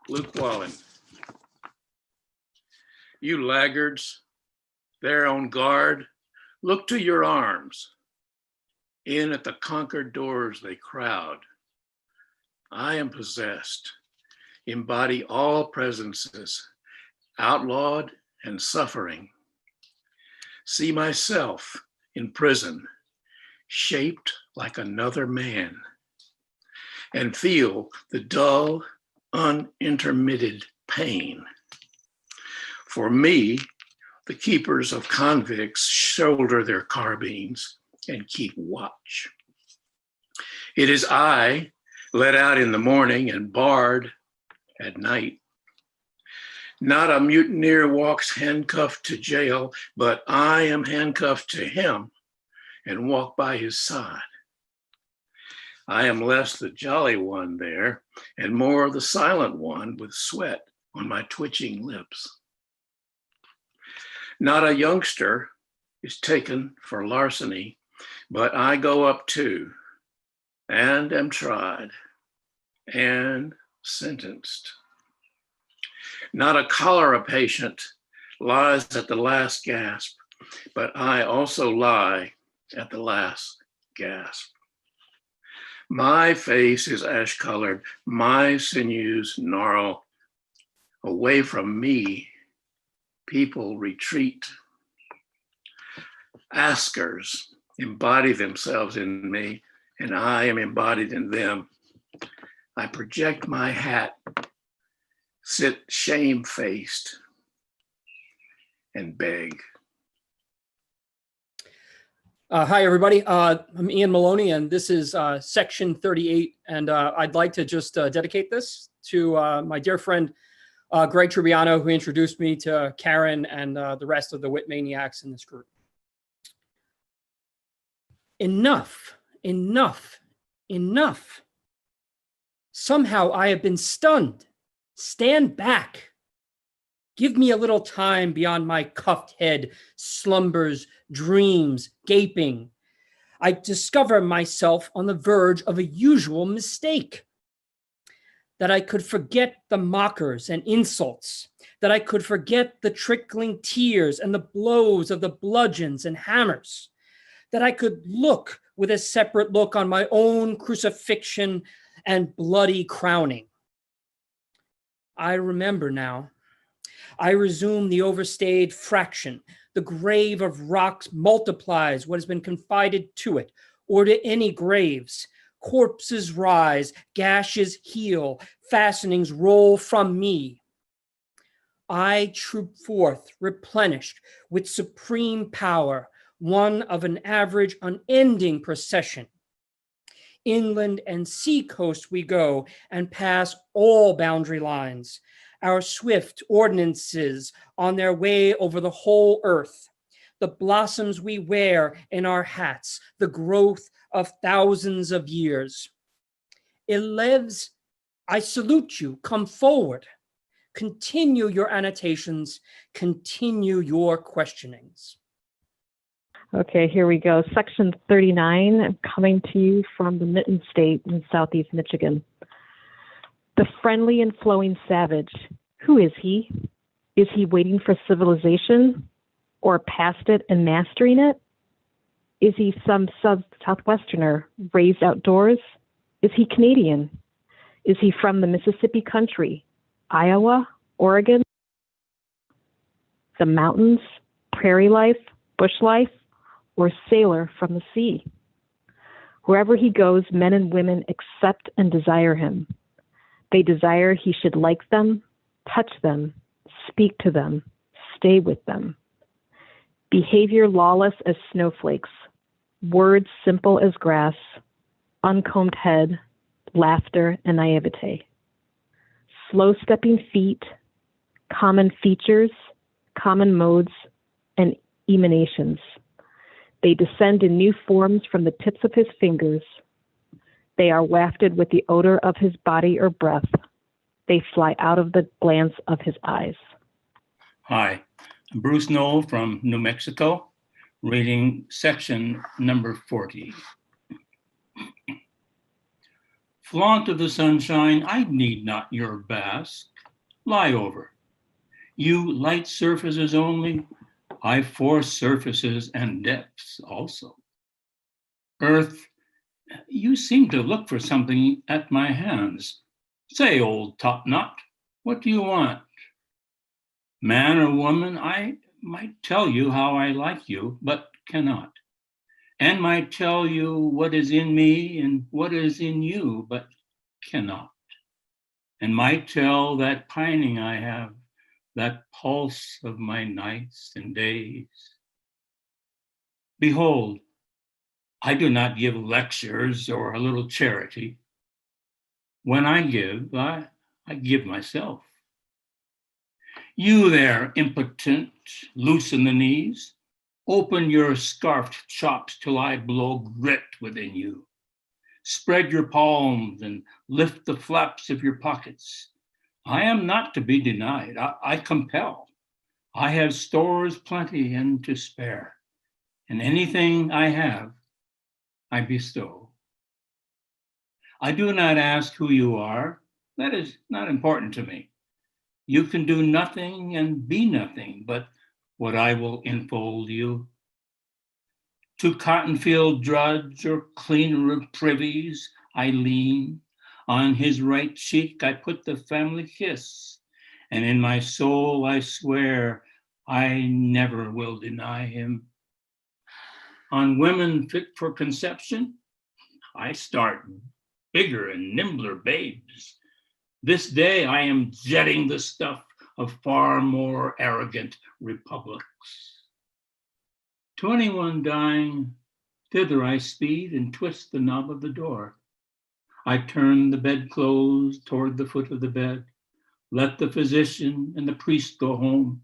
Luke Wallen. You laggards, there on guard, look to your arms. In at the conquered doors they crowd. I am possessed. embody all presences, outlawed and suffering. See myself in prison, shaped like another man, and feel the dull, unintermitted pain. For me, the keepers of convicts shoulder their carbines and keep watch. It is I, let out in the morning and barred at night. Not a mutineer walks handcuffed to jail, but I am handcuffed to him and walk by his side. I am less the jolly one there and more the silent one with sweat on my twitching lips. Not a youngster is taken for larceny, but I go up too and am tried and sentenced. Not a cholera patient lies at the last gasp, but I also lie at the last gasp. My face is ash-colored, my sinews gnarl. Away from me, people retreat. Askers embody themselves in me, and I am embodied in them. I project my hat, sit shame-faced, and beg. Hi, everybody. I'm Ian Maloney, and this is section 38. And I'd like to just dedicate this to my dear friend, Greg Trupiano, who introduced me to Karen and the rest of the Whitmaniacs in this group. Enough, enough, enough. Somehow I have been stunned. Stand back. Give me a little time beyond my cuffed head, slumbers, dreams, gaping. I discover myself on the verge of a usual mistake. That I could forget the mockers and insults, that I could forget the trickling tears and the blows of the bludgeons and hammers, that I could look with a separate look on my own crucifixion and bloody crowning. I remember now. I resume the overstayed fraction. The grave of rocks multiplies what has been confided to it, or to any graves. Corpses rise, gashes heal, fastenings roll from me. I troop forth, replenished with supreme power, one of an average, unending procession. Inland and sea coast we go and pass all boundary lines. Our swift ordinances on their way over the whole earth, the blossoms we wear in our hats, the growth of thousands of years. Elevs, I salute you, come forward. Continue your annotations, continue your questionings. Okay, here we go. Section 39, I'm coming to you from the Mitten State in southeast Michigan. The friendly and flowing savage, who is he? Is he waiting for civilization or past it and mastering it? Is he some Southwesterner raised outdoors? Is he Canadian? Is he from the Mississippi country, Iowa, Oregon? The mountains, prairie life, bush life, or sailor from the sea? Wherever he goes, men and women accept and desire him. They desire he should like them, touch them, speak to them, stay with them. Behavior lawless as snowflakes, words simple as grass, uncombed head, laughter and naivete. Slow-stepping feet, common features, common modes, and emanations. They descend in new forms from the tips of his fingers. They are wafted with the odor of his body or breath. They fly out of the glance of his eyes. Hi, I'm Bruce Knoll from New Mexico, reading section number 40. Flaunt of the sunshine, I need not your bask. Lie over. You light surfaces only, I force surfaces and depths also. Earth, you seem to look for something at my hands. Say, old top-knot, what do you want? Man or woman, I might tell you how I like you, but cannot. And might tell you what is in me and what is in you, but cannot. And might tell that pining I have, that pulse of my nights and days. Behold, I do not give lectures or a little charity. When I give, I give myself. You there, impotent, loosen the knees. Open your scarfed chops till I blow grit within you. Spread your palms and lift the flaps of your pockets. I am not to be denied. I compel. I have stores plenty and to spare. And anything I have, I bestow. I do not ask who you are. That is not important to me. You can do nothing and be nothing but what I will enfold you. To cottonfield drudge or cleaner of privies I lean. On his right cheek I put the family kiss, and in my soul I swear I never will deny him. On women fit for conception, I start bigger and nimbler babes. This day I am jetting the stuff of far more arrogant republics. To anyone dying, thither I speed and twist the knob of the door. I turn the bedclothes toward the foot of the bed. Let the physician and the priest go home.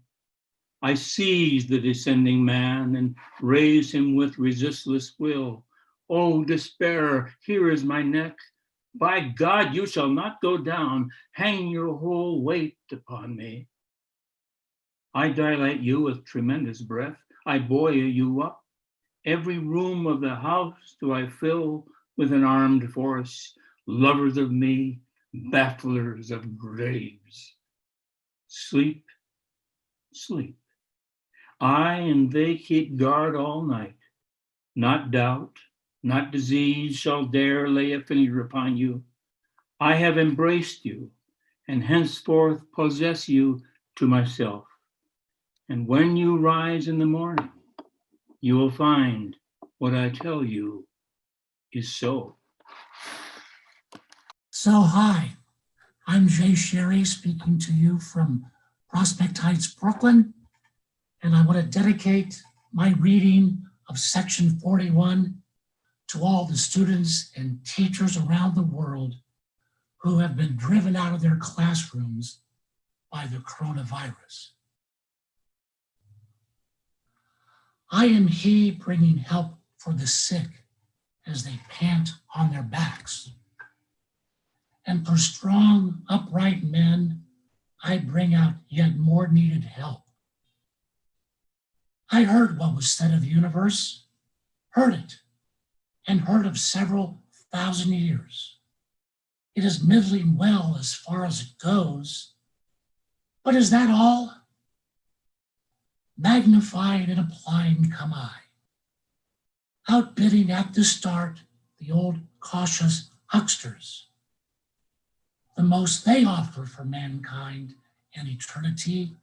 I seize the descending man and raise him with resistless will. Oh, despairer, here is my neck. By God, you shall not go down. Hang your whole weight upon me. I dilate you with tremendous breath. I buoy you up. Every room of the house do I fill with an armed force, lovers of me, bafflers of graves. Sleep, sleep. I and they keep guard all night. Not doubt, not disease shall dare lay a finger upon you. I have embraced you and henceforth possess you to myself. And when you rise in the morning, you will find what I tell you is so. So hi, I'm Jay Sherry speaking to you from Prospect Heights, Brooklyn, and I want to dedicate my reading of section 41 to all the students and teachers around the world who have been driven out of their classrooms by the coronavirus. I am he bringing help for the sick as they pant on their backs. And for strong, upright men, I bring out yet more needed help. I heard what was said of the universe, heard it, and heard of several thousand years. It is middling well as far as it goes, but is that all? Magnified and applying come I, outbidding at the start the old cautious hucksters. The most they offer for mankind and eternity,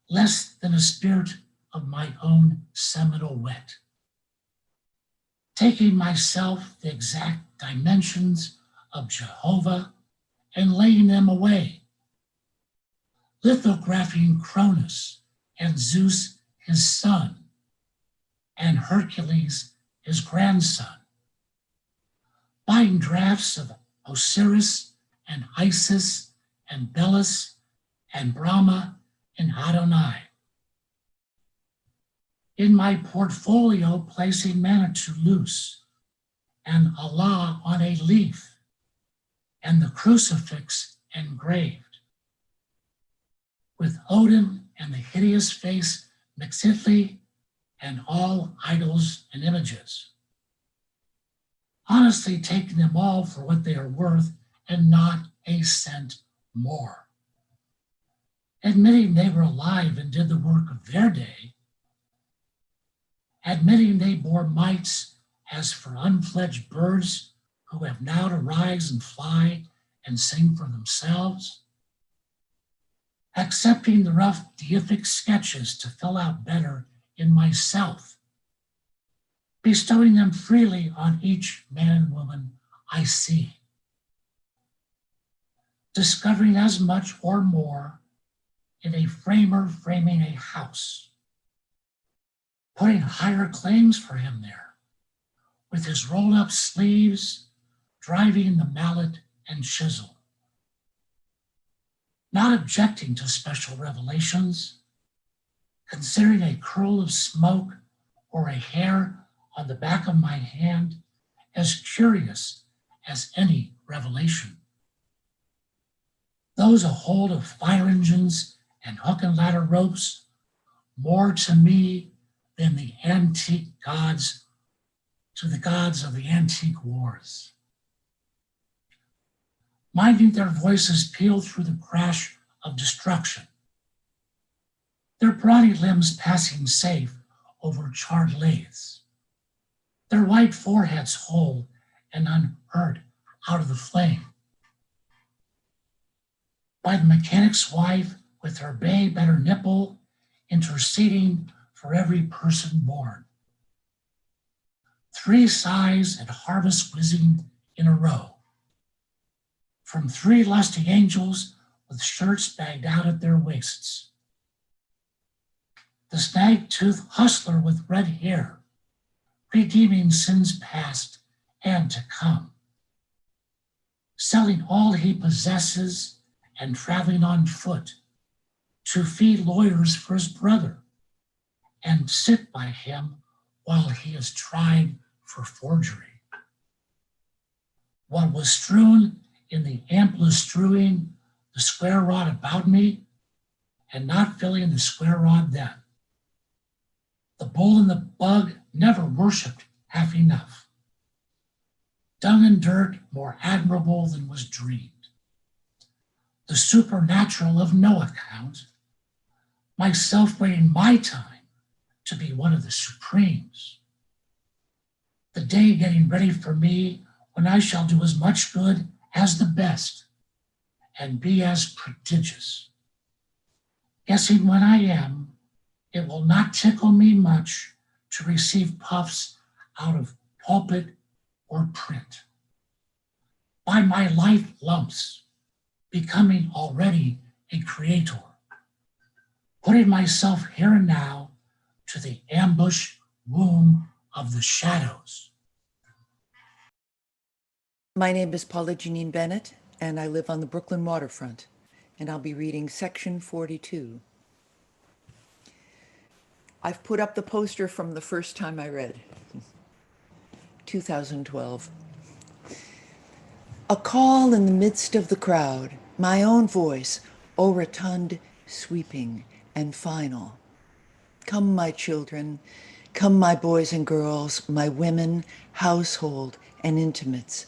less than a spirit of my own seminal wet. Taking myself the exact dimensions of Jehovah and laying them away, lithographing Cronus and Zeus his son, and Hercules his grandson, buying drafts of Osiris and Isis and Belus and Brahma and Adonai. In my portfolio, placing Manitou loose and Allah on a leaf and the crucifix engraved, with Odin and the hideous face Mixithli and all idols and images. Honestly taking them all for what they are worth and not a cent more. Admitting they were alive and did the work of their day, admitting they bore mites as for unfledged birds who have now to rise and fly and sing for themselves, accepting the rough deific sketches to fill out better in myself, bestowing them freely on each man and woman I see, discovering as much or more in a framer framing a house, putting higher claims for him there, with his rolled up sleeves, driving the mallet and chisel, not objecting to special revelations, considering a curl of smoke or a hair on the back of my hand as curious as any revelation. Those a hold of fire engines and hook and ladder ropes, more to me than the antique gods to the gods of the antique wars. Minding their voices peal through the crash of destruction, their brawny limbs passing safe over charred lathes, their white foreheads whole and unhurt out of the flame. By the mechanic's wife with her babe at her nipple, interceding for every person born. 3 sighs at harvest whizzing in a row. From 3 lusty angels with shirts bagged out at their waists. The snag-toothed hustler with red hair, redeeming sins past and to come. Selling all he possesses and traveling on foot to feed lawyers for his brother and sit by him while he is tried for forgery. What was strewn in the amplest strewing the square rod about me and not filling the square rod then. The bull and the bug never worshipped half enough. Dung and dirt more admirable than was dreamed. The supernatural of no account, myself waiting my time to be one of the supremes. The day getting ready for me when I shall do as much good as the best and be as prodigious. Guessing when I am, it will not tickle me much to receive puffs out of pulpit or print. By my life lumps, becoming already a creator, putting myself here and now to the ambush womb of the shadows. My name is Paula Jeanine Bennett, and I live on the Brooklyn waterfront, and I'll be reading section 42. I've put up the poster from the first time I read, 2012. A call in the midst of the crowd, my own voice, O rotund, sweeping, and final. Come, my children, come, my boys and girls, my women, household, and intimates.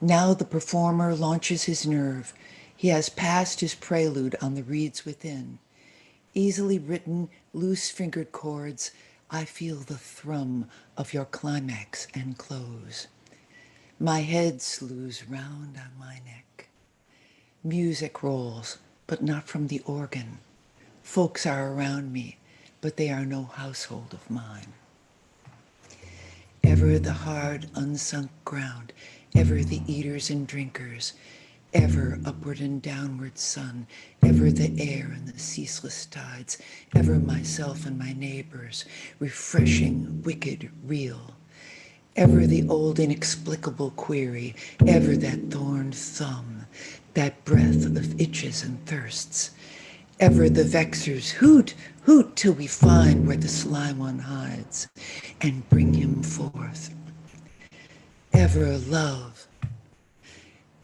Now the performer launches his nerve. He has passed his prelude on the reeds within. Easily written, loose-fingered chords, I feel the thrum of your climax and close. My head slews round on my neck. Music rolls, but not from the organ. Folks are around me, but they are no household of mine. Ever the hard, unsunk ground, ever the eaters and drinkers, ever upward and downward sun, ever the air and the ceaseless tides, ever myself and my neighbors, refreshing, wicked, real. Ever the old inexplicable query, ever that thorned thumb, that breath of itches and thirsts. Ever the vexers hoot, hoot till we find where the sly one hides and bring him forth. Ever love,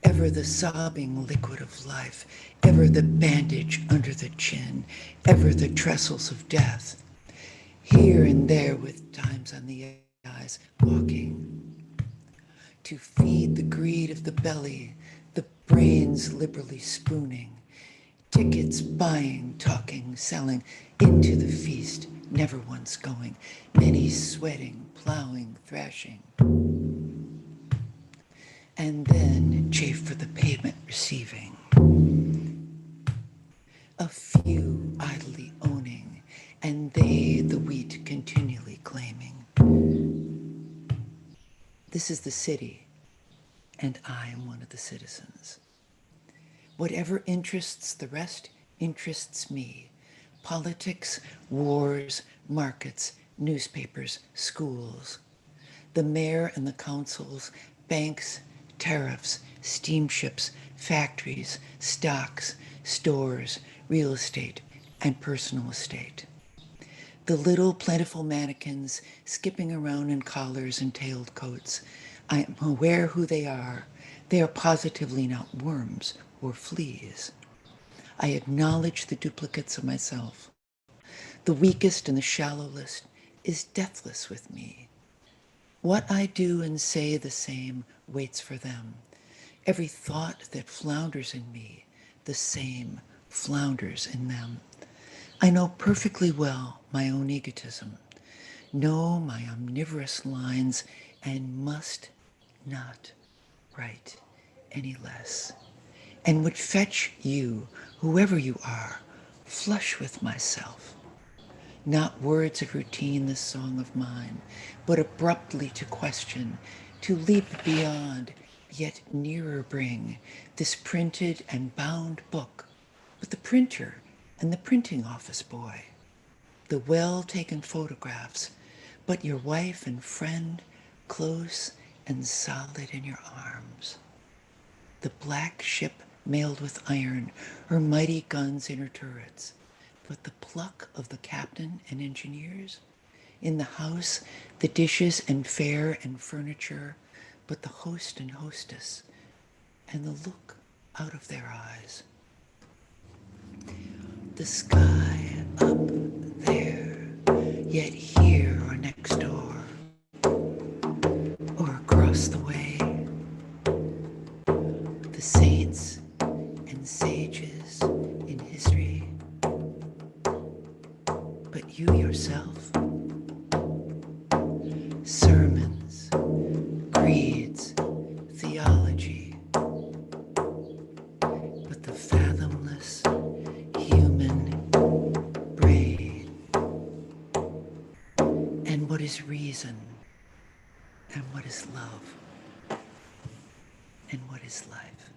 ever the sobbing liquid of life, ever the bandage under the chin, ever the trestles of death. Here and there with times on the eyes, walking to feed the greed of the belly, the brains liberally spooning, tickets buying, talking, selling, into the feast, never once going, many sweating, plowing, thrashing. and then chafe for the pavement receiving. A few idly owning, and they the wheat continually claiming. This is the city, and I am one of the citizens. Whatever interests the rest interests me. Politics, wars, markets, newspapers, schools. The mayor and the councils, banks, tariffs, steamships, factories, stocks, stores, real estate, and personal estate. The little plentiful mannequins skipping around in collars and tailed coats. I am aware who they are. They are positively not worms or fleas. I acknowledge the duplicates of myself. The weakest and the shallowest is deathless with me. What I do and say the same waits for them. Every thought that flounders in me, the same flounders in them. I know perfectly well my own egotism, know my omnivorous lines, and must not write any less, and would fetch you, whoever you are, flush with myself. Not words of routine, this song of mine, but abruptly to question, to leap beyond, yet nearer bring this printed and bound book, with the printer and the printing office boy, the well-taken photographs, but your wife and friend close and solid in your arms. The black ship mailed with iron, her mighty guns in her turrets, but the pluck of the captain and engineers. In the house, the dishes and fare and furniture, but the host and hostess, and the look out of their eyes. The sky up there, yet here or next door, or across the way. The saints and sages in history, but you yourself. Sermons, creeds, theology, but the fathomless human brain. And what is reason? And what is love? And what is life?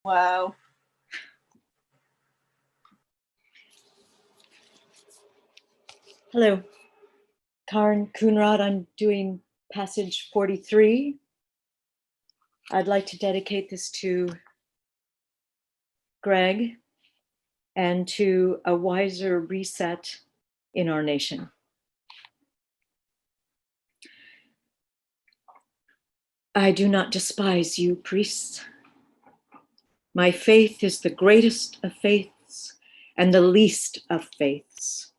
Wow. Hello, Karen Coonrod. I'm doing passage 43. I'd like to dedicate this to Greg and to a wiser reset in our nation. I do not despise you, priests. My faith is the greatest of faiths and the least of faiths,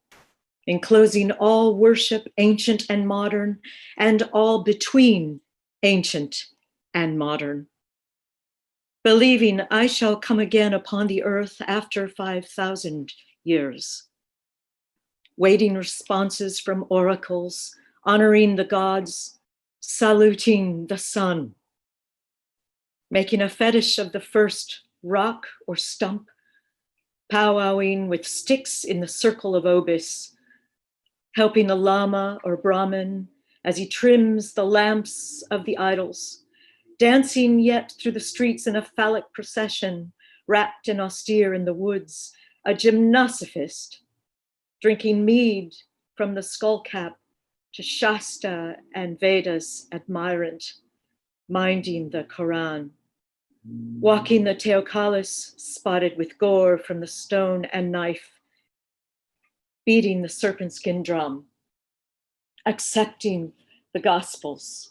enclosing all worship, ancient and modern, and all between ancient and modern. Believing I shall come again upon the earth after 5,000 years, waiting responses from oracles, honoring the gods, saluting the sun, making a fetish of the first rock or stump, powwowing with sticks in the circle of obis, helping the lama or Brahmin as he trims the lamps of the idols, dancing yet through the streets in a phallic procession, wrapped and austere in the woods, a gymnosophist, drinking mead from the skullcap to Shasta and Vedas admirant, minding the Quran, walking the Teocalis spotted with gore from the stone and knife, beating the serpent skin drum, accepting the Gospels,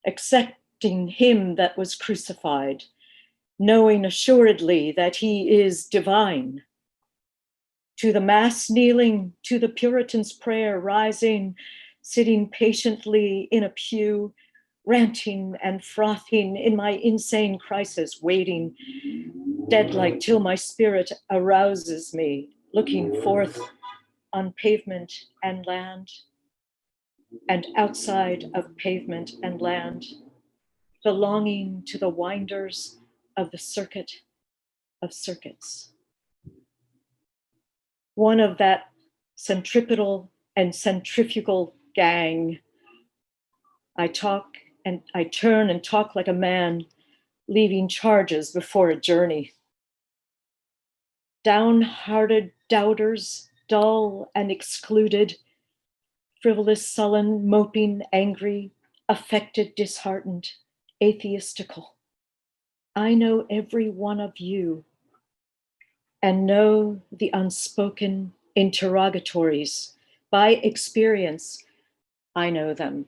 accepting him that was crucified, knowing assuredly that he is divine. To the mass kneeling, to the Puritan's prayer rising, sitting patiently in a pew, ranting and frothing in my insane crisis, waiting, dead-like till my spirit arouses me, looking forth on pavement and land, and outside of pavement and land, belonging to the winders of the circuit of circuits. One of that centripetal and centrifugal gang. I turn and talk like a man, leaving charges before a journey. Downhearted doubters, dull and excluded, frivolous, sullen, moping, angry, affected, disheartened, atheistical. I know every one of you and know the unspoken interrogatories. By experience, I know them.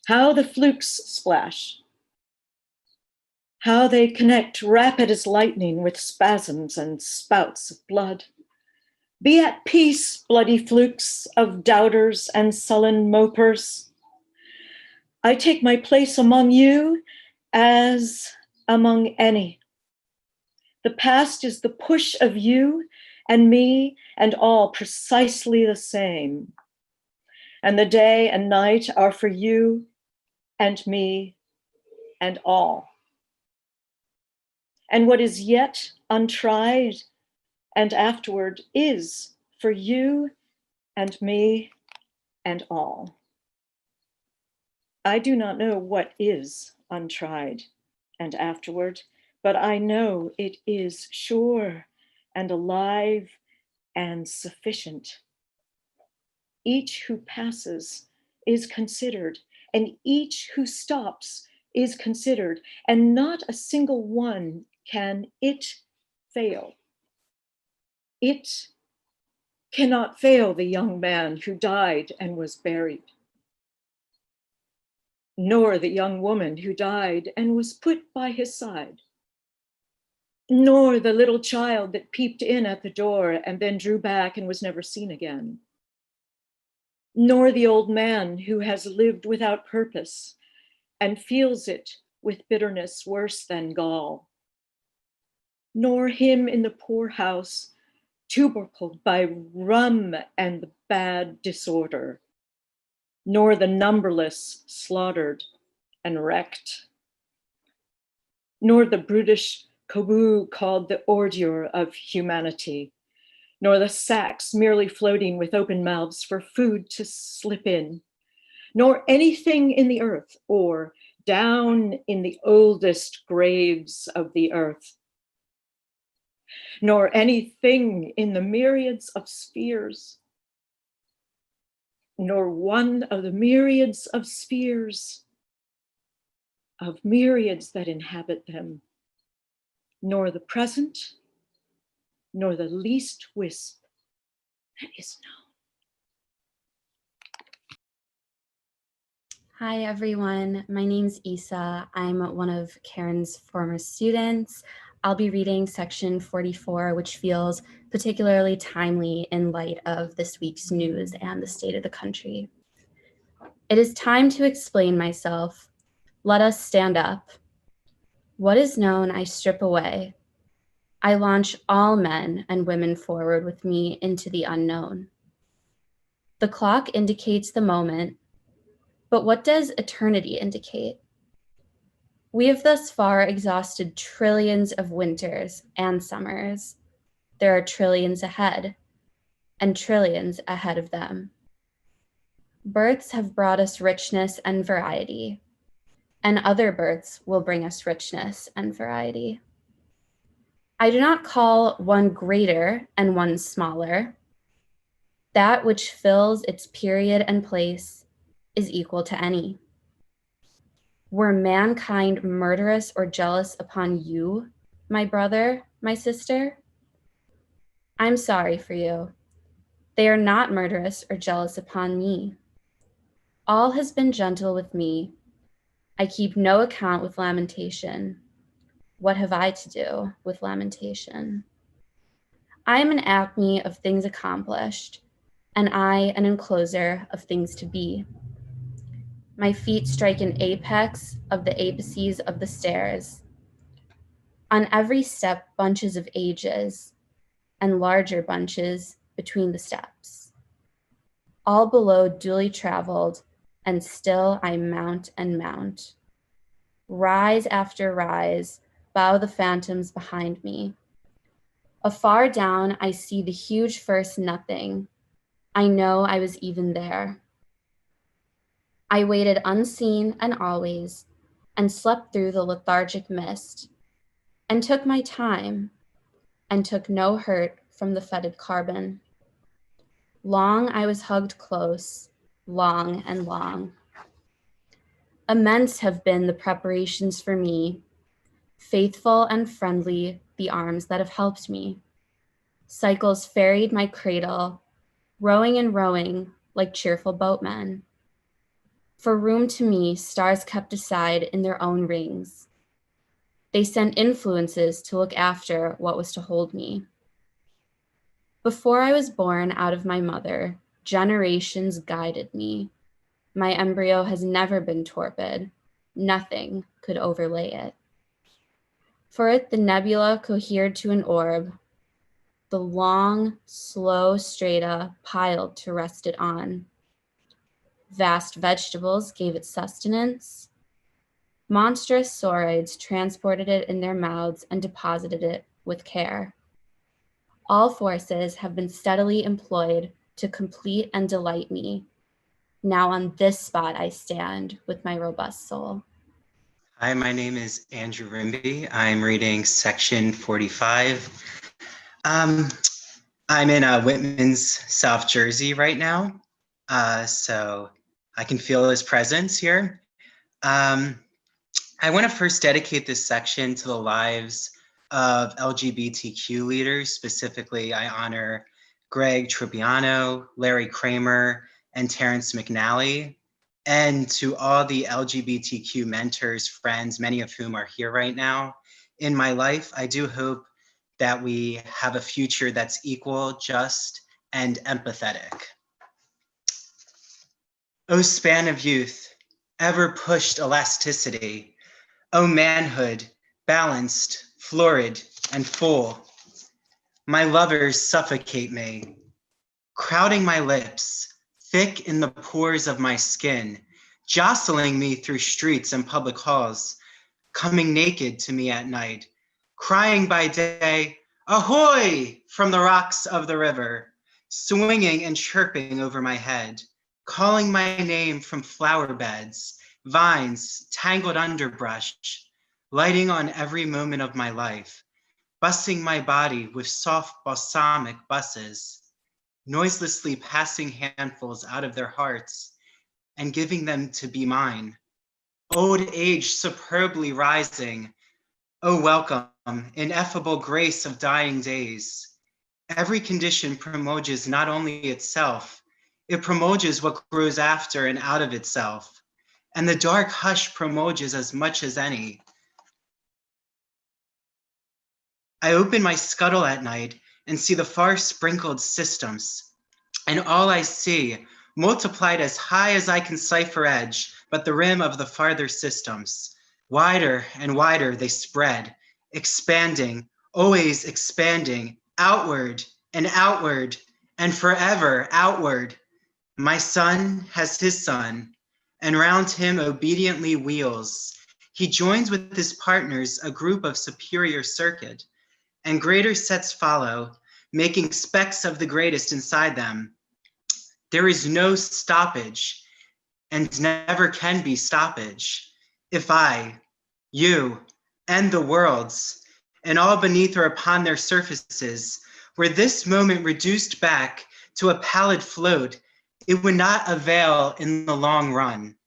How the flukes splash, how they connect rapid as lightning with spasms and spouts of blood. Be at peace, bloody flukes of doubters and sullen mopers. I take my place among you as among any. The past is the push of you and me and all precisely the same. And the day and night are for you and me and all. And what is yet untried and afterward is for you and me and all. I do not know what is untried and afterward, but I know it is sure and alive and sufficient. Each who passes is considered, and each who stops is considered, and not a single one can it fail. It cannot fail the young man who died and was buried, nor the young woman who died and was put by his side, nor the little child that peeped in at the door and then drew back and was never seen again, nor the old man who has lived without purpose and feels it with bitterness worse than gall, nor him in the poorhouse tubercled by rum and the bad disorder, nor the numberless slaughtered and wrecked, nor the brutish Kobu called the ordure of humanity, nor the sacks merely floating with open mouths for food to slip in, nor anything in the earth or down in the oldest graves of the earth, nor anything in the myriads of spheres, nor one of the myriads of spheres of myriads that inhabit them, nor the present, nor the least wisp that is known. Hi, everyone. My name's Isa. I'm one of Karen's former students. I'll be reading section 44, which feels particularly timely in light of this week's news and the state of the country. It is time to explain myself. Let us stand up. What is known, I strip away. I launch all men and women forward with me into the unknown. The clock indicates the moment, but what does eternity indicate? We have thus far exhausted trillions of winters and summers. There are trillions ahead, and trillions ahead of them. Births have brought us richness and variety, and other births will bring us richness and variety. I do not call one greater and one smaller. That which fills its period and place is equal to any. Were mankind murderous or jealous upon you, my brother, my sister? I'm sorry for you. They are not murderous or jealous upon me. All has been gentle with me. I keep no account with lamentation. What have I to do with lamentation? I am an acme of things accomplished, and I an encloser of things to be. My feet strike an apex of the apices of the stairs. On every step, bunches of ages, and larger bunches between the steps. All below duly traveled, and still I mount and mount. Rise after rise, bow the phantoms behind me. Afar down, I see the huge first nothing. I know I was even there. I waited unseen and always, and slept through the lethargic mist, and took my time, and took no hurt from the fetid carbon. Long I was hugged close, long and long. Immense have been the preparations for me, faithful and friendly the arms that have helped me. Cycles ferried my cradle, rowing and rowing like cheerful boatmen. For room to me, stars kept aside in their own rings. They sent influences to look after what was to hold me. Before I was born out of my mother, generations guided me. My embryo has never been torpid. Nothing could overlay it. For it, the nebula cohered to an orb, the long, slow strata piled to rest it on. Vast vegetables gave it sustenance. Monstrous sauroids transported it in their mouths and deposited it with care. All forces have been steadily employed to complete and delight me. Now on this spot I stand with my robust soul. Hi, my name is Andrew Rimby. I'm reading section 45. I'm in Whitman's South Jersey right now, so I can feel his presence here. I want to first dedicate this section to the lives of LGBTQ leaders. Specifically, I honor Greg Trupiano, Larry Kramer, and Terrence McNally, and to all the LGBTQ mentors, friends, many of whom are here right now. In my life, I do hope that we have a future that's equal, just, and empathetic. O span of youth, ever pushed elasticity. O manhood, balanced, florid, and full. My lovers suffocate me, crowding my lips, thick in the pores of my skin, jostling me through streets and public halls, coming naked to me at night, crying by day, ahoy, from the rocks of the river, swinging and chirping over my head, calling my name from flower beds, vines, tangled underbrush, lighting on every moment of my life, bussing my body with soft balsamic busses, noiselessly passing handfuls out of their hearts and giving them to be mine. Old age superbly rising, oh welcome, ineffable grace of dying days. Every condition promotes not only itself, it promotes what grows after and out of itself. And the dark hush promotes as much as any. I open my scuttle at night and see the far sprinkled systems. And all I see, multiplied as high as I can cipher edge, but the rim of the farther systems. Wider and wider they spread, expanding, always expanding, outward, and forever outward. My son has his son, and round him obediently wheels. He joins with his partners a group of superior circuit, and greater sets follow, making specks of the greatest inside them. There is no stoppage, and never can be stoppage. If I, you, and the worlds, and all beneath or upon their surfaces, were this moment reduced back to a pallid float, it would not avail in the long run.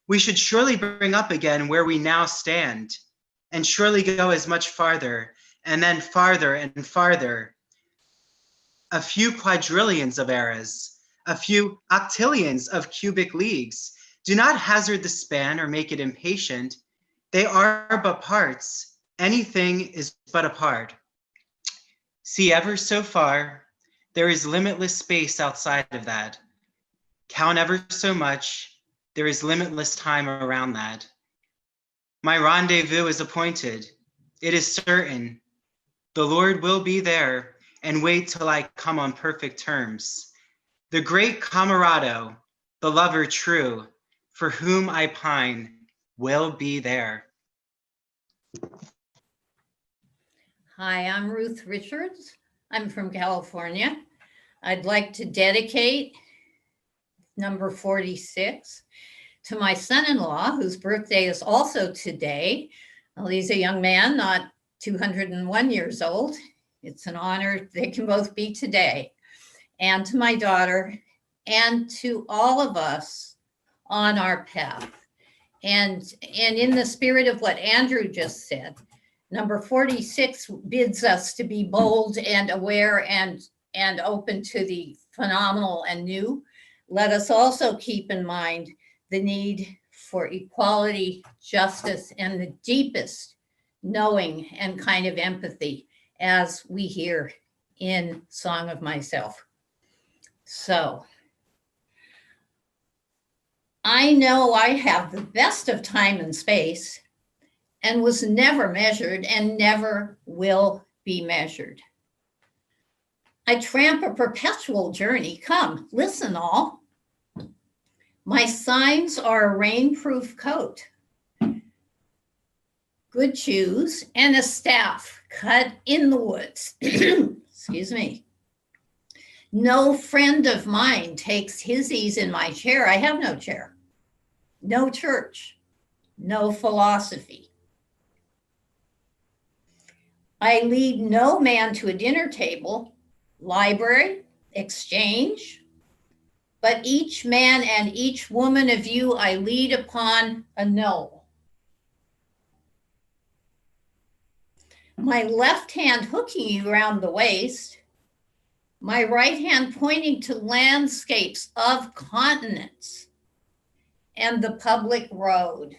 We should surely bring up again where we now stand, and surely go as much farther, and then farther and farther. A few quadrillions of eras, a few octillions of cubic leagues. Do not hazard the span or make it impatient. They are but parts. Anything is but a part. See ever so far, there is limitless space outside of that. Count ever so much, there is limitless time around that. My rendezvous is appointed. It is certain. The Lord will be there, and wait till I come on perfect terms. The great camarado, the lover true, for whom I pine, will be there. Hi, I'm Ruth Richards. I'm from California. I'd like to dedicate number 46 to my son-in-law, whose birthday is also today. Well, he's a young man, not 201 years old. It's an honor they can both be today. And to my daughter, and to all of us on our path. And in the spirit of what Andrew just said, number 46 bids us to be bold and aware and open to the phenomenal and new. Let us also keep in mind the need for equality, justice, and the deepest knowing and kind of empathy, as we hear in Song of Myself. So I know I have the best of time and space and was never measured and never will be measured. I tramp a perpetual journey. Come, listen all. My signs are a rainproof coat, good shoes, and a staff cut in the woods. Excuse me. No friend of mine takes his ease in my chair. I have no chair. No church, no philosophy. I lead no man to a dinner table, library, exchange, but each man and each woman of you I lead upon a no. My left hand hooking you around the waist, my right hand pointing to landscapes of continents and the public road.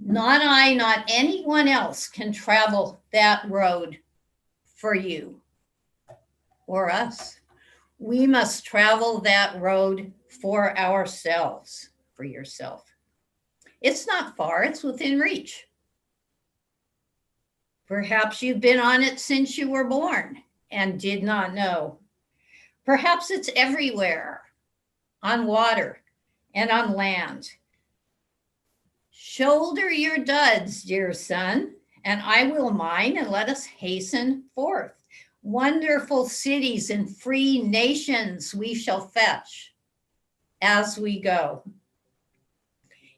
Not I, not anyone else can travel that road for you or us. We must travel that road for ourselves, for yourself. It's not far, it's within reach. Perhaps you've been on it since you were born and did not know. Perhaps it's everywhere, on water and on land. Shoulder your duds, dear son, and I will mine, and let us hasten forth. Wonderful cities and free nations we shall fetch as we go.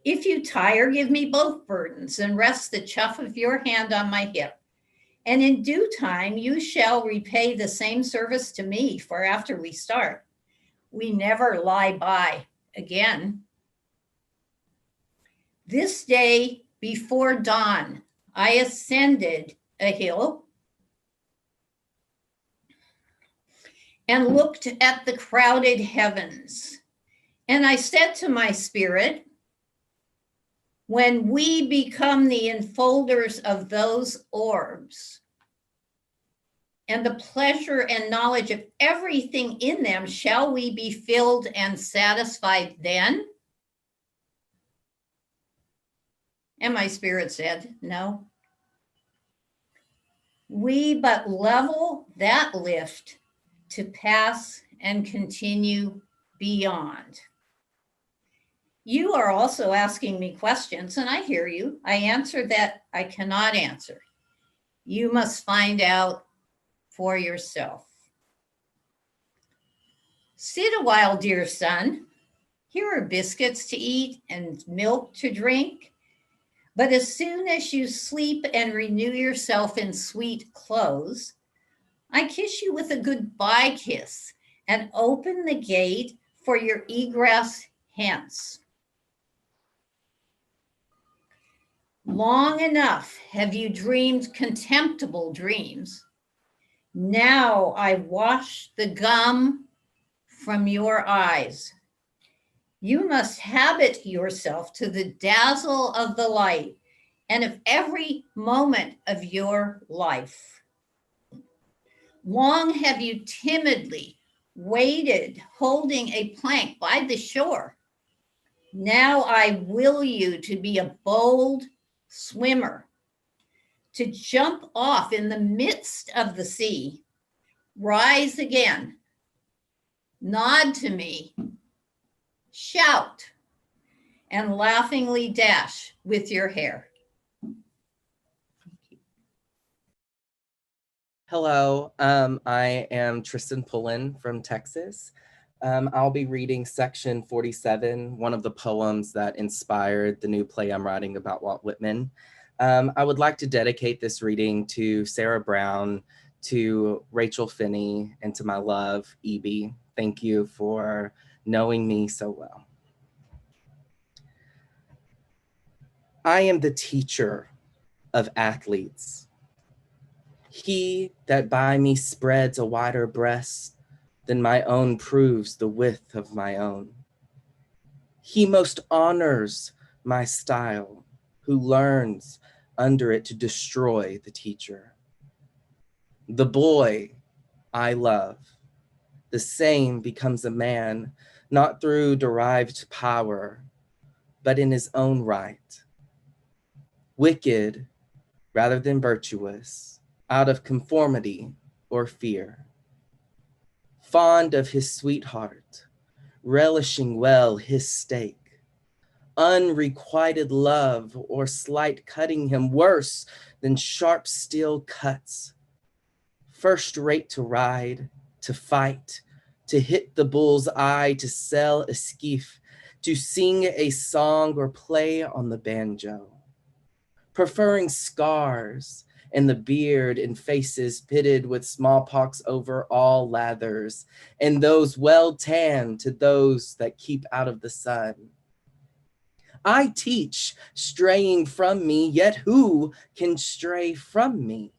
If you tire, give me both burdens and rest the chuff of your hand on my hip. And in due time, you shall repay the same service to me, for after we start, we never lie by again. This day before dawn, I ascended a hill and looked at the crowded heavens. And I said to my spirit, when we become the enfolders of those orbs, and the pleasure and knowledge of everything in them, shall we be filled and satisfied then? And my spirit said, no. We but level that lift to pass and continue beyond. You are also asking me questions, and I hear you. I answer that I cannot answer. You must find out for yourself. Sit a while, dear son. Here are biscuits to eat and milk to drink. But as soon as you sleep and renew yourself in sweet clothes, I kiss you with a goodbye kiss and open the gate for your egress hence. Long enough have you dreamed contemptible dreams. Now I wash the gum from your eyes. You must habit yourself to the dazzle of the light and of every moment of your life. Long have you timidly waited, holding a plank by the shore. Now I will you to be a bold swimmer. to jump off in the midst of the sea, rise again, nod to me, shout, and laughingly dash with your hair. Hello, I am Triston Pullen from Texas. I'll be reading section 47, one of the poems that inspired the new play I'm writing about Walt Whitman. I would like to dedicate this reading to Sarah Brown, to Rachel Finney, and to my love, Evie. Thank you for knowing me so well. I am the teacher of athletes. He that by me spreads a wider breast than my own proves the width of my own. He most honors my style, who learns under it to destroy the teacher. The boy I love, the same becomes a man, not through derived power, but in his own right. Wicked rather than virtuous, out of conformity or fear. Fond of his sweetheart, relishing well his stake. Unrequited love or slight cutting him worse than sharp steel cuts. First rate to ride, to fight, to hit the bull's eye, to sell a skiff, to sing a song or play on the banjo. Preferring scars and the beard and faces pitted with smallpox over all lathers, and those well tanned to those that keep out of the sun. I teach straying from me, yet who can stray from me?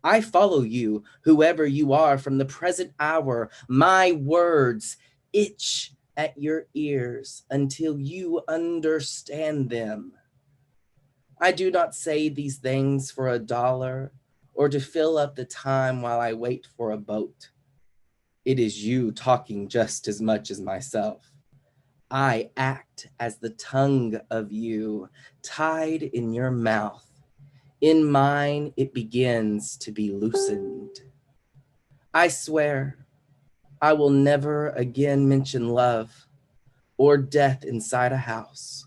I follow you, whoever you are, from the present hour. My words itch at your ears until you understand them. I do not say these things for $1 or to fill up the time while I wait for a boat. It is you talking just as much as myself. I act as the tongue of you, tied in your mouth. In mine, it begins to be loosened. I swear I will never again mention love or death inside a house.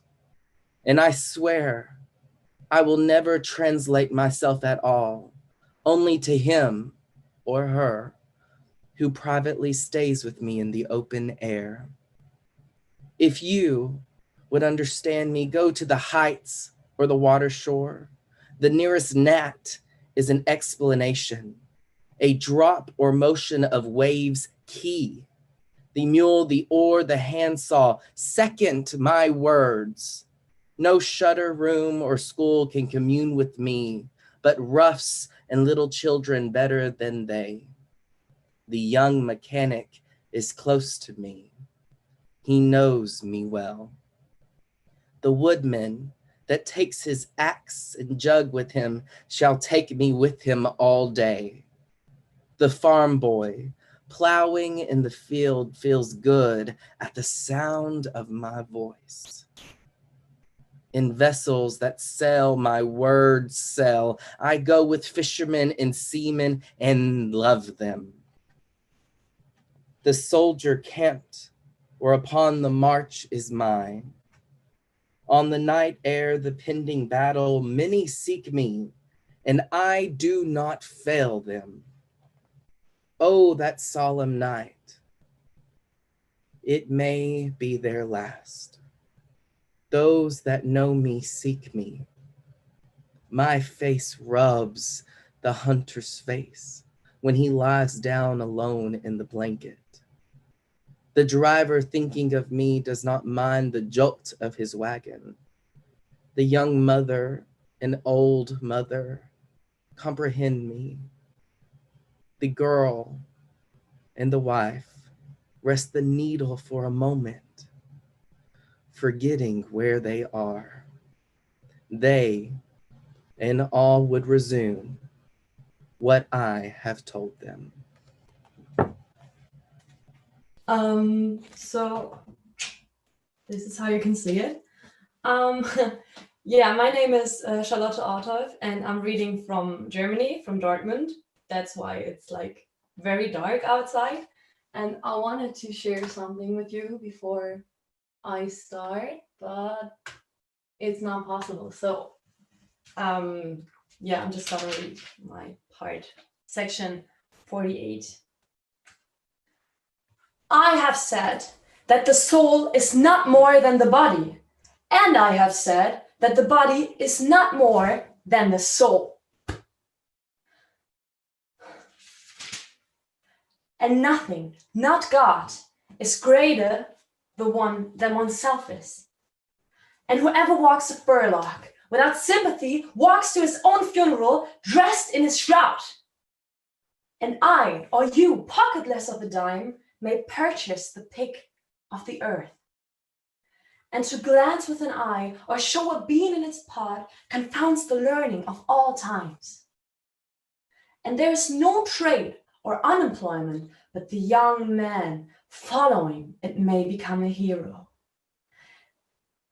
And I swear I will never translate myself at all, only to him or her who privately stays with me in the open air. If you would understand me, go to the heights or the water shore. The nearest gnat is an explanation, a drop or motion of waves key. The mule, the oar, the handsaw, second my words. No shutter room or school can commune with me, but roughs and little children better than they. The young mechanic is close to me. He knows me well. The woodman that takes his axe and jug with him shall take me with him all day. The farm boy plowing in the field feels good at the sound of my voice. In vessels that sail, my words sail. I go with fishermen and seamen and love them. The soldier camped or upon the march is mine. On the night air, the pending battle, many seek me, and I do not fail them. Oh, that solemn night. It may be their last. Those that know me seek me. My face rubs the hunter's face when he lies down alone in the blanket. The driver thinking of me does not mind the jolt of his wagon. The young mother and old mother comprehend me. The girl and the wife rest the needle for a moment, forgetting where they are. They and all would resume what I have told them. So this is how you can see it. Yeah, my name is Charlotte Artolf, and I'm reading from Germany, from Dortmund. That's why it's like very dark outside. And I wanted to share something with you before I start, but it's not possible. So, yeah, I'm just gonna read my part. Section 48. I have said that the soul is not more than the body, and I have said that the body is not more than the soul. And nothing, not God, is greater than oneself is. And whoever walks a furlock without sympathy walks to his own funeral dressed in his shroud. And I, or you, pocketless of a dime, may purchase the pick of the earth. And to glance with an eye or show a bean in its pod confounds the learning of all times. And there is no trade or unemployment but the young man following it may become a hero.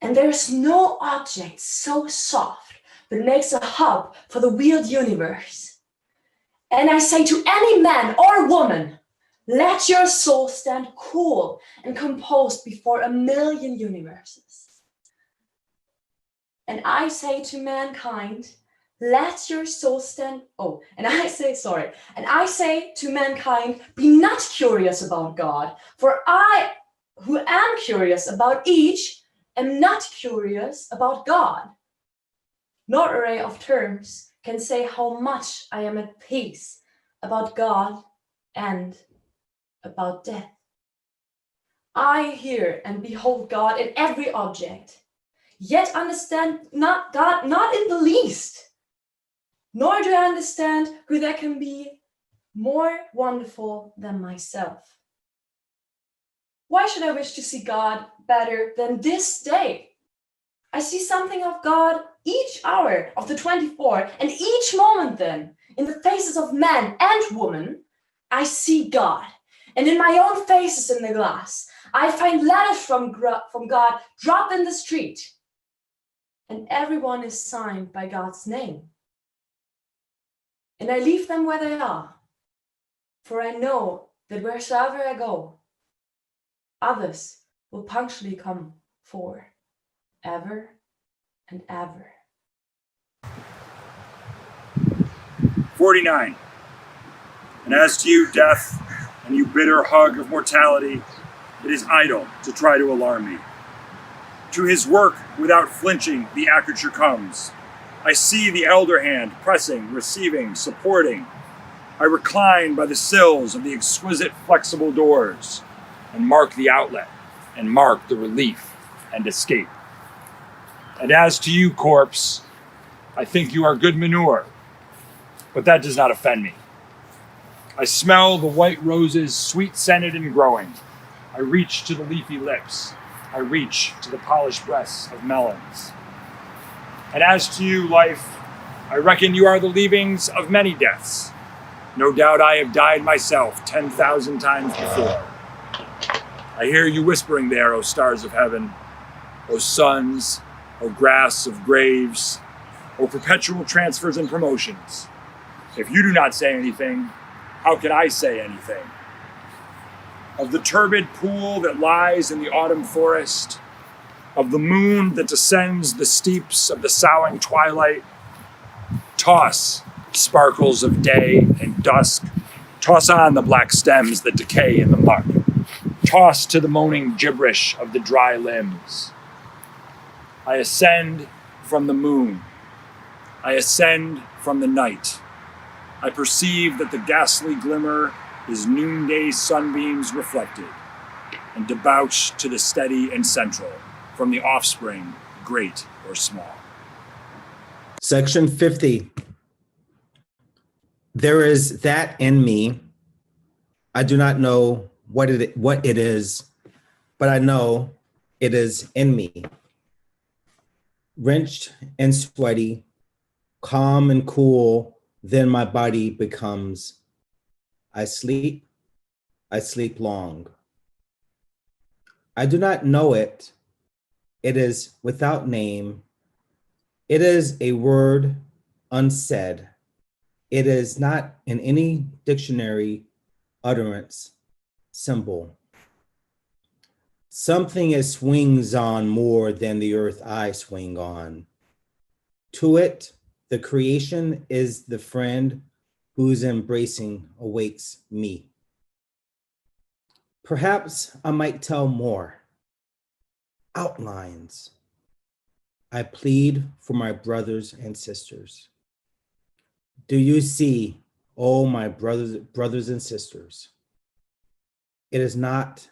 And there is no object so soft that makes a hub for the wheeled universe. And I say to any man or woman, let your soul stand cool and composed before a million universes. And I say to mankind, let your soul stand, and I say to mankind, be not curious about God, for I, who am curious about each, am not curious about God. No array of terms can say how much I am at peace about God and about death. I hear and behold God in every object, yet understand not God, not in the least. Nor do I understand who there can be more wonderful than myself. Why should I wish to see God better than this day? I see something of God each hour of the 24, and each moment then, in the faces of man and woman, I see God. And in my own faces in the glass, I find letters from God dropped in the street. And everyone is signed by God's name. And I leave them where they are, for I know that wheresoever I go, others will punctually come for ever and ever. 49. And as to you, death, and you bitter hug of mortality, it is idle to try to alarm me. To his work without flinching the aperture comes. I see the elder hand pressing, receiving, supporting. I recline by the sills of the exquisite flexible doors and mark the outlet and mark the relief and escape. And as to you, corpse, I think you are good manure, but that does not offend me. I smell the white roses, sweet-scented and growing. I reach to the leafy lips. I reach to the polished breasts of melons. And as to you, life, I reckon you are the leavings of many deaths. No doubt I have died myself 10,000 times before. I hear you whispering there, O stars of heaven, O suns, O grass of graves, O perpetual transfers and promotions. If you do not say anything, how can I say anything? Of the turbid pool that lies in the autumn forest, of the moon that descends the steeps of the soughing twilight, toss, sparkles of day and dusk, toss on the black stems that decay in the muck, toss to the moaning gibberish of the dry limbs. I ascend from the moon. I ascend from the night. I perceive that the ghastly glimmer is noonday sunbeams reflected, and debouch to the steady and central from the offspring, great or small. Section 50. There is that in me. I do not know what it is, but I know it is in me. Wrenched and sweaty, calm and cool, then my body becomes. I sleep long. I do not know it. It is without name, It is a word unsaid. It is not in any dictionary utterance symbol. Something it swings on more than the earth I swing on. To it, the creation is the friend whose embracing awakes me. Perhaps I might tell more. Outlines. I plead for my brothers and sisters. Do you see, oh my brothers and sisters? It is not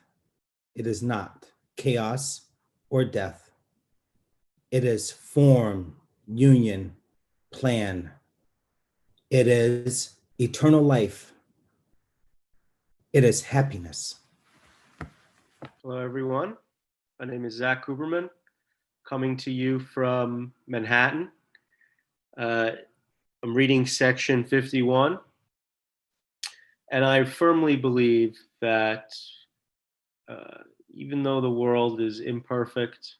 chaos or death. It is form, union, plan. It is eternal life. It is happiness. Hello, everyone. My name is Zach Huberman, coming to you from Manhattan. I'm reading section 51, and I firmly believe that even though the world is imperfect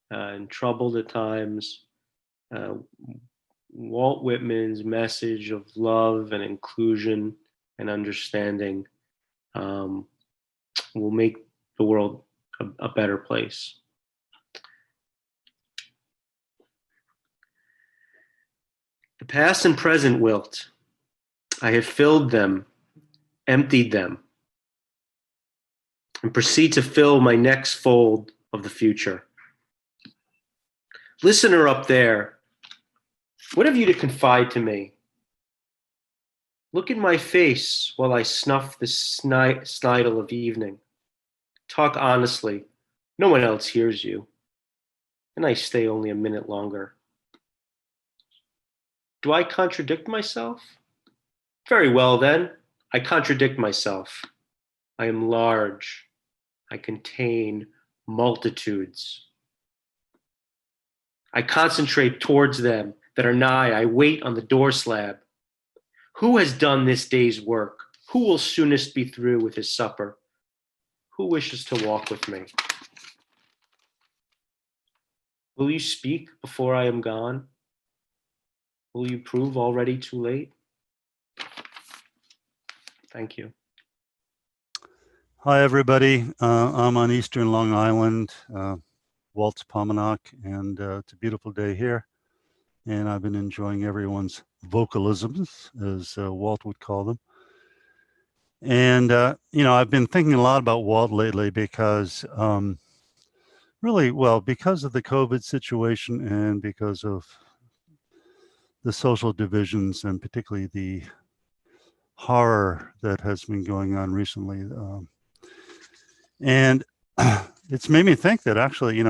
and troubled at times, Walt Whitman's message of love and inclusion and understanding will make the world a better place. The past and present wilt. I have filled them, emptied them, and proceed to fill my next fold of the future. Listener up there, what have you to confide to me? Look in my face while I snuff the snidle of evening. Talk honestly, no one else hears you, and I stay only a minute longer. Do I contradict myself? Very well then, I contradict myself. I am large. I contain multitudes. I concentrate towards them that are nigh. I wait on the door slab. Who has done this day's work? Who will soonest be through with his supper? Who wishes to walk with me? Will you speak before I am gone? Will you prove already too late? Thank you. Hi, everybody. I'm on Eastern Long Island, Walt's Pominock, and it's a beautiful day here. And I've been enjoying everyone's vocalisms, as Walt would call them. And, I've been thinking a lot about Walt lately because because of the COVID situation and because of the social divisions and particularly the horror that has been going on recently. And it's made me think that actually,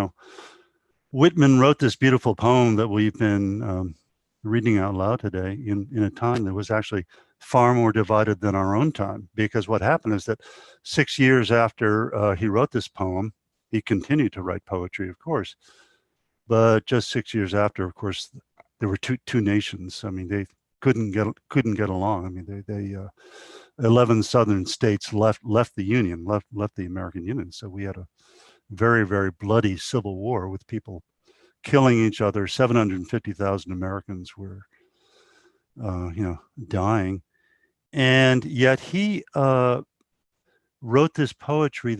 Whitman wrote this beautiful poem that we've been reading out loud today in a time that was actually far more divided than our own time. Because what happened is that 6 years after he wrote this poem, he continued to write poetry, of course. But just 6 years after, of course, there were two nations. I mean, they couldn't get along. I mean, they 11 southern states left the Union, left the American Union. So we had a very, very bloody civil war with people killing each other. 750,000 Americans were, dying. And yet he wrote this poetry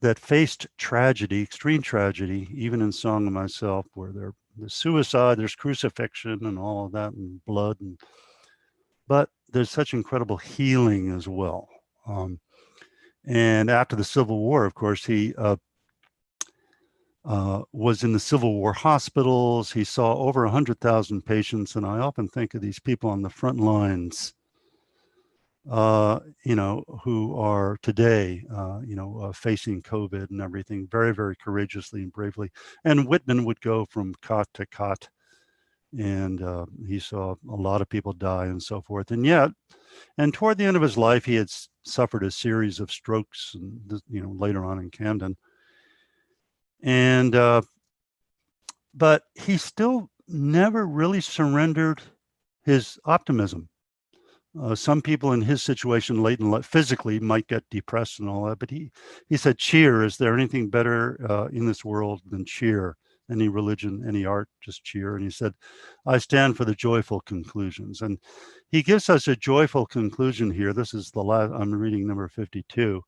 that faced tragedy, extreme tragedy, even in Song of Myself, where there's suicide, there's crucifixion and all of that, and blood. But there's such incredible healing as well. And after the Civil War, of course, he was in the Civil War hospitals. He saw over 100,000 patients. And I often think of these people on the front lines, who are today, facing COVID and everything very, very courageously and bravely. And Whitman would go from cot to cot, and he saw a lot of people die and so forth. And yet, and toward the end of his life, he had suffered a series of strokes, and later on in Camden. And but he still never really surrendered his optimism. Some people in his situation late in life physically might get depressed and all that, but he said, cheer, is there anything better in this world than cheer? any religion, any art, just cheer. And he said, I stand for the joyful conclusions. And he gives us a joyful conclusion here. This is the last, I'm reading number 52.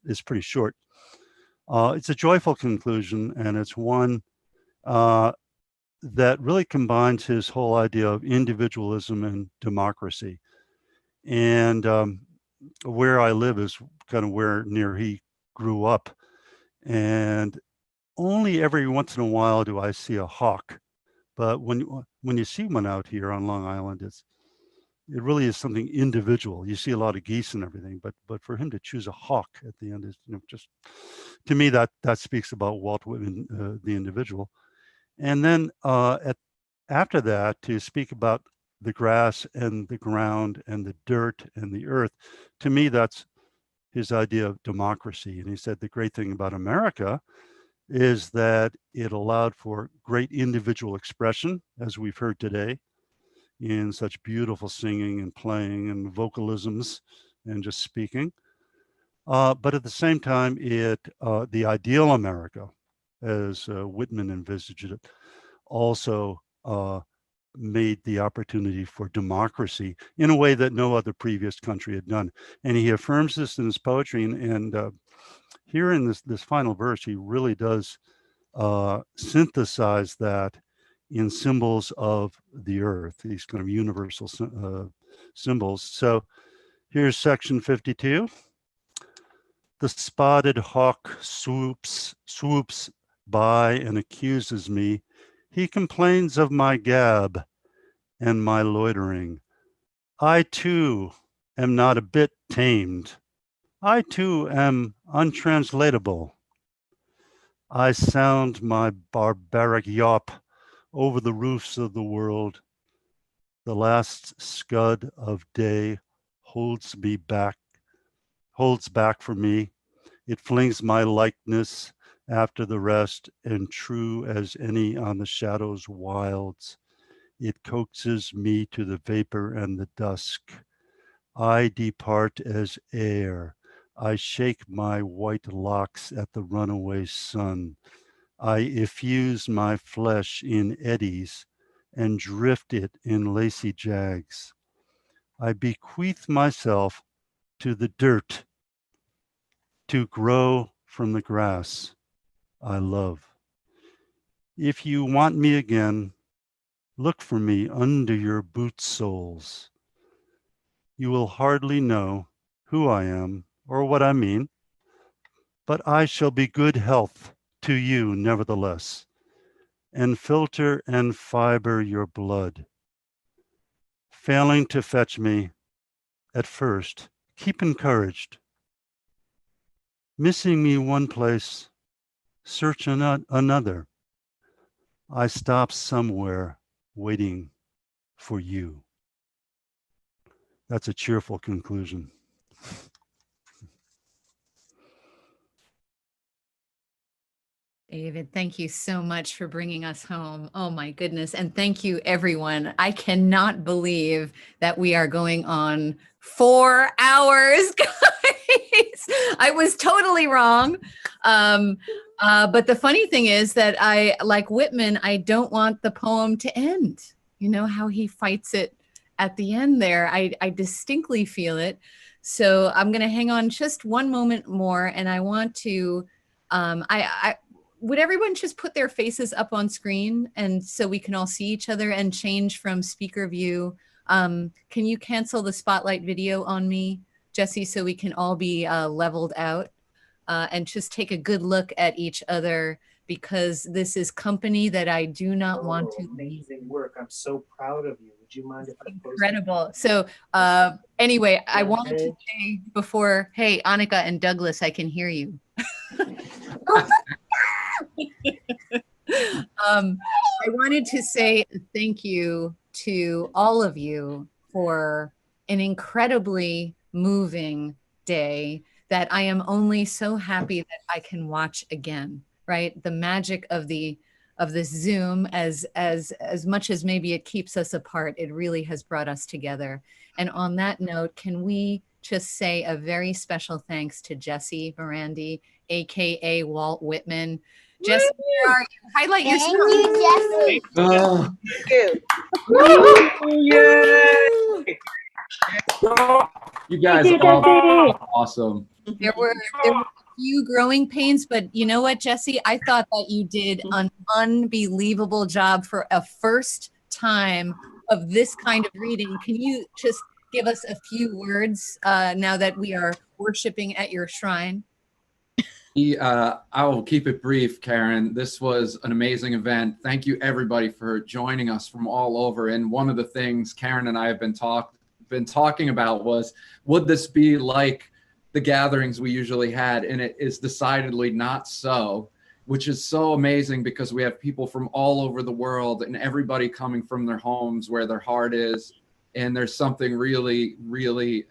It's pretty short. It's a joyful conclusion, and it's one that really combines his whole idea of individualism and democracy. And where I live is kind of where near he grew up. And only every once in a while do I see a hawk. But when you see one out here on Long Island, it really is something individual. You see a lot of geese and everything, but for him to choose a hawk at the end is, just, to me, that speaks about Walt Whitman, the individual. And then after that, to speak about the grass and the ground and the dirt and the earth, to me, that's his idea of democracy. And he said the great thing about America is that it allowed for great individual expression, as we've heard today, in such beautiful singing and playing and vocalisms and just speaking. But at the same time, the ideal America, as Whitman envisaged it, also made the opportunity for democracy in a way that no other previous country had done. And he affirms this in his poetry. And here in this final verse, he really does synthesize that in symbols of the earth, these kind of universal symbols. So here's section 52. The spotted hawk swoops by and accuses me. He complains of my gab and my loitering. I too am not a bit tamed. I too am untranslatable. I sound my barbaric yawp over the roofs of the world. The last scud of day holds back for me. It flings my likeness after the rest, and true as any on the shadow's wilds, it coaxes me to the vapor and the dusk. I depart as air. I shake my white locks at the runaway sun. I effuse my flesh in eddies and drift it in lacy jags. I bequeath myself to the dirt to grow from the grass I love. If you want me again, look for me under your boot soles. You will hardly know who I am or what I mean, but I shall be good health to you nevertheless, and filter and fiber your blood. Failing to fetch me at first, keep encouraged. Missing me one place, search another. I stop somewhere waiting for you. That's a cheerful conclusion. David, thank you so much for bringing us home. Oh my goodness. And thank you, everyone. I cannot believe that we are going on 4 hours, guys. I was totally wrong. But the funny thing is that like Whitman, I don't want the poem to end. You know how he fights it at the end there. I distinctly feel it. So I'm going to hang on just one moment more. And I want to, would everyone just put their faces up on screen and so we can all see each other and change from speaker view? Can you cancel the spotlight video on me, Jesse, so we can all be leveled out and just take a good look at each other, because this is company that I do not want to leave. Amazing work. I'm so proud of you. Would you mind if I post Incredible. So anyway, I wanted to say before, hey, Annika and Douglas, I can hear you. I wanted to say thank you to all of you for an incredibly moving day that I am only so happy that I can watch again, right? The magic of the Zoom, as much as maybe it keeps us apart, it really has brought us together. And on that note, can we just say a very special thanks to Jesse Merandy, AKA Walt Whitman. Jesse, where are you? Highlight your Thank shrine. you, Jesse. Oh, you guys Thank you, are Jesse. awesome. There were a few growing pains, but you know what, Jesse? I thought that you did an unbelievable job for a first time of this kind of reading. Can you just give us a few words now that we are worshiping at your shrine? I will keep it brief, Karen. This was an amazing event. Thank you, everybody, for joining us from all over. And one of the things Karen and I have been talking about was, would this be like the gatherings we usually had? And it is decidedly not so, which is so amazing because we have people from all over the world and everybody coming from their homes where their heart is. And there's something really, really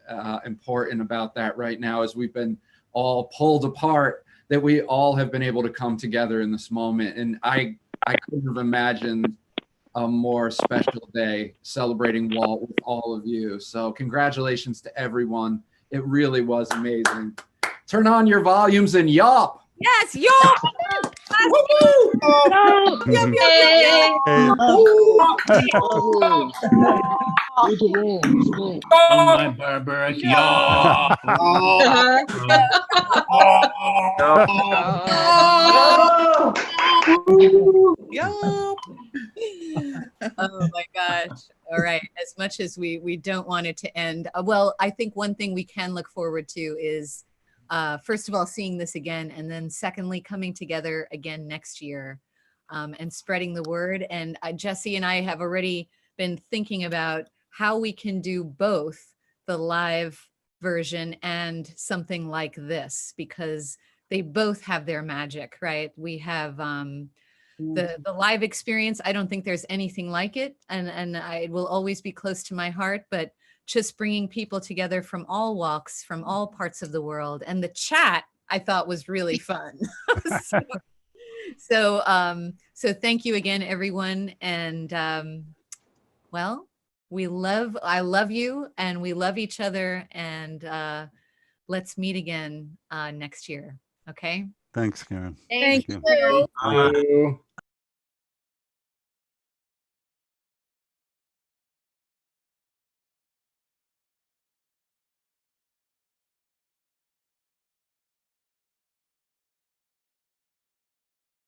important about that right now, as we've been all pulled apart, that we all have been able to come together in this moment. And I couldn't have imagined a more special day celebrating Walt with all of you. So congratulations to everyone. It really was amazing. Turn on your volumes and yawp. Yes, yawp. Oh, my barbaric yaw. Oh my gosh. All right. As much as we don't want it to end, well, I think one thing we can look forward to is first of all, seeing this again, and then secondly, coming together again next year and spreading the word. And Jesse and I have already been thinking about how we can do both the live version and something like this, because they both have their magic, right? We have the live experience. I don't think there's anything like it, and it will always be close to my heart, but just bringing people together from all walks, from all parts of the world. And the chat I thought was really fun. So thank you again, everyone. And well, I love you, and we love each other, and let's meet again next year. Okay. Thanks, Karen. Thank you. you. Bye.